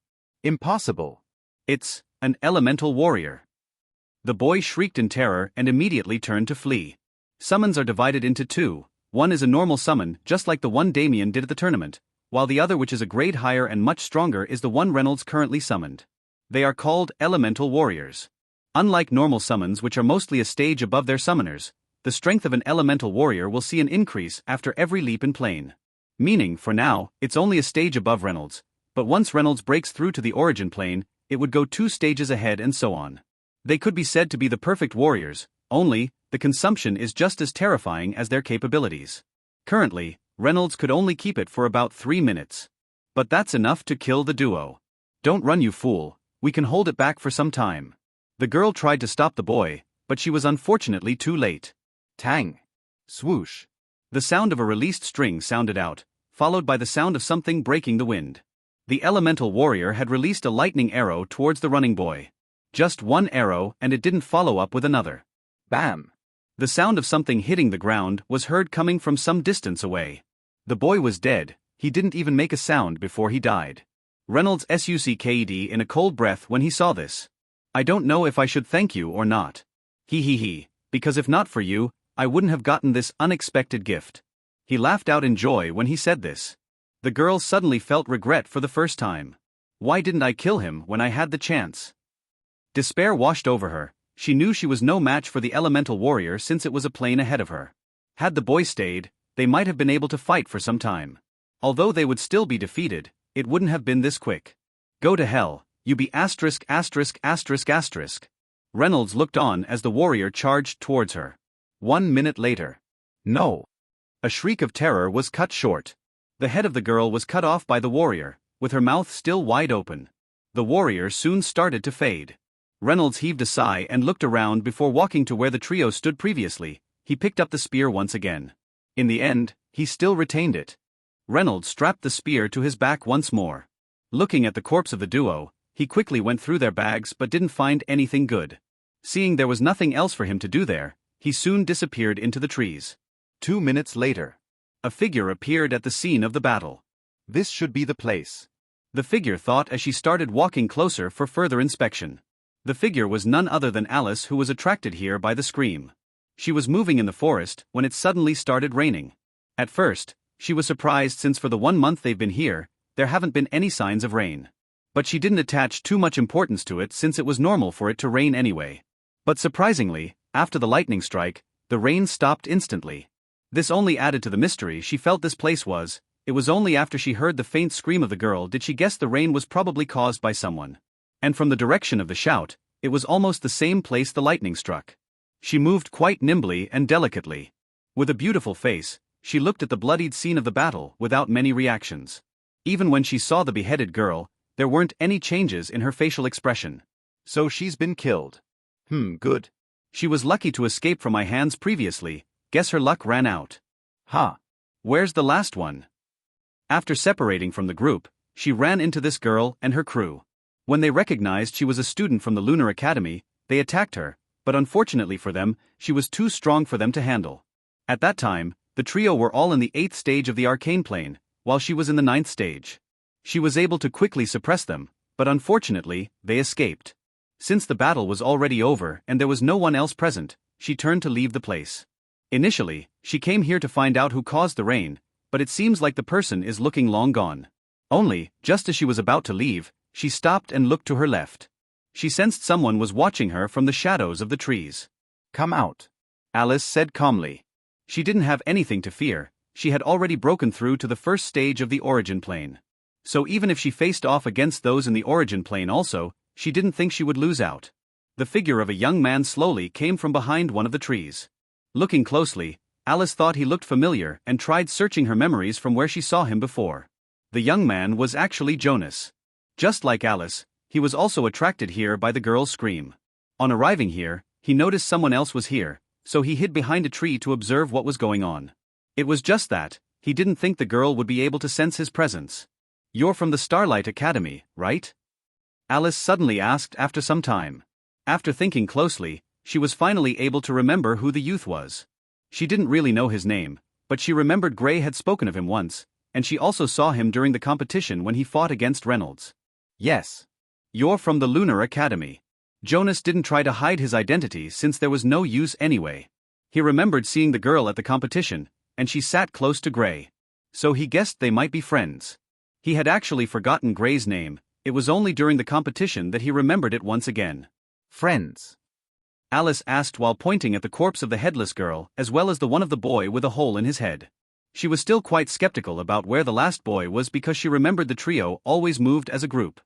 Impossible. It's an elemental warrior. The boy shrieked in terror and immediately turned to flee. Summons are divided into 2. One is a normal summon, just like the one Damien did at the tournament, while the other, which is a grade higher and much stronger, is the one Reynolds currently summoned. They are called elemental warriors. Unlike normal summons, which are mostly a stage above their summoners, the strength of an elemental warrior will see an increase after every leap in plane. Meaning, for now, it's only a stage above Reynolds, but once Reynolds breaks through to the origin plane, it would go 2 stages ahead and so on. They could be said to be the perfect warriors, only, the consumption is just as terrifying as their capabilities. Currently, Reynolds could only keep it for about 3 minutes. But that's enough to kill the duo. Don't run, you fool, we can hold it back for some time. The girl tried to stop the boy, but she was unfortunately too late. Tang. Swoosh. The sound of a released string sounded out, followed by the sound of something breaking the wind. The elemental warrior had released a lightning arrow towards the running boy. Just one arrow, and it didn't follow up with another. Bam! The sound of something hitting the ground was heard coming from some distance away. The boy was dead. He didn't even make a sound before he died. Reynolds sucked in a cold breath when he saw this. I don't know if I should thank you or not. He, because if not for you, I wouldn't have gotten this unexpected gift. He laughed out in joy when he said this. The girl suddenly felt regret for the first time. Why didn't I kill him when I had the chance? Despair washed over her. She knew she was no match for the elemental warrior since it was a plane ahead of her. Had the boy stayed, they might have been able to fight for some time. Although they would still be defeated, it wouldn't have been this quick. Go to hell, you be asterisk. Reynolds looked on as the warrior charged towards her. 1 minute later. No. A shriek of terror was cut short. The head of the girl was cut off by the warrior, with her mouth still wide open. The warrior soon started to fade. Reynolds heaved a sigh and looked around before walking to where the trio stood previously. He picked up the spear once again. In the end, he still retained it. Reynolds strapped the spear to his back once more. Looking at the corpse of the duo, he quickly went through their bags but didn't find anything good. Seeing there was nothing else for him to do there, he soon disappeared into the trees. 2 minutes later. A figure appeared at the scene of the battle. This should be the place. The figure thought as she started walking closer for further inspection. The figure was none other than Alice, who was attracted here by the scream. She was moving in the forest when it suddenly started raining. At first, she was surprised since for the 1 month they've been here, there haven't been any signs of rain. But she didn't attach too much importance to it since it was normal for it to rain anyway. But surprisingly, After the lightning strike, the rain stopped instantly. This only added to the mystery she felt this place was. It was only after she heard the faint scream of the girl did she guess the rain was probably caused by someone. And from the direction of the shout, it was almost the same place the lightning struck. She moved quite nimbly and delicately. With a beautiful face, she looked at the bloodied scene of the battle without many reactions. Even when she saw the beheaded girl, there weren't any changes in her facial expression. So she's been killed. Good. She was lucky to escape from my hands previously. Guess her luck ran out. Huh. Where's the last one? After separating from the group, she ran into this girl and her crew. When they recognized she was a student from the Lunar Academy, they attacked her, but unfortunately for them, she was too strong for them to handle. At that time, the trio were all in the 8th stage of the arcane plane, while she was in the 9th stage. She was able to quickly suppress them, but unfortunately, they escaped. Since the battle was already over and there was no one else present, she turned to leave the place. Initially, she came here to find out who caused the rain, but it seems like the person is looking long gone. Only, just as she was about to leave, she stopped and looked to her left. She sensed someone was watching her from the shadows of the trees. Come out, Alice said calmly. She didn't have anything to fear. She had already broken through to the 1st stage of the origin plane. So even if she faced off against those in the origin plane also, she didn't think she would lose out. The figure of a young man slowly came from behind one of the trees. Looking closely, Alice thought he looked familiar and tried searching her memories from where she saw him before. The young man was actually Jonas. Just like Alice, he was also attracted here by the girl's scream. On arriving here, he noticed someone else was here, so he hid behind a tree to observe what was going on. It was just that, he didn't think the girl would be able to sense his presence. You're from the Starlight Academy, right? Alice suddenly asked after some time. After thinking closely, she was finally able to remember who the youth was. She didn't really know his name, but she remembered Gray had spoken of him once, and she also saw him during the competition when he fought against Reynolds. Yes. You're from the Lunar Academy. Jonas didn't try to hide his identity since there was no use anyway. He remembered seeing the girl at the competition, and she sat close to Gray. So he guessed they might be friends. He had actually forgotten Gray's name. It was only during the competition that he remembered it once again. Friends? Alice asked while pointing at the corpse of the headless girl as well as the one of the boy with a hole in his head. She was still quite skeptical about where the last boy was because she remembered the trio always moved as a group.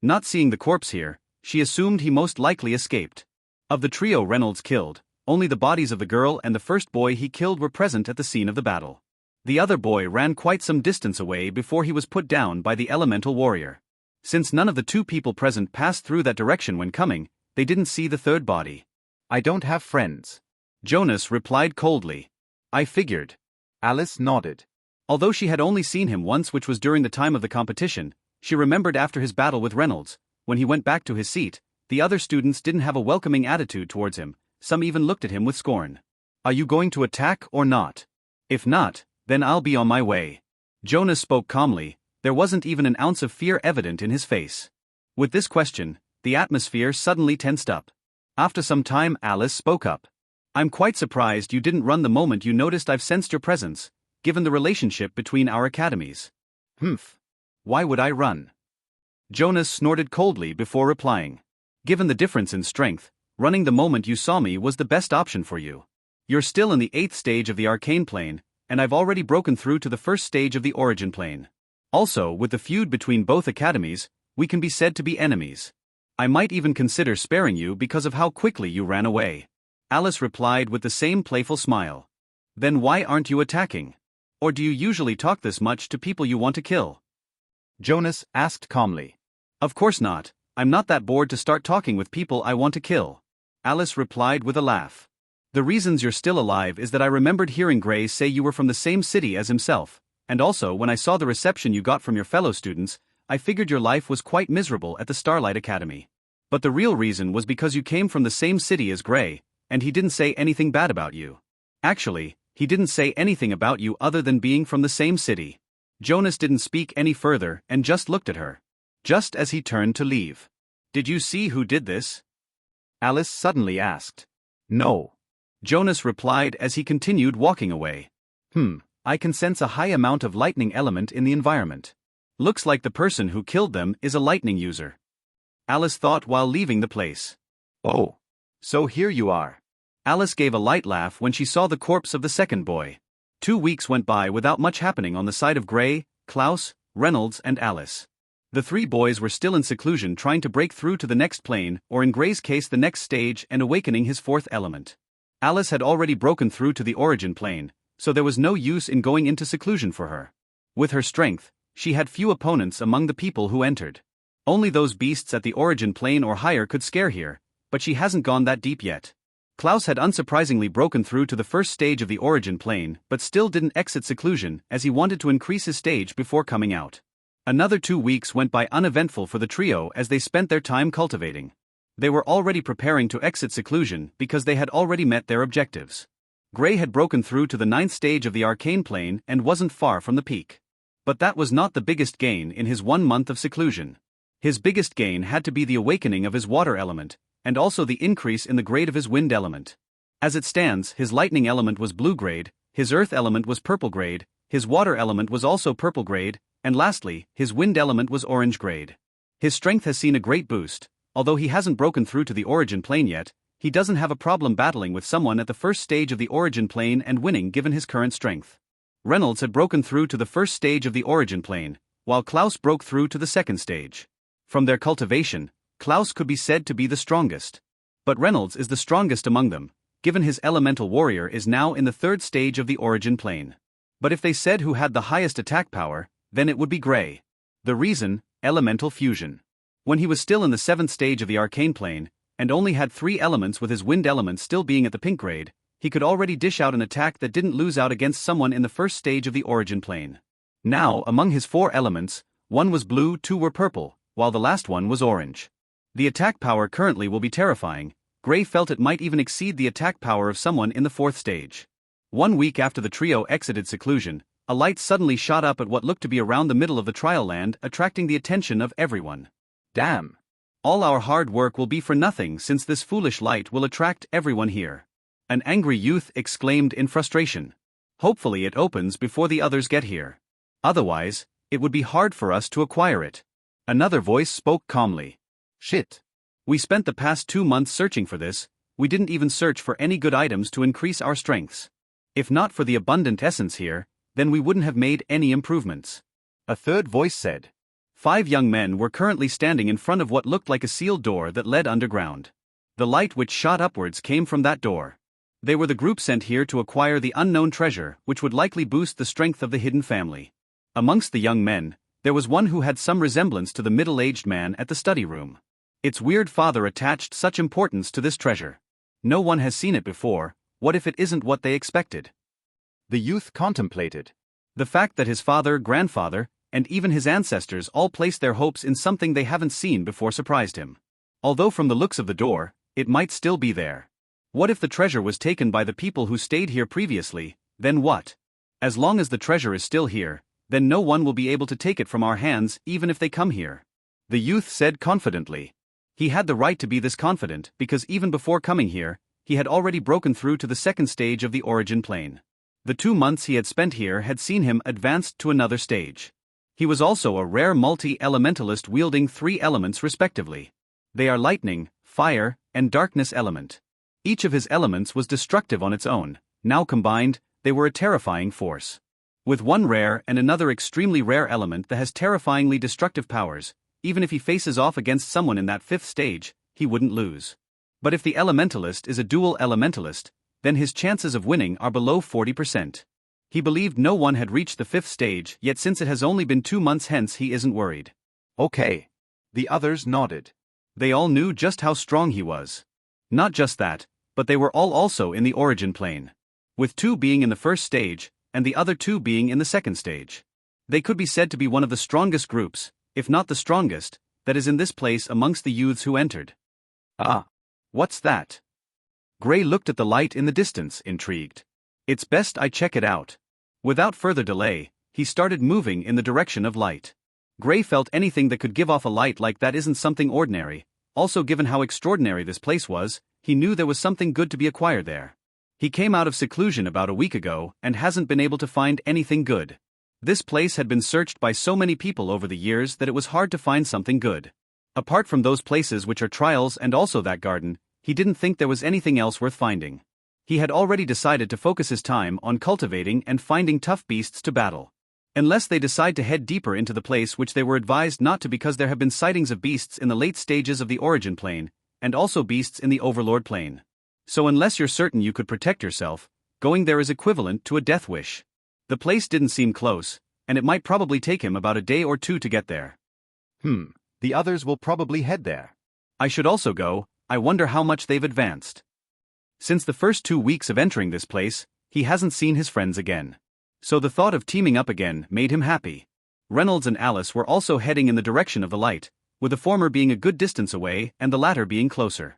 Not seeing the corpse here, she assumed he most likely escaped. Of the trio Reynolds killed, only the bodies of the girl and the first boy he killed were present at the scene of the battle. The other boy ran quite some distance away before he was put down by the elemental warrior. Since none of the 2 people present passed through that direction when coming, they didn't see the third body. I don't have friends, Jonas replied coldly. I figured. Alice nodded. Although she had only seen him once, which was during the time of the competition, she remembered after his battle with Reynolds, when he went back to his seat, the other students didn't have a welcoming attitude towards him, some even looked at him with scorn. Are you going to attack or not? If not, then I'll be on my way. Jonas spoke calmly. There wasn't even an ounce of fear evident in his face. With this question, the atmosphere suddenly tensed up. After some time, Alice spoke up. I'm quite surprised you didn't run the moment you noticed I've sensed your presence, given the relationship between our academies. Why would I run? Jonas snorted coldly before replying. Given the difference in strength, running the moment you saw me was the best option for you. You're still in the 8th stage of the arcane plane, and I've already broken through to the 1st stage of the origin plane. Also, with the feud between both academies, we can be said to be enemies. I might even consider sparing you because of how quickly you ran away. Alice replied with the same playful smile. Then why aren't you attacking? Or do you usually talk this much to people you want to kill? Jonas asked calmly. Of course not, I'm not that bored to start talking with people I want to kill. Alice replied with a laugh. The reasons you're still alive is that I remembered hearing Gray say you were from the same city as himself, and also when I saw the reception you got from your fellow students, I figured your life was quite miserable at the Starlight Academy. But the real reason was because you came from the same city as Gray, and he didn't say anything bad about you. Actually, he didn't say anything about you other than being from the same city. Jonas didn't speak any further and just looked at her. Just as he turned to leave. Did you see who did this? Alice suddenly asked. No. Jonas replied as he continued walking away. I can sense a high amount of lightning element in the environment. Looks like the person who killed them is a lightning user. Alice thought while leaving the place. Oh. So here you are. Alice gave a light laugh when she saw the corpse of the second boy. 2 weeks went by without much happening on the side of Gray, Klaus, Reynolds and Alice. The 3 boys were still in seclusion trying to break through to the next plane, or in Gray's case the next stage, and awakening his 4th element. Alice had already broken through to the origin plane, so there was no use in going into seclusion for her. With her strength, she had few opponents among the people who entered. Only those beasts at the origin plane or higher could scare here, but she hasn't gone that deep yet. Klaus had unsurprisingly broken through to the first stage of the origin plane, but still didn't exit seclusion as he wanted to increase his stage before coming out. Another 2 weeks went by uneventful for the trio as they spent their time cultivating. They were already preparing to exit seclusion because they had already met their objectives. Gray had broken through to the 9th stage of the arcane plane and wasn't far from the peak. But that was not the biggest gain in his 1 month of seclusion. His biggest gain had to be the awakening of his water element, and also the increase in the grade of his wind element. As it stands, his lightning element was blue grade, his earth element was purple grade, his water element was also purple grade, and lastly, his wind element was orange grade. His strength has seen a great boost. Although he hasn't broken through to the origin plane yet, he doesn't have a problem battling with someone at the first stage of the origin plane and winning given his current strength. Reynolds had broken through to the first stage of the origin plane, while Klaus broke through to the second stage. From their cultivation, Klaus could be said to be the strongest. But Reynolds is the strongest among them, given his elemental warrior is now in the 3rd stage of the origin plane. But if they said who had the highest attack power, then it would be Gray. The reason, elemental fusion. When he was still in the 7th stage of the arcane plane, and only had 3 elements with his wind element still being at the pink grade, he could already dish out an attack that didn't lose out against someone in the first stage of the origin plane. Now, among his 4 elements, 1 was blue, 2 were purple, while the last one was orange. The attack power currently will be terrifying. Gray felt it might even exceed the attack power of someone in the 4th stage. 1 week after the trio exited seclusion, a light suddenly shot up at what looked to be around the middle of the trial land, attracting the attention of everyone. Damn! All our hard work will be for nothing since this foolish light will attract everyone here. An angry youth exclaimed in frustration. Hopefully it opens before the others get here. Otherwise, it would be hard for us to acquire it. Another voice spoke calmly. Shit. We spent the past 2 months searching for this. We didn't even search for any good items to increase our strengths. If not for the abundant essence here, then we wouldn't have made any improvements. A third voice said. 5 young men were currently standing in front of what looked like a sealed door that led underground. The light which shot upwards came from that door. They were the group sent here to acquire the unknown treasure, which would likely boost the strength of the hidden family. Amongst the young men, there was one who had some resemblance to the middle-aged man at the study room. Its weird father attached such importance to this treasure. No one has seen it before. What if it isn't what they expected? The youth contemplated. The fact that his father, grandfather, and even his ancestors all placed their hopes in something they haven't seen before surprised him. Although from the looks of the door, it might still be there. What if the treasure was taken by the people who stayed here previously? Then what? As long as the treasure is still here, then no one will be able to take it from our hands even if they come here. The youth said confidently. He had the right to be this confident because even before coming here, he had already broken through to the 2nd stage of the origin plane. The 2 months he had spent here had seen him advanced to another stage. He was also a rare multi-elementalist wielding 3 elements respectively. They are lightning, fire, and darkness element. Each of his elements was destructive on its own. Now combined, they were a terrifying force. With one rare and another extremely rare element that has terrifyingly destructive powers, even if he faces off against someone in that 5th stage, he wouldn't lose. But if the elementalist is a dual elementalist, then his chances of winning are below 40%. He believed no one had reached the 5th stage, yet since it has only been 2 months hence he isn't worried. Okay. The others nodded. They all knew just how strong he was. Not just that, but they were all also in the origin plane. With 2 being in the 1st stage, and the other 2 being in the 2nd stage. They could be said to be one of the strongest groups, if not the strongest, that is in this place amongst the youths who entered. Ah. What's that? Gray looked at the light in the distance, intrigued. It's best I check it out. Without further delay, he started moving in the direction of light. Gray felt anything that could give off a light like that isn't something ordinary. Also, given how extraordinary this place was, he knew there was something good to be acquired there. He came out of seclusion about a week ago and hasn't been able to find anything good. This place had been searched by so many people over the years that it was hard to find something good. Apart from those places which are trials and also that garden, he didn't think there was anything else worth finding. He had already decided to focus his time on cultivating and finding tough beasts to battle. Unless they decide to head deeper into the place, which they were advised not to because there have been sightings of beasts in the late stages of the origin plane, and also beasts in the overlord plane. So unless you're certain you could protect yourself, going there is equivalent to a death wish. The place didn't seem close, and it might probably take him about a day or two to get there. The others will probably head there. I should also go. I wonder how much they've advanced. Since the first 2 weeks of entering this place, he hasn't seen his friends again. So the thought of teaming up again made him happy. Reynolds and Alice were also heading in the direction of the light, with the former being a good distance away and the latter being closer.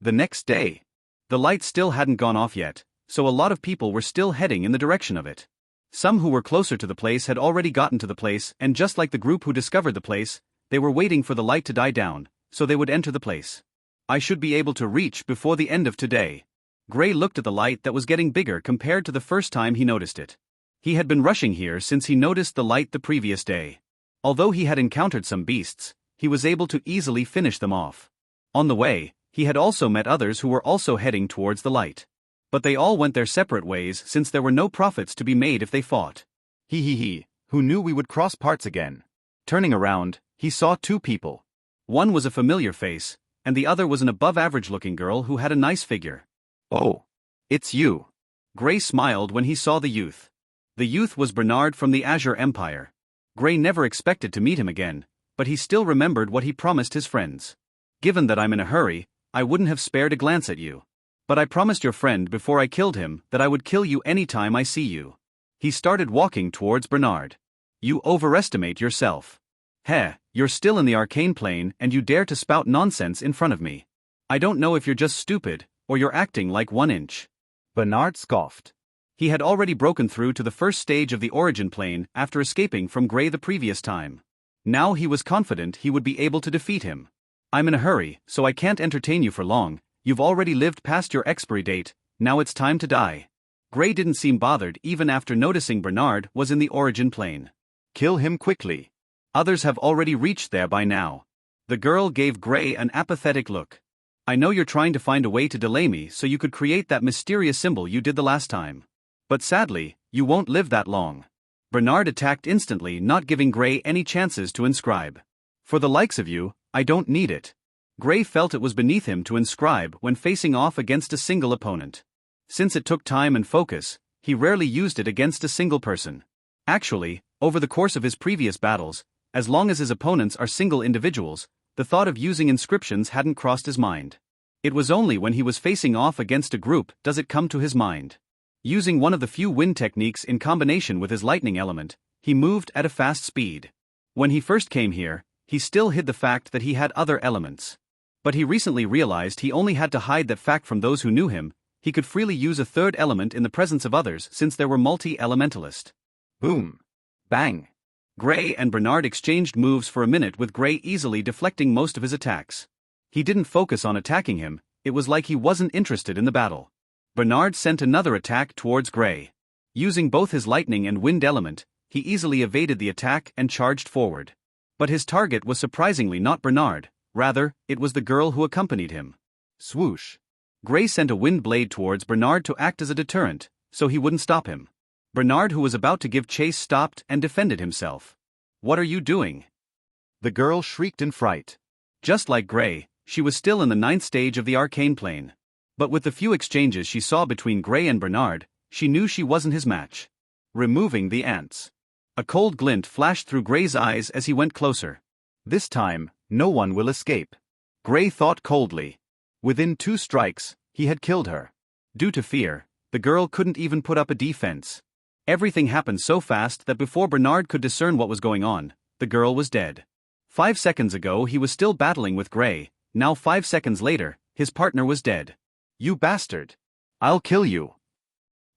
The next day, the light still hadn't gone off yet, so a lot of people were still heading in the direction of it. Some who were closer to the place had already gotten to the place, and just like the group who discovered the place, they were waiting for the light to die down, so they would enter the place. I should be able to reach before the end of today. Gray looked at the light that was getting bigger compared to the first time he noticed it. He had been rushing here since he noticed the light the previous day. Although he had encountered some beasts, he was able to easily finish them off. On the way, he had also met others who were also heading towards the light. But they all went their separate ways since there were no profits to be made if they fought. Who knew we would cross paths again? Turning around, he saw 2 people. One was a familiar face, and the other was an above-average-looking girl who had a nice figure. Oh, it's you. Gray smiled when he saw the youth. The youth was Bernard from the Azure Empire. Gray never expected to meet him again, but he still remembered what he promised his friends. Given that I'm in a hurry, I wouldn't have spared a glance at you. But I promised your friend before I killed him that I would kill you any time I see you. He started walking towards Bernard. You overestimate yourself. You're still in the arcane plane and you dare to spout nonsense in front of me. I don't know if you're just stupid, or you're acting like 1 inch. Bernard scoffed. He had already broken through to the first stage of the origin plane after escaping from Gray the previous time. Now he was confident he would be able to defeat him. I'm in a hurry, so I can't entertain you for long. You've already lived past your expiry date, now it's time to die. Gray didn't seem bothered even after noticing Bernard was in the origin plane. Kill him quickly. Others have already reached there by now. The girl gave Gray an apathetic look. I know you're trying to find a way to delay me so you could create that mysterious symbol you did the last time. But sadly, you won't live that long. Bernard attacked instantly, not giving Gray any chances to inscribe. For the likes of you, I don't need it. Gray felt it was beneath him to inscribe when facing off against a single opponent. Since it took time and focus, he rarely used it against a single person. Actually, over the course of his previous battles, as long as his opponents are single individuals, the thought of using inscriptions hadn't crossed his mind. It was only when he was facing off against a group does it come to his mind. Using one of the few wind techniques in combination with his lightning element, he moved at a fast speed. When he first came here, he still hid the fact that he had other elements. But he recently realized he only had to hide that fact from those who knew him. He could freely use a third element in the presence of others since there were multi-elementalists. Boom. Bang. Gray and Bernard exchanged moves for a minute, with Gray easily deflecting most of his attacks. He didn't focus on attacking him, it was like he wasn't interested in the battle. Bernard sent another attack towards Gray. Using both his lightning and wind element, he easily evaded the attack and charged forward. But his target was surprisingly not Bernard, rather, it was the girl who accompanied him. Swoosh. Gray sent a wind blade towards Bernard to act as a deterrent, so he wouldn't stop him. Bernard, who was about to give chase, stopped and defended himself. What are you doing? The girl shrieked in fright. Just like Gray, she was still in the 9th stage of the arcane plane. But with the few exchanges she saw between Gray and Bernard, she knew she wasn't his match. Removing the ants. A cold glint flashed through Gray's eyes as he went closer. This time, no one will escape. Gray thought coldly. Within 2 strikes, he had killed her. Due to fear, the girl couldn't even put up a defense. Everything happened so fast that before Bernard could discern what was going on, the girl was dead. 5 seconds ago he was still battling with Gray, now 5 seconds later, his partner was dead. You bastard! I'll kill you!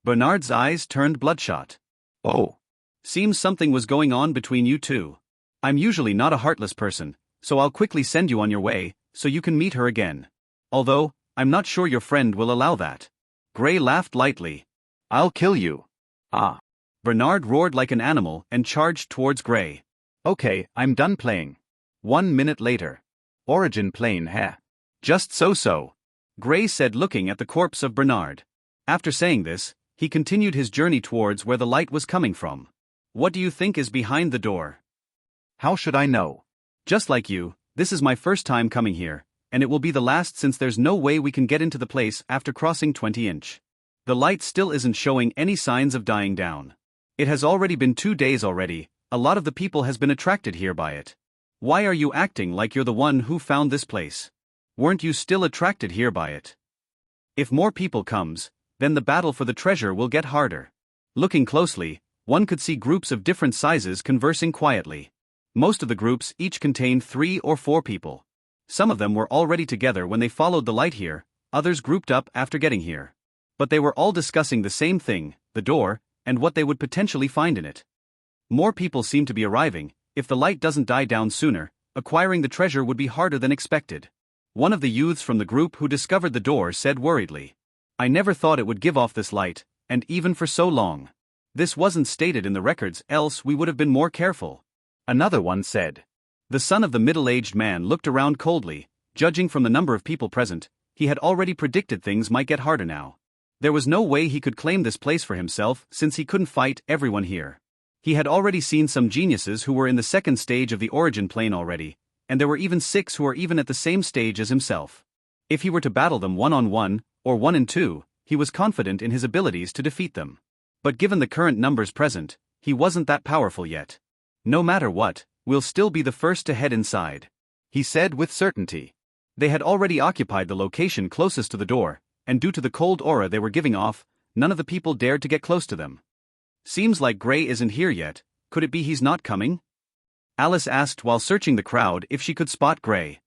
Bernard's eyes turned bloodshot. Oh. Seems something was going on between you two. I'm usually not a heartless person, so I'll quickly send you on your way, so you can meet her again. Although, I'm not sure your friend will allow that. Gray laughed lightly. I'll kill you. Ah. Bernard roared like an animal and charged towards Gray. Okay, I'm done playing. 1 minute later. Origin plane, heh? Just so. Gray said, looking at the corpse of Bernard. After saying this, he continued his journey towards where the light was coming from. What do you think is behind the door? How should I know? Just like you, this is my first time coming here, and it will be the last since there's no way we can get into the place after crossing 20-inch. The light still isn't showing any signs of dying down. It has already been 2 days already, a lot of the people has been attracted here by it. Why are you acting like you're the one who found this place? Weren't you still attracted here by it? If more people comes, then the battle for the treasure will get harder. Looking closely, one could see groups of different sizes conversing quietly. Most of the groups each contained 3 or 4 people. Some of them were already together when they followed the light here, others grouped up after getting here. But they were all discussing the same thing, the door, and what they would potentially find in it. More people seem to be arriving. If the light doesn't die down sooner, acquiring the treasure would be harder than expected. One of the youths from the group who discovered the door said worriedly, "I never thought it would give off this light, and even for so long. This wasn't stated in the records, else we would have been more careful." Another one said. The son of the middle-aged man looked around coldly. Judging from the number of people present, he had already predicted things might get harder now. There was no way he could claim this place for himself since he couldn't fight everyone here. He had already seen some geniuses who were in the second stage of the origin plane already, and there were even 6 who were even at the same stage as himself. If he were to battle them one-on-one, or 1 and 2, he was confident in his abilities to defeat them. But given the current numbers present, he wasn't that powerful yet. "No matter what, we'll still be the first to head inside," he said with certainty. They had already occupied the location closest to the door, and due to the cold aura they were giving off, none of the people dared to get close to them. "Seems like Gray isn't here yet. Could it be he's not coming?" Alice asked while searching the crowd if she could spot Gray.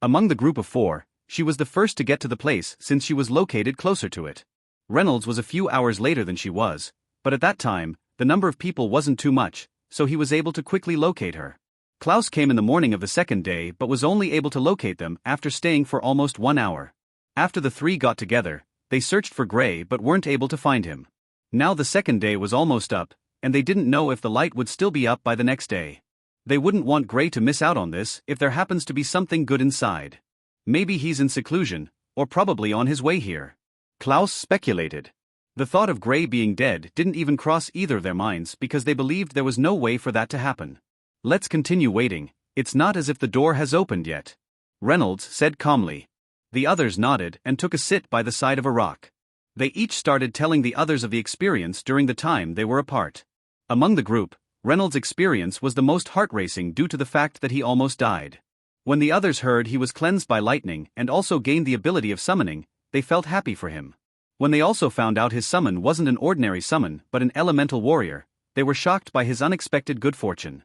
Among the group of 4, she was the first to get to the place since she was located closer to it. Reynolds was a few hours later than she was, but at that time, the number of people wasn't too much, so he was able to quickly locate her. Klaus came in the morning of the second day but was only able to locate them after staying for almost 1 hour. After the 3 got together, they searched for Gray but weren't able to find him. Now the second day was almost up, and they didn't know if the light would still be up by the next day. They wouldn't want Gray to miss out on this if there happens to be something good inside. Maybe he's in seclusion, or probably on his way here. Klaus speculated. The thought of Gray being dead didn't even cross either of their minds because they believed there was no way for that to happen. "Let's continue waiting, it's not as if the door has opened yet," Reynolds said calmly. The others nodded and took a sit by the side of a rock. They each started telling the others of the experience during the time they were apart. Among the group, Reynolds' experience was the most heart-racing due to the fact that he almost died. When the others heard he was cleansed by lightning and also gained the ability of summoning, they felt happy for him. When they also found out his summon wasn't an ordinary summon but an elemental warrior, they were shocked by his unexpected good fortune.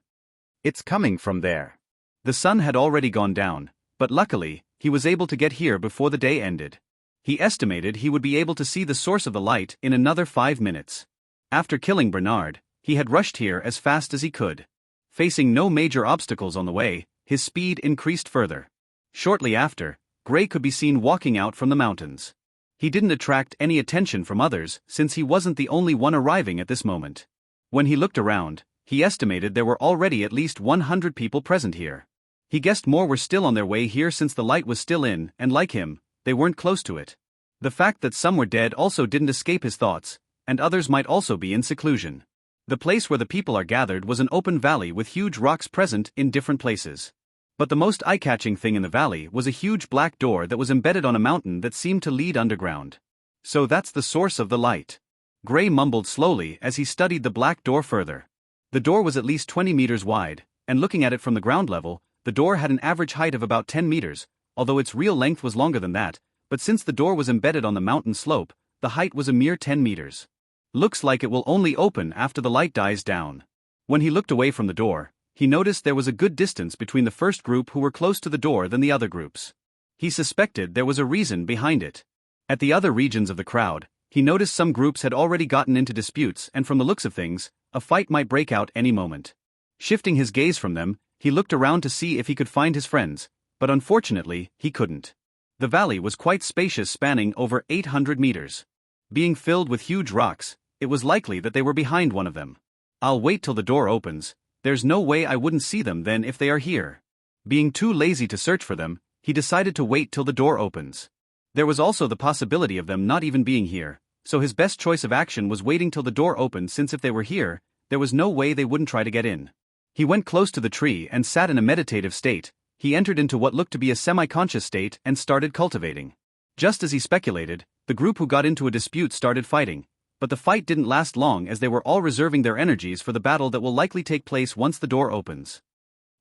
"It's coming from there." The sun had already gone down, but luckily, he was able to get here before the day ended. He estimated he would be able to see the source of the light in another 5 minutes. After killing Bernard, he had rushed here as fast as he could. Facing no major obstacles on the way, his speed increased further. Shortly after, Gray could be seen walking out from the mountains. He didn't attract any attention from others since he wasn't the only one arriving at this moment. When he looked around, he estimated there were already at least 100 people present here. He guessed more were still on their way here since the light was still in, and like him, they weren't close to it. The fact that some were dead also didn't escape his thoughts, and others might also be in seclusion. The place where the people are gathered was an open valley with huge rocks present in different places. But the most eye-catching thing in the valley was a huge black door that was embedded on a mountain that seemed to lead underground. So that's the source of the light. Gray mumbled slowly as he studied the black door further. The door was at least 20 meters wide, and looking at it from the ground level, the door had an average height of about 10 meters, although its real length was longer than that, but since the door was embedded on the mountain slope, the height was a mere 10 meters. Looks like it will only open after the light dies down. When he looked away from the door, he noticed there was a good distance between the first group who were close to the door than the other groups. He suspected there was a reason behind it. At the other regions of the crowd, he noticed some groups had already gotten into disputes and from the looks of things, a fight might break out any moment. Shifting his gaze from them, he looked around to see if he could find his friends, but unfortunately, he couldn't. The valley was quite spacious, spanning over 800 meters. Being filled with huge rocks, it was likely that they were behind one of them. "I'll wait till the door opens. There's no way I wouldn't see them then if they are here." Being too lazy to search for them, he decided to wait till the door opens. There was also the possibility of them not even being here, So his best choice of action was waiting till the door opened, since if they were here, there was no way they wouldn't try to get in. He went close to the tree and sat in a meditative state. He entered into what looked to be a semi-conscious state and started cultivating. Just as he speculated, the group who got into a dispute started fighting, but the fight didn't last long, as they were all reserving their energies for the battle that will likely take place once the door opens.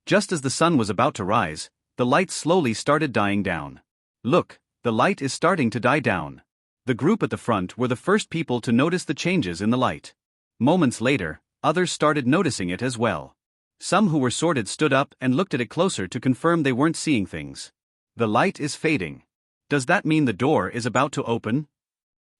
Just as the sun was about to rise, the light slowly started dying down. Look, the light is starting to die down. The group at the front were the first people to notice the changes in the light. Moments later, others started noticing it as well. Some who were sorted stood up and looked at it closer to confirm they weren't seeing things. The light is fading. Does that mean the door is about to open?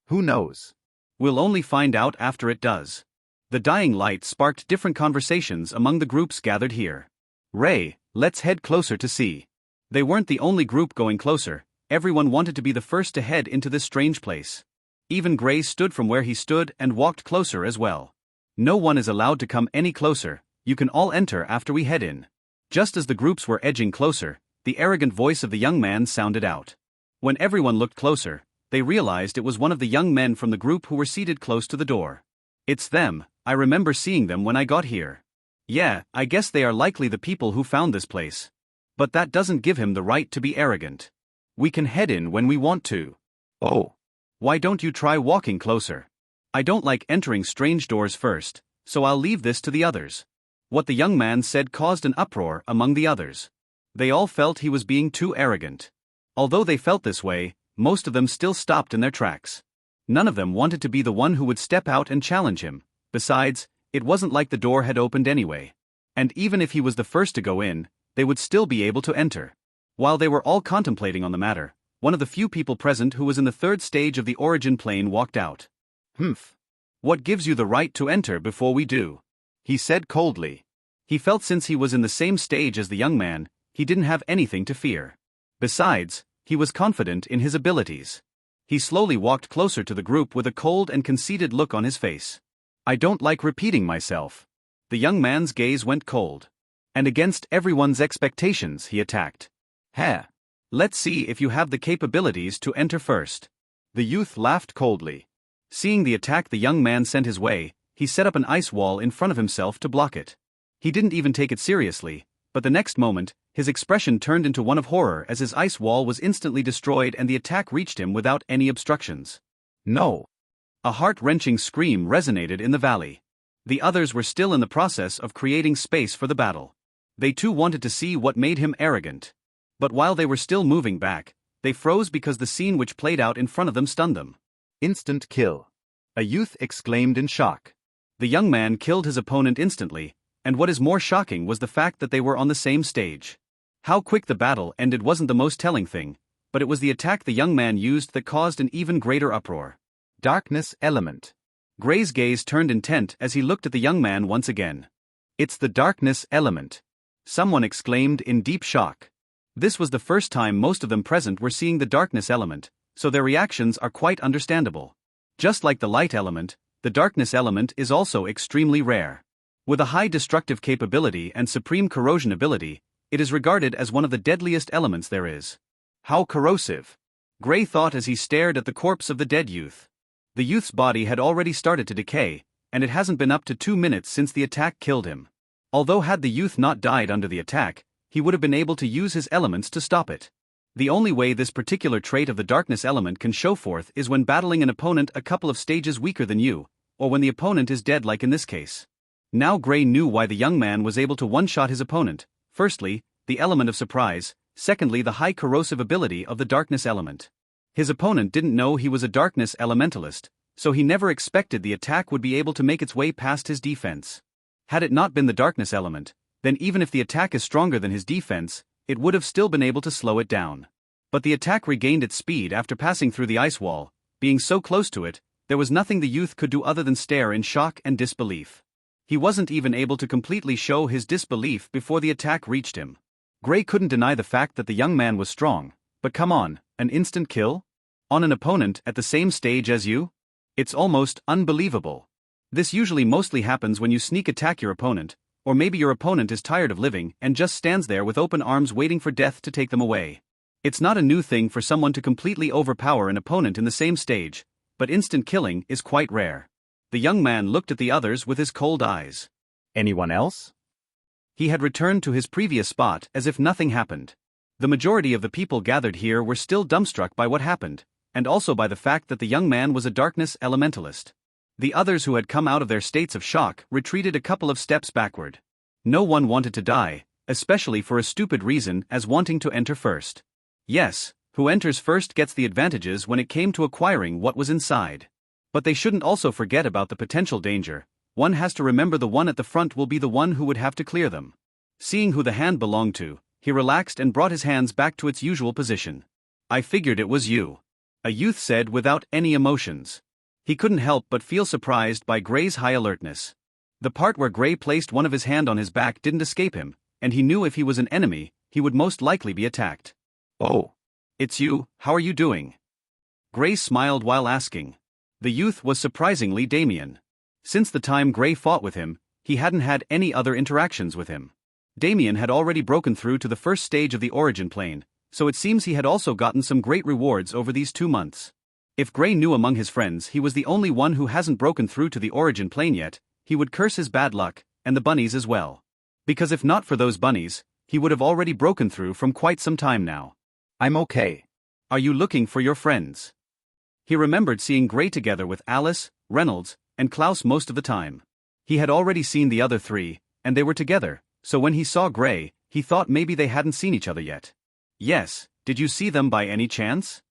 Who knows? We'll only find out after it does. The dying light sparked different conversations among the groups gathered here. Ray, let's head closer to see. They weren't the only group going closer. Everyone wanted to be the first to head into this strange place. Even Gray stood from where he stood and walked closer as well. No one is allowed to come any closer. You can all enter after we head in. Just as the groups were edging closer, the arrogant voice of the young man sounded out. When everyone looked closer, they realized it was one of the young men from the group who were seated close to the door. It's them. I remember seeing them when I got here. Yeah, I guess they are likely the people who found this place. But that doesn't give him the right to be arrogant. We can head in when we want to. Oh. Why don't you try walking closer? I don't like entering strange doors first, so I'll leave this to the others. What the young man said caused an uproar among the others. They all felt he was being too arrogant. Although they felt this way, most of them still stopped in their tracks. None of them wanted to be the one who would step out and challenge him. Besides, it wasn't like the door had opened anyway. And even if he was the first to go in, they would still be able to enter. While they were all contemplating on the matter, one of the few people present who was in the third stage of the origin plane walked out. Humph. What gives you the right to enter before we do? He said coldly. He felt since he was in the same stage as the young man, he didn't have anything to fear. Besides, he was confident in his abilities. He slowly walked closer to the group with a cold and conceited look on his face. I don't like repeating myself. The young man's gaze went cold. And against everyone's expectations, he attacked. Heh. Let's see if you have the capabilities to enter first. The youth laughed coldly. Seeing the attack the young man sent his way, he set up an ice wall in front of himself to block it. He didn't even take it seriously, but the next moment, his expression turned into one of horror as his ice wall was instantly destroyed and the attack reached him without any obstructions. No. A heart-wrenching scream resonated in the valley. The others were still in the process of creating space for the battle. They too wanted to see what made him arrogant. But while they were still moving back, they froze because the scene which played out in front of them stunned them. Instant kill. A youth exclaimed in shock. The young man killed his opponent instantly, and what is more shocking was the fact that they were on the same stage. How quick the battle ended wasn't the most telling thing, but it was the attack the young man used that caused an even greater uproar. Darkness element. Gray's gaze turned intent as he looked at the young man once again. It's the darkness element. Someone exclaimed in deep shock. This was the first time most of them present were seeing the darkness element, so their reactions are quite understandable. Just like the light element, the darkness element is also extremely rare. With a high destructive capability and supreme corrosion ability, it is regarded as one of the deadliest elements there is. How corrosive! Gray thought as he stared at the corpse of the dead youth. The youth's body had already started to decay, and it hasn't been up to 2 minutes since the attack killed him. Although had the youth not died under the attack, he would have been able to use his elements to stop it. The only way this particular trait of the darkness element can show forth is when battling an opponent a couple of stages weaker than you, or when the opponent is dead like in this case. Now Gray knew why the young man was able to one-shot his opponent. Firstly, the element of surprise, secondly the high corrosive ability of the darkness element. His opponent didn't know he was a darkness elementalist, so he never expected the attack would be able to make its way past his defense. Had it not been the darkness element, then even if the attack is stronger than his defense, it would have still been able to slow it down. But the attack regained its speed after passing through the ice wall. Being so close to it, there was nothing the youth could do other than stare in shock and disbelief. He wasn't even able to completely show his disbelief before the attack reached him. Gray couldn't deny the fact that the young man was strong, but come on, an instant kill? On an opponent at the same stage as you? It's almost unbelievable. This usually mostly happens when you sneak attack your opponent, or maybe your opponent is tired of living and just stands there with open arms waiting for death to take them away. It's not a new thing for someone to completely overpower an opponent in the same stage, but instant killing is quite rare. The young man looked at the others with his cold eyes. Anyone else? He had returned to his previous spot as if nothing happened. The majority of the people gathered here were still dumbstruck by what happened, and also by the fact that the young man was a darkness elementalist. The others who had come out of their states of shock retreated a couple of steps backward. No one wanted to die, especially for a stupid reason as wanting to enter first. Yes, who enters first gets the advantages when it came to acquiring what was inside. But they shouldn't also forget about the potential danger. One has to remember the one at the front will be the one who would have to clear them. Seeing who the hand belonged to, he relaxed and brought his hands back to its usual position. I figured it was you. A youth said without any emotions. He couldn't help but feel surprised by Gray's high alertness. The part where Gray placed one of his hand on his back didn't escape him, and he knew if he was an enemy, he would most likely be attacked. Oh. It's you, how are you doing? Gray smiled while asking. The youth was surprisingly Damien. Since the time Gray fought with him, he hadn't had any other interactions with him. Damien had already broken through to the first stage of the origin plane, so it seems he had also gotten some great rewards over these 2 months. If Gray knew among his friends he was the only one who hasn't broken through to the origin plane yet, he would curse his bad luck, and the bunnies as well. Because if not for those bunnies, he would have already broken through from quite some time now. I'm okay. Are you looking for your friends? He remembered seeing Gray together with Alice, Reynolds, and Klaus most of the time. He had already seen the other 3, and they were together, so when he saw Gray, he thought maybe they hadn't seen each other yet. Yes, did you see them by any chance?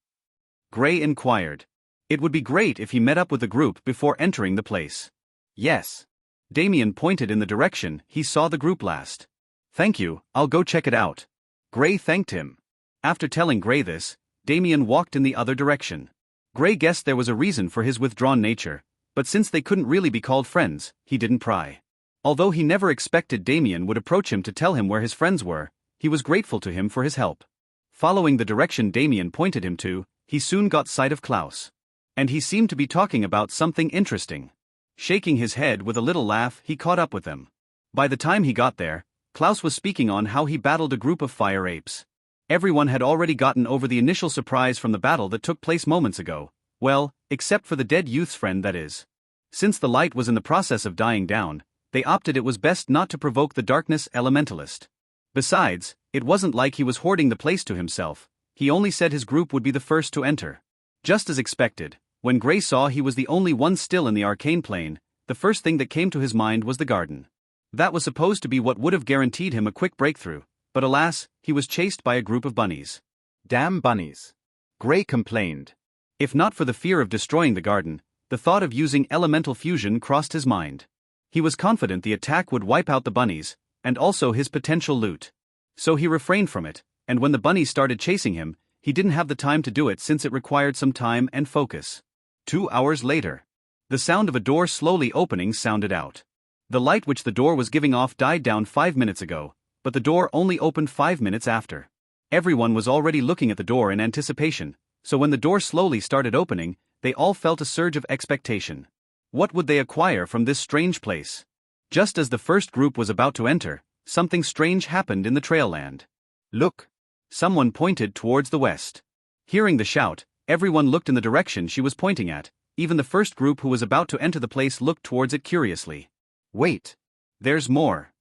Gray inquired. It would be great if he met up with the group before entering the place. Yes. Damien pointed in the direction he saw the group last. Thank you, I'll go check it out. Gray thanked him. After telling Gray this, Damien walked in the other direction. Gray guessed there was a reason for his withdrawn nature, but since they couldn't really be called friends, he didn't pry. Although he never expected Damien would approach him to tell him where his friends were, he was grateful to him for his help. Following the direction Damien pointed him to, he soon got sight of Klaus. And he seemed to be talking about something interesting. Shaking his head with a little laugh, he caught up with them. By the time he got there, Klaus was speaking on how he battled a group of fire apes. Everyone had already gotten over the initial surprise from the battle that took place moments ago, well, except for the dead youth's friend, that is. Since the light was in the process of dying down, they opted it was best not to provoke the darkness elementalist. Besides, it wasn't like he was hoarding the place to himself, he only said his group would be the first to enter. Just as expected, when Gray saw he was the only one still in the arcane plane, the first thing that came to his mind was the garden. That was supposed to be what would have guaranteed him a quick breakthrough, but alas, he was chased by a group of bunnies. Damn bunnies. Gray complained. If not for the fear of destroying the garden, the thought of using elemental fusion crossed his mind. He was confident the attack would wipe out the bunnies, and also his potential loot. So he refrained from it, and when the bunnies started chasing him, he didn't have the time to do it since it required some time and focus. 2 hours later. The sound of a door slowly opening sounded out. The light which the door was giving off died down 5 minutes ago, but the door only opened 5 minutes after. Everyone was already looking at the door in anticipation, so when the door slowly started opening, they all felt a surge of expectation. What would they acquire from this strange place? Just as the first group was about to enter, something strange happened in the trailland. Look! Someone pointed towards the west. Hearing the shout, everyone looked in the direction she was pointing at. Even the first group who was about to enter the place looked towards it curiously. Wait! There's more!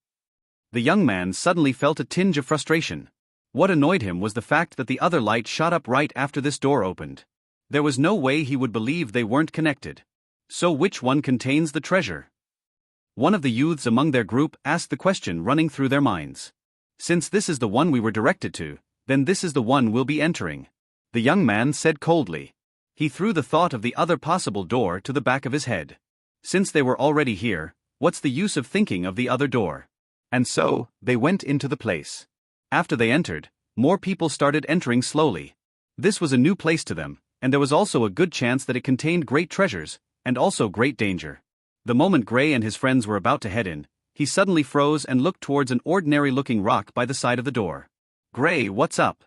The young man suddenly felt a tinge of frustration. What annoyed him was the fact that the other light shot up right after this door opened. There was no way he would believe they weren't connected. So which one contains the treasure? One of the youths among their group asked the question running through their minds. Since this is the one we were directed to, then this is the one we'll be entering. The young man said coldly. He threw the thought of the other possible door to the back of his head. Since they were already here, what's the use of thinking of the other door? And so, they went into the place. After they entered, more people started entering slowly. This was a new place to them, and there was also a good chance that it contained great treasures, and also great danger. The moment Gray and his friends were about to head in, he suddenly froze and looked towards an ordinary-looking rock by the side of the door. Gray, what's up?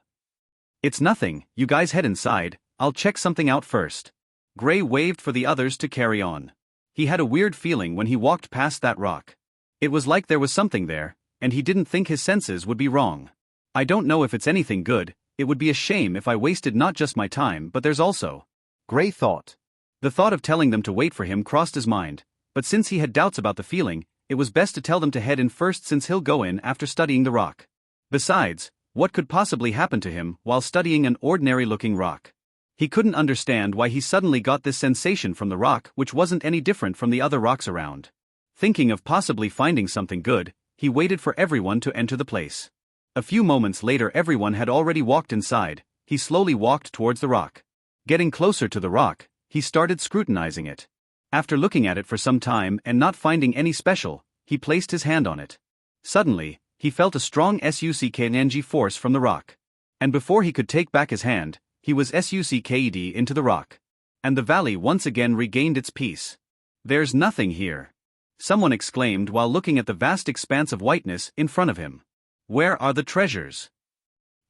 It's nothing, you guys head inside, I'll check something out first. Gray waved for the others to carry on. He had a weird feeling when he walked past that rock. It was like there was something there, and he didn't think his senses would be wrong. I don't know if it's anything good, it would be a shame if I wasted not just my time but there's also. Gray thought. The thought of telling them to wait for him crossed his mind, but since he had doubts about the feeling, it was best to tell them to head in first since he'll go in after studying the rock. Besides, what could possibly happen to him while studying an ordinary-looking rock? He couldn't understand why he suddenly got this sensation from the rock which wasn't any different from the other rocks around. Thinking of possibly finding something good, he waited for everyone to enter the place. A few moments later everyone had already walked inside. He slowly walked towards the rock. Getting closer to the rock, he started scrutinizing it. After looking at it for some time and not finding any special, he placed his hand on it. Suddenly, he felt a strong sucked force from the rock. And before he could take back his hand, he was sucked into the rock. And the valley once again regained its peace. "There's nothing here," someone exclaimed while looking at the vast expanse of whiteness in front of him. "Where are the treasures?"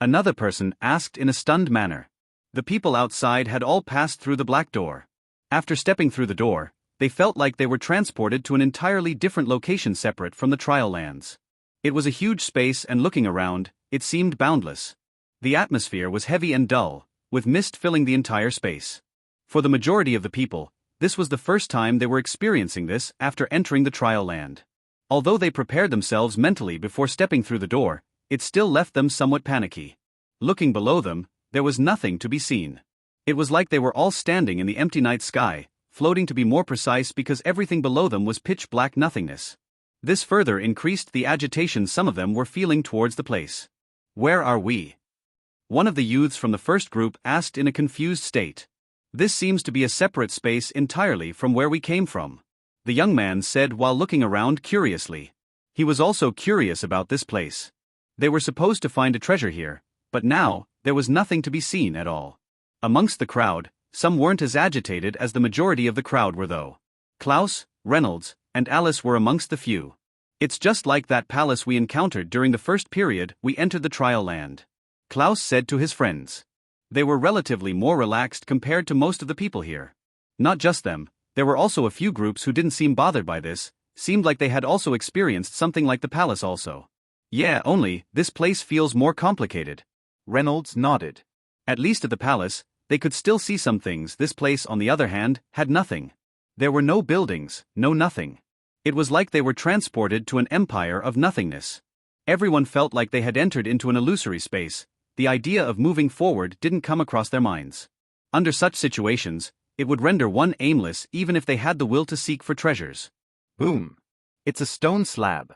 Another person asked in a stunned manner. The people outside had all passed through the black door. After stepping through the door, they felt like they were transported to an entirely different location separate from the trial lands. It was a huge space and looking around, it seemed boundless. The atmosphere was heavy and dull, with mist filling the entire space. For the majority of the people, this was the first time they were experiencing this after entering the trial land. Although they prepared themselves mentally before stepping through the door, it still left them somewhat panicky. Looking below them, there was nothing to be seen. It was like they were all standing in the empty night sky, floating to be more precise because everything below them was pitch black nothingness. This further increased the agitation some of them were feeling towards the place. "Where are we?" one of the youths from the first group asked in a confused state. "This seems to be a separate space entirely from where we came from," the young man said while looking around curiously. He was also curious about this place. They were supposed to find a treasure here, but now, there was nothing to be seen at all. Amongst the crowd, some weren't as agitated as the majority of the crowd were though. Klaus, Reynolds, and Alice were amongst the few. "It's just like that palace we encountered during the first period we entered the trial land," Klaus said to his friends. They were relatively more relaxed compared to most of the people here. Not just them, there were also a few groups who didn't seem bothered by this, seemed like they had also experienced something like the palace also. "Yeah, only, this place feels more complicated." Reynolds nodded. At least at the palace, they could still see some things. This place, on the other hand, had nothing. There were no buildings, no nothing. It was like they were transported to an empire of nothingness. Everyone felt like they had entered into an illusory space. The idea of moving forward didn't come across their minds. Under such situations, it would render one aimless even if they had the will to seek for treasures. Boom! It's a stone slab.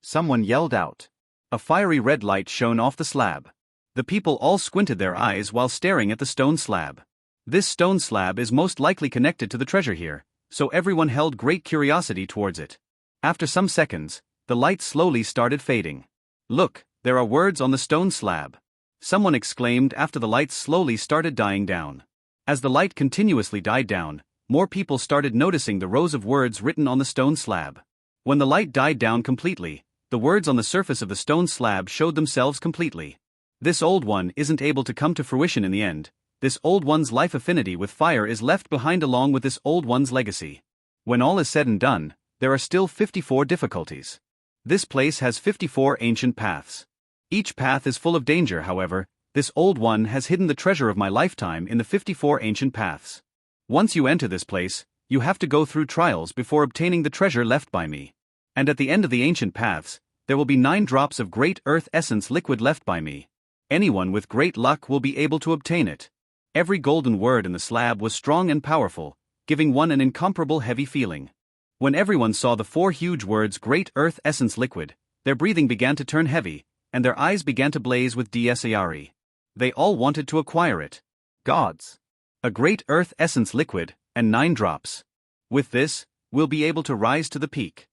Someone yelled out. A fiery red light shone off the slab. The people all squinted their eyes while staring at the stone slab. This stone slab is most likely connected to the treasure here, so everyone held great curiosity towards it. After some seconds, the light slowly started fading. "Look, there are words on the stone slab," someone exclaimed after the light slowly started dying down. As the light continuously died down, more people started noticing the rows of words written on the stone slab. When the light died down completely, the words on the surface of the stone slab showed themselves completely. "This old one isn't able to come to fruition in the end. This old one's life affinity with fire is left behind along with this old one's legacy. When all is said and done, there are still 54 difficulties. This place has 54 ancient paths. Each path is full of danger, however, this old one has hidden the treasure of my lifetime in the 54 ancient paths. Once you enter this place, you have to go through trials before obtaining the treasure left by me. And at the end of the ancient paths, there will be 9 drops of great earth essence liquid left by me. Anyone with great luck will be able to obtain it." Every golden word in the slab was strong and powerful, giving one an incomparable heavy feeling. When everyone saw the 4 huge words Great Earth Essence Liquid, their breathing began to turn heavy, and their eyes began to blaze with desire. They all wanted to acquire it. Gods! A Great Earth Essence Liquid, and 9 drops. With this, we'll be able to rise to the peak.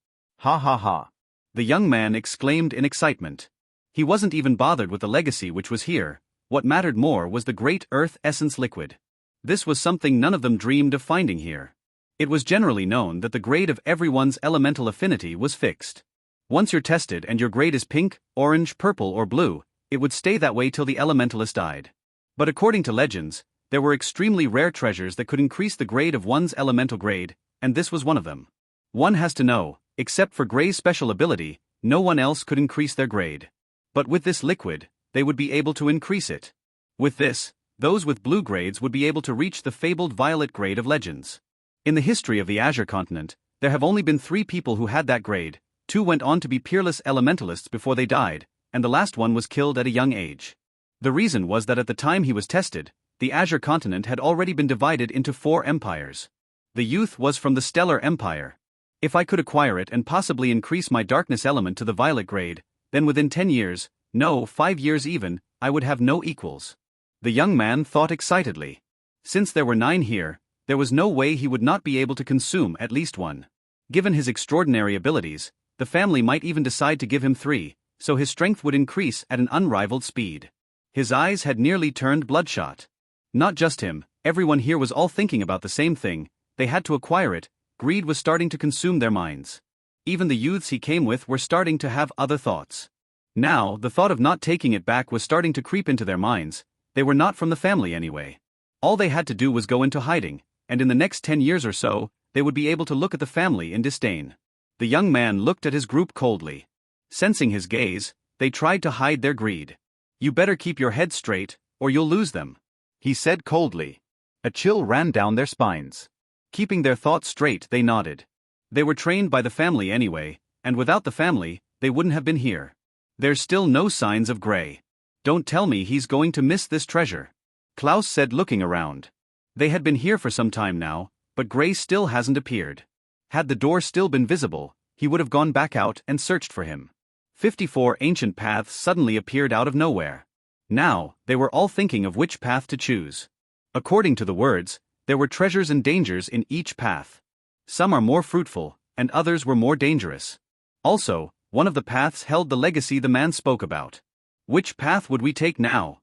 Ha ha ha! The young man exclaimed in excitement. He wasn't even bothered with the legacy which was here. What mattered more was the Great Earth Essence Liquid. This was something none of them dreamed of finding here. It was generally known that the grade of everyone's elemental affinity was fixed. Once you're tested and your grade is pink, orange, purple or blue, it would stay that way till the elementalist died. But according to legends, there were extremely rare treasures that could increase the grade of one's elemental grade, and this was one of them. One has to know, except for Gray's special ability, no one else could increase their grade. But with this liquid, they would be able to increase it. With this, Those with blue grades would be able to reach the fabled violet grade of legends. In the history of the Azure continent, there have only been 3 people who had that grade. 2 went on to be peerless elementalists before they died, and the last one was killed at a young age. The reason was that at the time he was tested, the Azure continent had already been divided into 4 empires. The youth was from the Stellar Empire. If I could acquire it and possibly increase my darkness element to the violet grade, then within 10 years, no, 5 years even, I would have no equals. The young man thought excitedly. Since there were 9 here, there was no way he would not be able to consume at least 1. Given his extraordinary abilities, the family might even decide to give him 3, so his strength would increase at an unrivaled speed. His eyes had nearly turned bloodshot. Not just him, everyone here was all thinking about the same thing. They had to acquire it. Greed was starting to consume their minds. Even the youths he came with were starting to have other thoughts. Now, the thought of not taking it back was starting to creep into their minds. They were not from the family anyway. All they had to do was go into hiding, and in the next 10 years or so, they would be able to look at the family in disdain. The young man looked at his group coldly. Sensing his gaze, they tried to hide their greed. "You better keep your head straight, or you'll lose them," he said coldly. A chill ran down their spines. Keeping their thoughts straight, they nodded. They were trained by the family anyway, and without the family, they wouldn't have been here. There's still no signs of Gray. Don't tell me he's going to miss this treasure, Klaus said, looking around. They had been here for some time now, but Gray still hasn't appeared. Had the door still been visible, he would have gone back out and searched for him. 54 ancient paths suddenly appeared out of nowhere. Now, they were all thinking of which path to choose. According to the words, there were treasures and dangers in each path. Some are more fruitful, and others were more dangerous. Also, one of the paths held the legacy the man spoke about. Which path would we take now?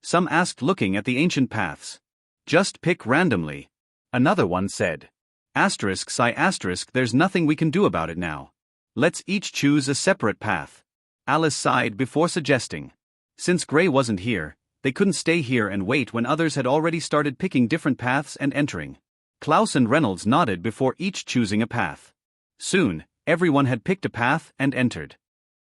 Some asked, looking at the ancient paths. Just pick randomly. Another one said. There's nothing we can do about it now. Let's each choose a separate path. Alice sighed before suggesting. Since Gray wasn't here, they couldn't stay here and wait when others had already started picking different paths and entering. Klaus and Reynolds nodded before each choosing a path. Soon, everyone had picked a path and entered.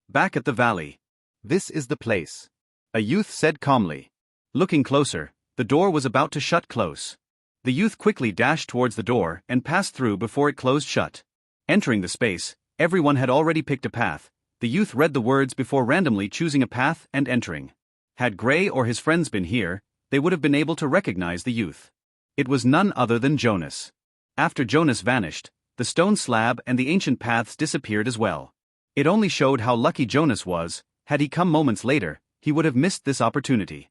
Back at the valley. "This is the place," a youth said calmly. Looking closer, the door was about to shut close. The youth quickly dashed towards the door and passed through before it closed shut. Entering the space, everyone had already picked a path. The youth read the words before randomly choosing a path and entering. Had Gray or his friends been here, they would have been able to recognize the youth. It was none other than Jonas. After Jonas vanished, the stone slab and the ancient paths disappeared as well. It only showed how lucky Jonas was. Had he come moments later, he would have missed this opportunity.